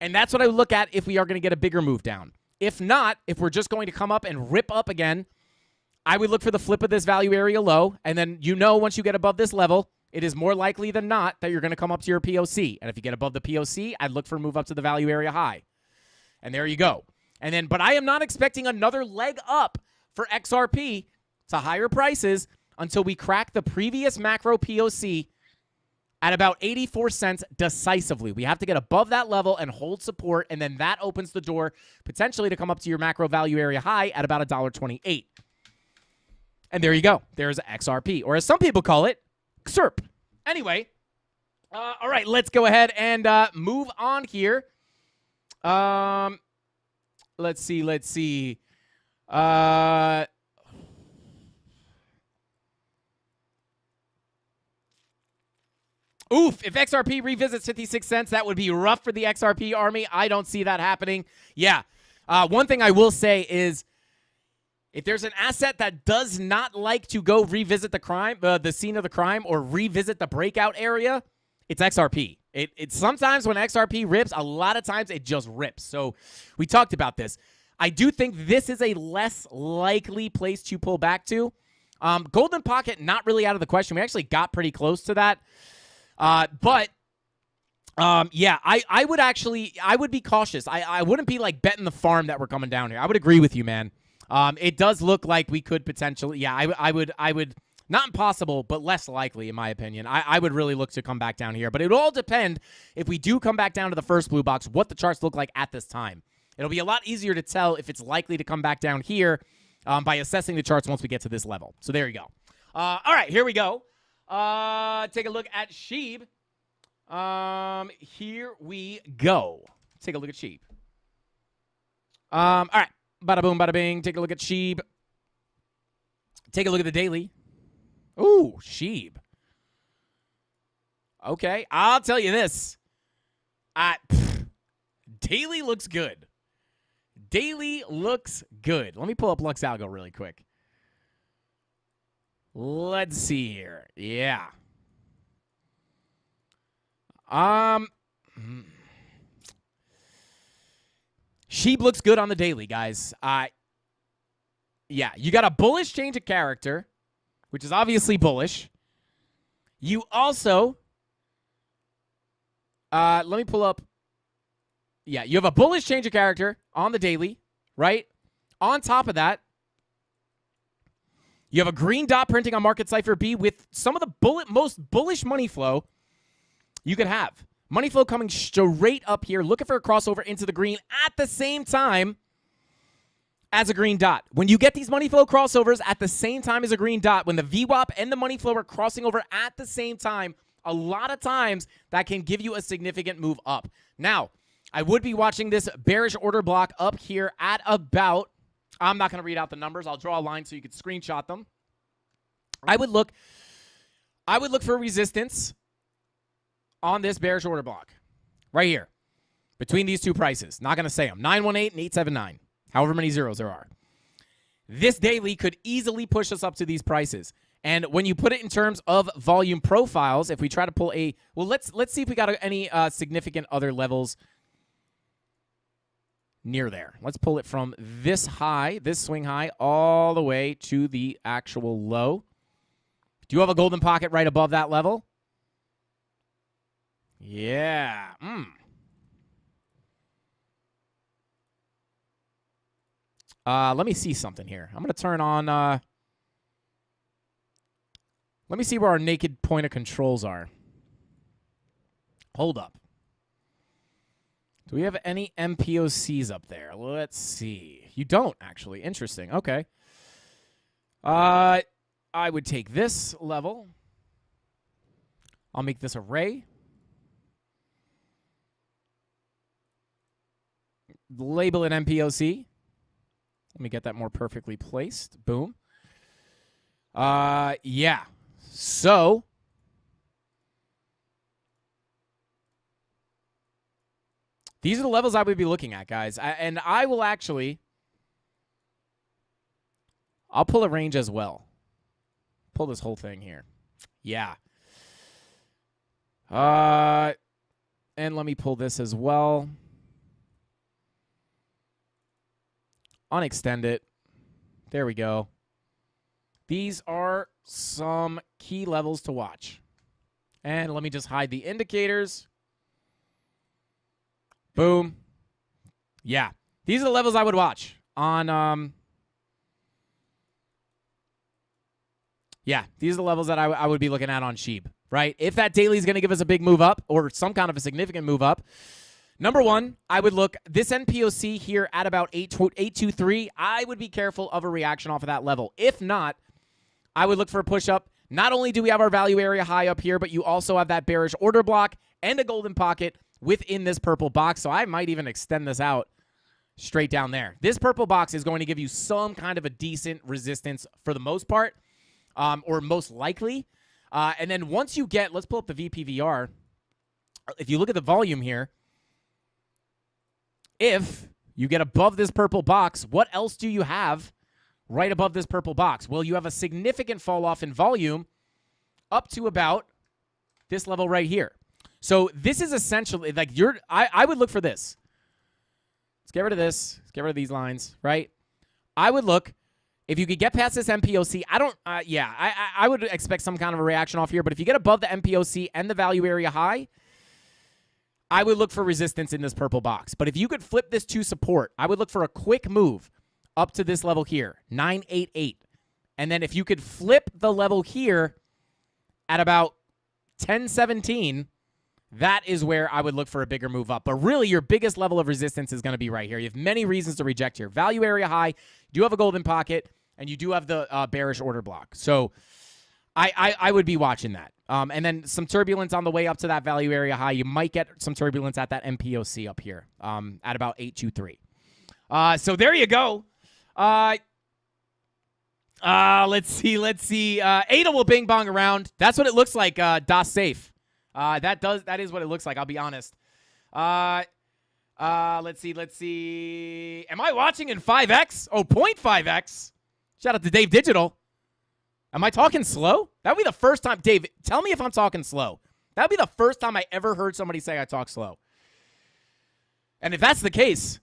Speaker 3: And that's what I would look at if we are going to get a bigger move down. If not, if we're just going to come up and rip up again, I would look for the flip of this value area low. And then once you get above this level, it is more likely than not that you're going to come up to your POC. And if you get above the POC, I'd look for a move up to the value area high. And there you go. And then, but I am not expecting another leg up for XRP to higher prices until we crack the previous macro POC at about 84 cents decisively. We have to get above that level and hold support, and then that opens the door potentially to come up to your macro value area high at about $1.28. And there you go. There's XRP, or as some people call it, XRP. Anyway, all right, let's go ahead and move on here. Let's see. Oof, if XRP revisits 56 cents, that would be rough for the XRP army. I don't see that happening. Yeah. One thing I will say is if there's an asset that does not like to go revisit the scene of the crime or revisit the breakout area, it's XRP. It sometimes when XRP rips, a lot of times it just rips. So we talked about this. I do think this is a less likely place to pull back to. Golden Pocket, not really out of the question. We actually got pretty close to that. Yeah, I would be cautious. I wouldn't be like betting the farm that we're coming down here. I would agree with you, man. It does look like we could potentially, yeah, I would, not impossible, but less likely in my opinion. I would really look to come back down here, but it will all depend if we do come back down to the first blue box, what the charts look like at this time. It'll be a lot easier to tell if it's likely to come back down here by assessing the charts once we get to this level. So there you go. All right, here we go. Take a look at Sheeb. Here we go. Take a look at Sheeb. All right. Bada boom, bada bing. Take a look at Sheeb. Take a look at the daily. Ooh, Sheeb. Okay, I'll tell you this. Daily looks good. Daily looks good. Let me pull up Lux Algo really quick. Let's see here. Yeah. Sheeb looks good on the daily, guys. Yeah, you got a bullish change of character, which is obviously bullish. You also, let me pull up. Yeah, you have a bullish change of character on the daily, right? On top of that, you have a green dot printing on Market Cipher B with some of the most bullish money flow you could have. Money flow coming straight up here, looking for a crossover into the green at the same time as a green dot. When you get these money flow crossovers at the same time as a green dot, when the VWAP and the money flow are crossing over at the same time, a lot of times that can give you a significant move up. Now, I would be watching this bearish order block up here at about, I'm not going to read out the numbers. I'll draw a line so you can screenshot them. I would look for resistance on this bearish order block right here between these two prices. Not going to say them. 918 and 879. However many zeros there are. This daily could easily push us up to these prices. And when you put it in terms of volume profiles, if we try to pull a, well, let's see if we got any significant other levels near there. Let's pull it from this high, this swing high, all the way to the actual low. Do you have a golden pocket right above that level? Yeah. Let me see something here. I'm going to turn on... let me see where our naked point of controls are. Hold up. Do we have any MPOCs up there? Let's see. You don't, actually. Interesting. Okay. I would take this level. I'll make this array. Label it MPOC. Let me get that more perfectly placed. Boom. Yeah. So, these are the levels I would be looking at, guys. And I will actually, I'll pull a range as well. Pull this whole thing here. Yeah. And let me pull this as well. Unextend it. There we go. These are some key levels to watch. And let me just hide the indicators. Boom. Yeah. These are the levels I would watch on yeah, these are the levels that I would be looking at on Sheep, right? If that daily is going to give us a big move up or some kind of a significant move up, number one, I would look this NPOC here at about 823. I would be careful of a reaction off of that level. If not, I would look for a push up. Not only do we have our value area high up here, but you also have that bearish order block and a golden pocket within this purple box. So I might even extend this out straight down there. This purple box is going to give you some kind of a decent resistance for the most part, or most likely. And then once you get, let's pull up the VPVR. If you look at the volume here, if you get above this purple box, what else do you have right above this purple box? Well, you have a significant fall off in volume up to about this level right here. So this is essentially like I would look for this. Let's get rid of this. Let's get rid of these lines, right? I would look, if you could get past this MPOC, I would expect some kind of a reaction off here, but if you get above the MPOC and the value area high, I would look for resistance in this purple box. But if you could flip this to support, I would look for a quick move up to this level here, 988. And then if you could flip the level here at about 1017, that is where I would look for a bigger move up. But really, your biggest level of resistance is going to be right here. You have many reasons to reject here. Value area high, you do have a golden pocket, and you do have the bearish order block. So I would be watching that. And then some turbulence on the way up to that value area high. You might get some turbulence at that MPOC up here at about 823. So there you go. Let's see. Ada will bing bong around. That's what it looks like. DOS safe. That is what it looks like. I'll be honest. Let's see. Am I watching in 5x? Oh, 0.5x. Shout out to Dave Digital. Am I talking slow? That would be the first time. Dave, tell me if I'm talking slow. That would be the first time I ever heard somebody say I talk slow. And if that's the case,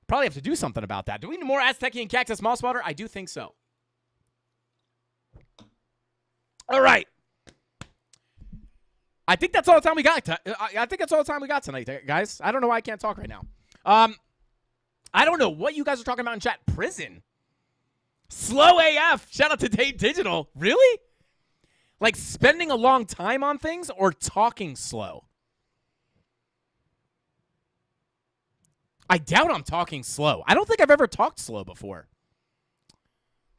Speaker 3: probably have to do something about that. Do we need more Aztecian Cactus Moss Water? I do think so. All right. I think that's all the time we got. I think that's all the time we got tonight, guys. I don't know why I can't talk right now. I don't know what you guys are talking about in chat. Prison. Slow AF. Shout out to Dave Digital. Really? Like spending a long time on things or talking slow? I doubt I'm talking slow. I don't think I've ever talked slow before.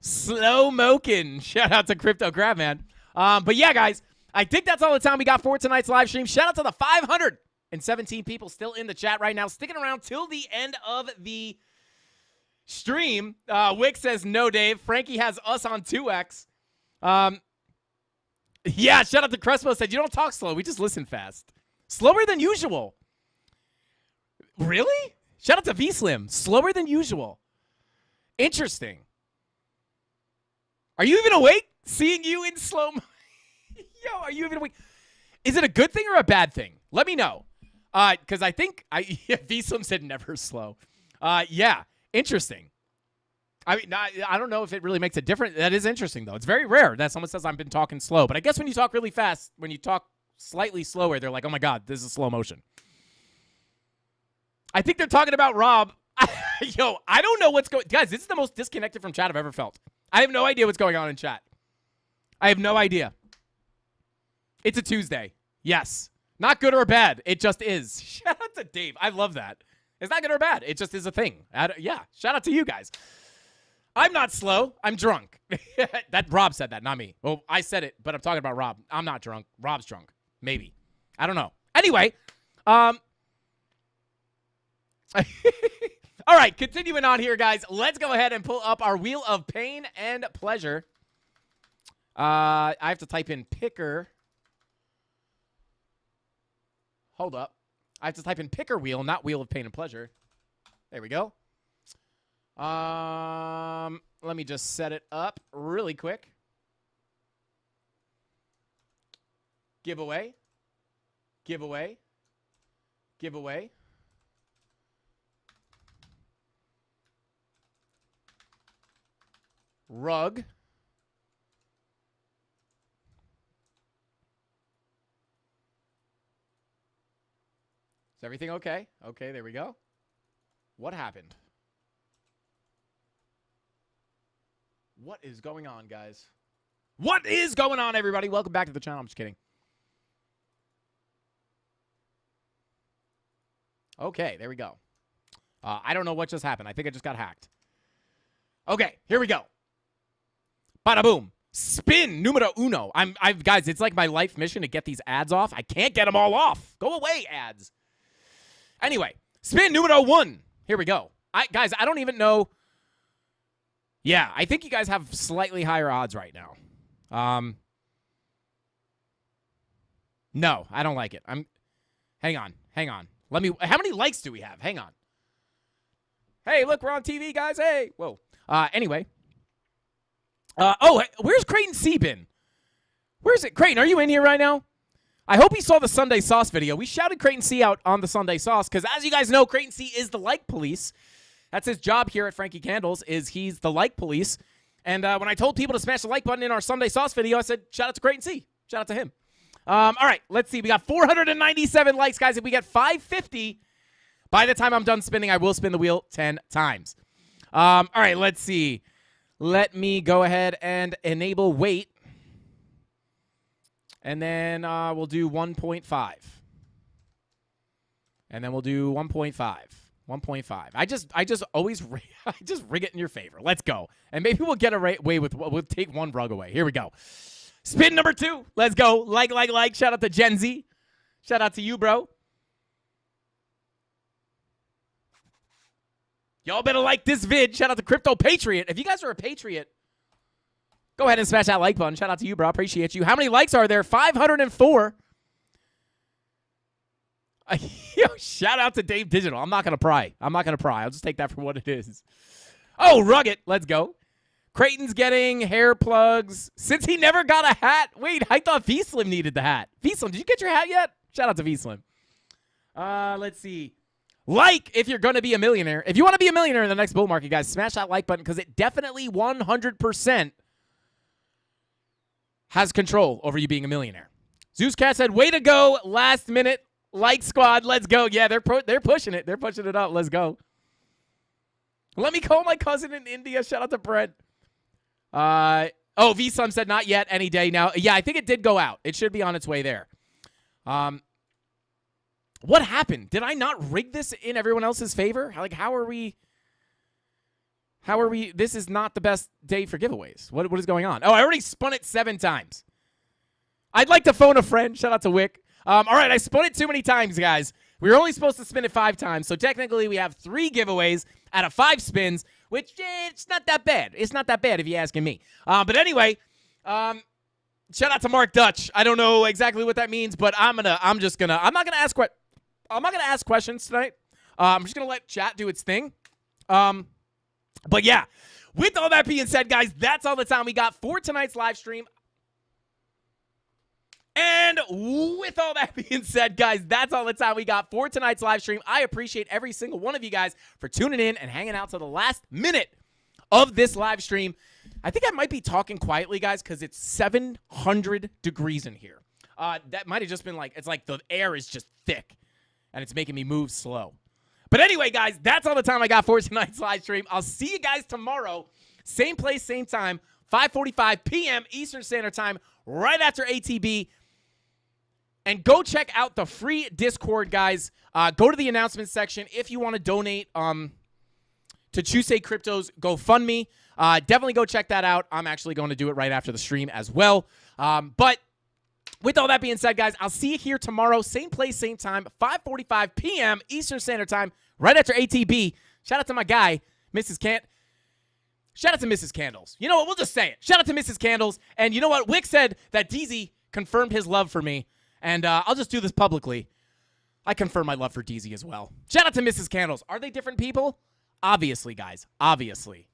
Speaker 3: Slow mokin'. Shout out to Crypto Crab, man. But yeah, guys, I think that's all the time we got for tonight's live stream. Shout out to the 517 people still in the chat right now, sticking around till the end of the stream. Wick says, no, Dave. Frankie has us on 2X. Yeah, shout out to Crespo said, you don't talk slow. We just listen fast. Slower than usual. Really? Shout out to V-Slim. Slower than usual. Interesting. Are you even awake? Seeing you in slow mo. Yo, are you even awake? Is it a good thing or a bad thing? Let me know. Because I think V-Slim said never slow. Yeah, interesting. I mean, I don't know if it really makes a difference. That is interesting, though. It's very rare that someone says I've been talking slow. But I guess when you talk really fast, when you talk slightly slower, they're like, oh, my God, this is slow motion. I think they're talking about Rob. Yo, I don't know what's going on. Guys, this is the most disconnected from chat I've ever felt. I have no idea what's going on in chat. I have no idea. It's a Tuesday. Yes. Not good or bad. It just is. Shout out to Dave. I love that. It's not good or bad. It just is a thing. Yeah. Shout out to you guys. I'm not slow. I'm drunk. That Rob said that, not me. Well, I said it, but I'm talking about Rob. I'm not drunk. Rob's drunk. Maybe. I don't know. Anyway, all right, continuing on here, guys. Let's go ahead and pull up our Wheel of Pain and Pleasure. I have to type in picker. Hold up. I have to type in picker wheel, not Wheel of Pain and Pleasure. There we go. Let me just set it up really quick. Giveaway. Giveaway. Giveaway. Rug. Is everything okay? Okay, there we go. What happened? What is going on, guys? What is going on, everybody? Welcome back to the channel. I'm just kidding. Okay, there we go. I don't know what just happened. I think I just got hacked. Okay, here we go. Bada boom. Spin numero uno. Guys, it's like my life mission to get these ads off. I can't get them all off. Go away, ads. Anyway, spin numero one. Here we go. Guys, I don't even know. Yeah, I think you guys have slightly higher odds right now. No, I don't like it. Hang on. How many likes do we have? Hang on. Hey, look, we're on TV, guys. Hey. Whoa. Anyway. Where's Creighton C been? Where is it? Creighton, are you in here right now? I hope he saw the Sunday Sauce video. We shouted Creighton C out on the Sunday Sauce because, as you guys know, Creighton C is the like police. That's his job here at Frankie Candles, is he's the like police. And when I told people to smash the like button in our Sunday Sauce video, I said, shout out to Creighton C. Shout out to him. All right, let's see. We got 497 likes, guys. If we get 550, by the time I'm done spinning, I will spin the wheel 10 times. All right, let's see. Let me go ahead and enable wait. And then we'll do 1.5. And then we'll do 1.5. 1.5. I just always I just rig it in your favor. Let's go. And maybe we'll get away with, we'll take one rug away. Here we go. Spin number 2. Let's go. Like. Shout out to Gen Z. Shout out to you, bro. Y'all better like this vid. Shout out to Crypto Patriot. If you guys are a Patriot, go ahead and smash that like button. Shout out to you, bro. Appreciate you. How many likes are there? 504. Yo, shout out to Dave Digital. I'm not going to pry. I'll just take that for what it is. Oh, Rugged. Let's go. Creighton's getting hair plugs. Since he never got a hat. Wait, I thought V-Slim needed the hat. V-Slim, did you get your hat yet? Shout out to V-Slim. Let's see. Like if you're going to be a millionaire. If you want to be a millionaire in the next bull market, guys, smash that like button because it definitely 100% has control over you being a millionaire. Zeus Cat said, way to go, last minute like squad. Let's go. Yeah, they're pushing it. They're pushing it up. Let's go. Let me call my cousin in India. Shout out to Brent. V-Slim said not yet, any day now. Yeah, I think it did go out. It should be on its way there. What happened? Did I not rig this in everyone else's favor? Like, how are we? This is not the best day for giveaways. What is going on? Oh, I already spun it 7 times. I'd like to phone a friend. Shout out to Wick. All right, I spun it too many times, guys. We were only supposed to spin it 5 times, so technically we have 3 giveaways out of 5 spins, which it's not that bad. It's not that bad if you're asking me. But anyway, Shout out to Mark Dutch. I don't know exactly what that means, but I'm not gonna ask questions tonight. I'm just gonna let chat do its thing. But yeah, with all that being said, guys, that's all the time we got for tonight's live stream. And with all that being said, guys, that's all the time we got for tonight's live stream. I appreciate every single one of you guys for tuning in and hanging out to the last minute of this live stream. I think I might be talking quietly, guys, because it's 700 degrees in here. That might have just been like, it's like the air is just thick, and it's making me move slow. But anyway, guys, that's all the time I got for tonight's live stream. I'll see you guys tomorrow. Same place, same time, 5:45 p.m. Eastern Standard Time, right after ATB. And go check out the free Discord, guys. Go to the announcements section if you want to donate to Chusei Crypto's GoFundMe. Definitely go check that out. I'm actually going to do it right after the stream as well. But with all that being said, guys, I'll see you here tomorrow. Same place, same time, 5:45 p.m. Eastern Standard Time, right after ATB. Shout out to my guy, Shout out to Mrs. Candles. You know what? We'll just say it. Shout out to Mrs. Candles. And you know what? Wick said that DZ confirmed his love for me. And I'll just do this publicly. I confirm my love for DZ as well. Shout out to Mrs. Candles. Are they different people? Obviously, guys. Obviously.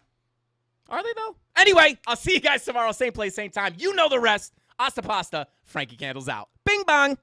Speaker 3: Are they, though? Anyway, I'll see you guys tomorrow. Same place, same time. You know the rest. Hasta pasta. Frankie Candles out. Bing bong.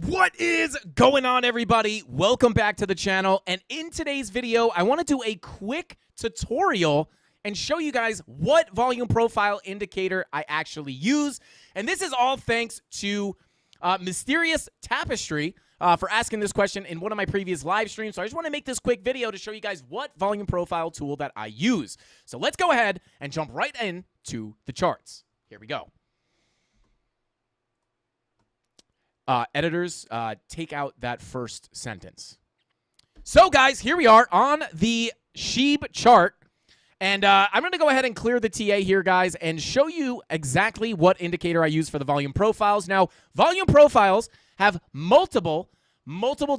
Speaker 3: What is going on, everybody? Welcome back to the channel. And in today's video, I want to do a quick tutorial and show you guys what volume profile indicator I actually use. And this is all thanks to Mysterious Tapestry for asking this question in one of my previous live streams. So I just want to make this quick video to show you guys what volume profile tool that I use. So let's go ahead and jump right into the charts. Here we go. Editors, take out that first sentence. So, guys, here we are on the Sheeb chart. And I'm going to go ahead and clear the TA here, guys, and show you exactly what indicator I use for the volume profiles. Now, volume profiles have multiple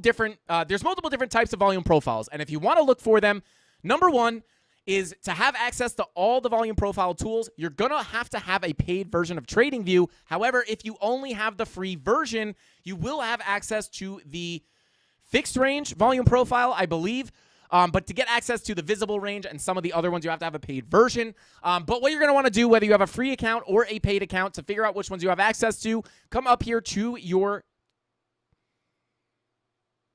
Speaker 3: different types of volume profiles. And if you want to look for them, number one is to have access to all the volume profile tools. You're going to have a paid version of TradingView. However, if you only have the free version, you will have access to the fixed range volume profile, I believe. But to get access to the visible range and some of the other ones, you have to have a paid version. But what you're going to want to do, whether you have a free account or a paid account, to figure out which ones you have access to, come up here to your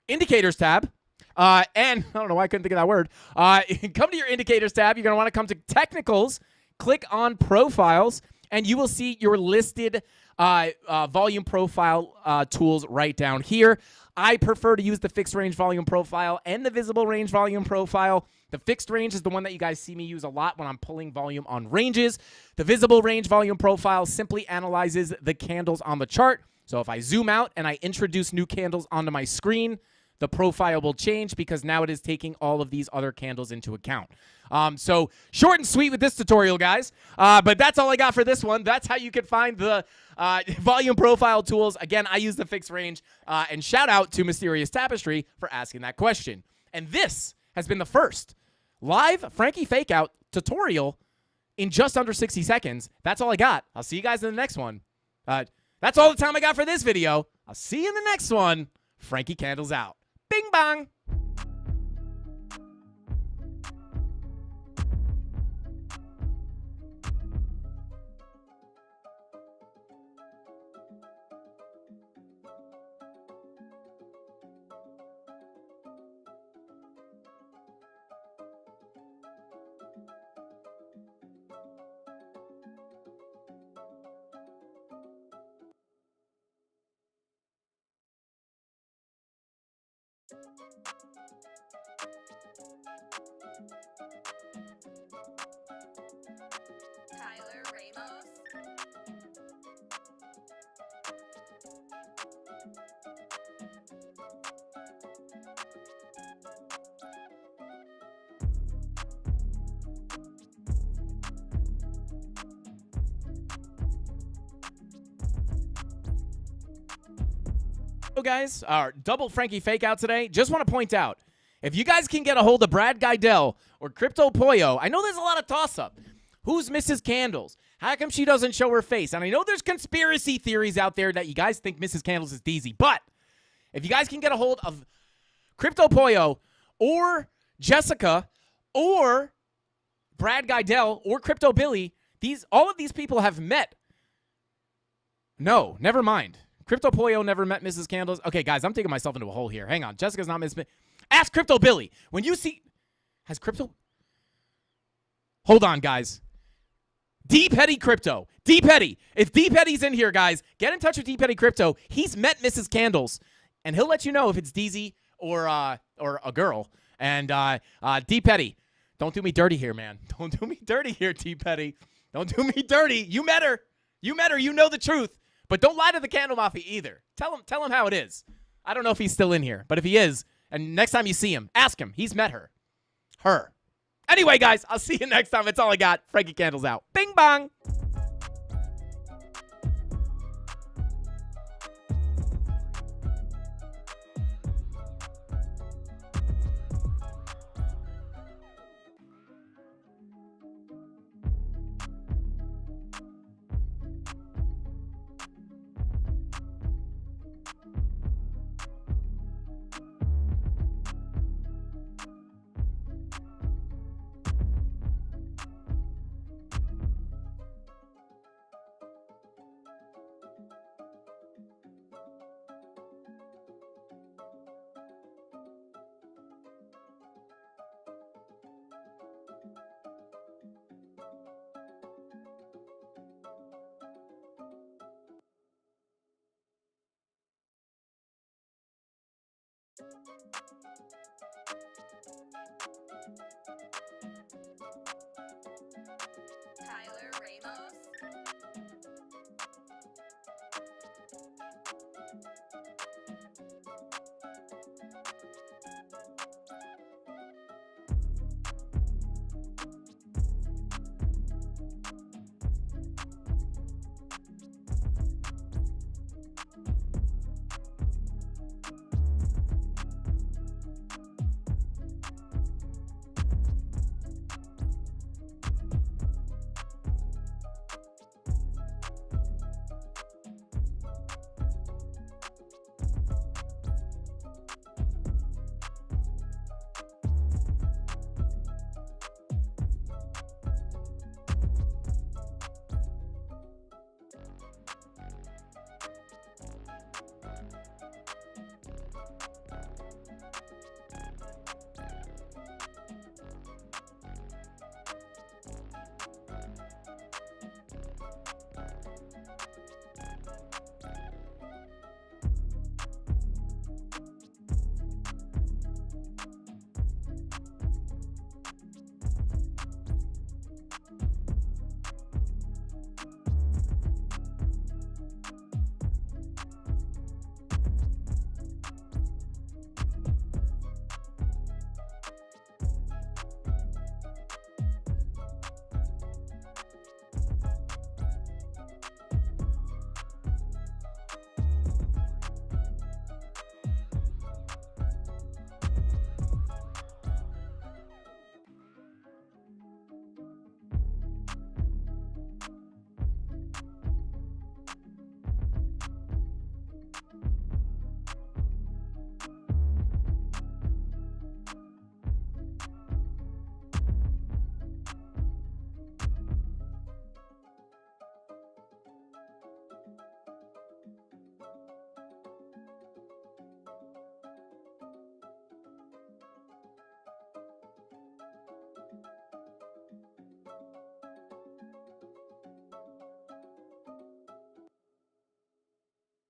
Speaker 3: indicators tab. And I don't know why I couldn't think of that word. Come to your indicators tab. You're going to want to come to technicals, click on profiles, and you will see your listed volume profile tools right down here. I prefer to use the fixed range volume profile and the visible range volume profile. The fixed range is the one that you guys see me use a lot when I'm pulling volume on ranges. The visible range volume profile simply analyzes the candles on the chart. So if I zoom out and I introduce new candles onto my screen, the profile will change because now it is taking all of these other candles into account. So short and sweet with this tutorial, guys. But that's all I got for this one. That's how you can find the volume profile tools. Again, I use the fixed range. And shout out to Mysterious Tapestry for asking that question. And this has been the first live Frankie Fake Out tutorial in just under 60 seconds. That's all I got. I'll see you guys in the next one. That's all the time I got for this video. I'll see you in the next one. Frankie Candles out. Bing bong.
Speaker 1: Tyler Ramos.
Speaker 3: So guys, our double Frankie fake out today. Just want to point out, if you guys can get a hold of Brad Guidell or Crypto Pollo, I know there's a lot of toss-up. Who's Mrs. Candles? How come she doesn't show her face? And I know there's conspiracy theories out there that you guys think Mrs. Candles is DZ, but if you guys can get a hold of Crypto Pollo or Jessica or Brad Guidell or Crypto Billy, all of these people have met. No, never mind. Crypto Pollo never met Mrs. Candles. Okay, guys, I'm taking myself into a hole here. Hang on. Jessica's not Miss. Ask Crypto Billy. When you see. Has Crypto. Hold on, guys. D Petty Crypto. D Petty. If D Petty's in here, guys, get in touch with D Petty Crypto. He's met Mrs. Candles, and he'll let you know if it's DZ or a girl. And D Petty, don't do me dirty here, man. Don't do me dirty here, D Petty. Don't do me dirty. You met her. You met her. You know the truth. But don't lie to the CandleMafia either. Tell him how it is. I don't know if he's still in here, but if he is, and next time you see him, ask him. He's met her. Her. Anyway, guys, I'll see you next time. That's all I got. Frankie Candles out. Bing bong.
Speaker 1: Tyler Ramos.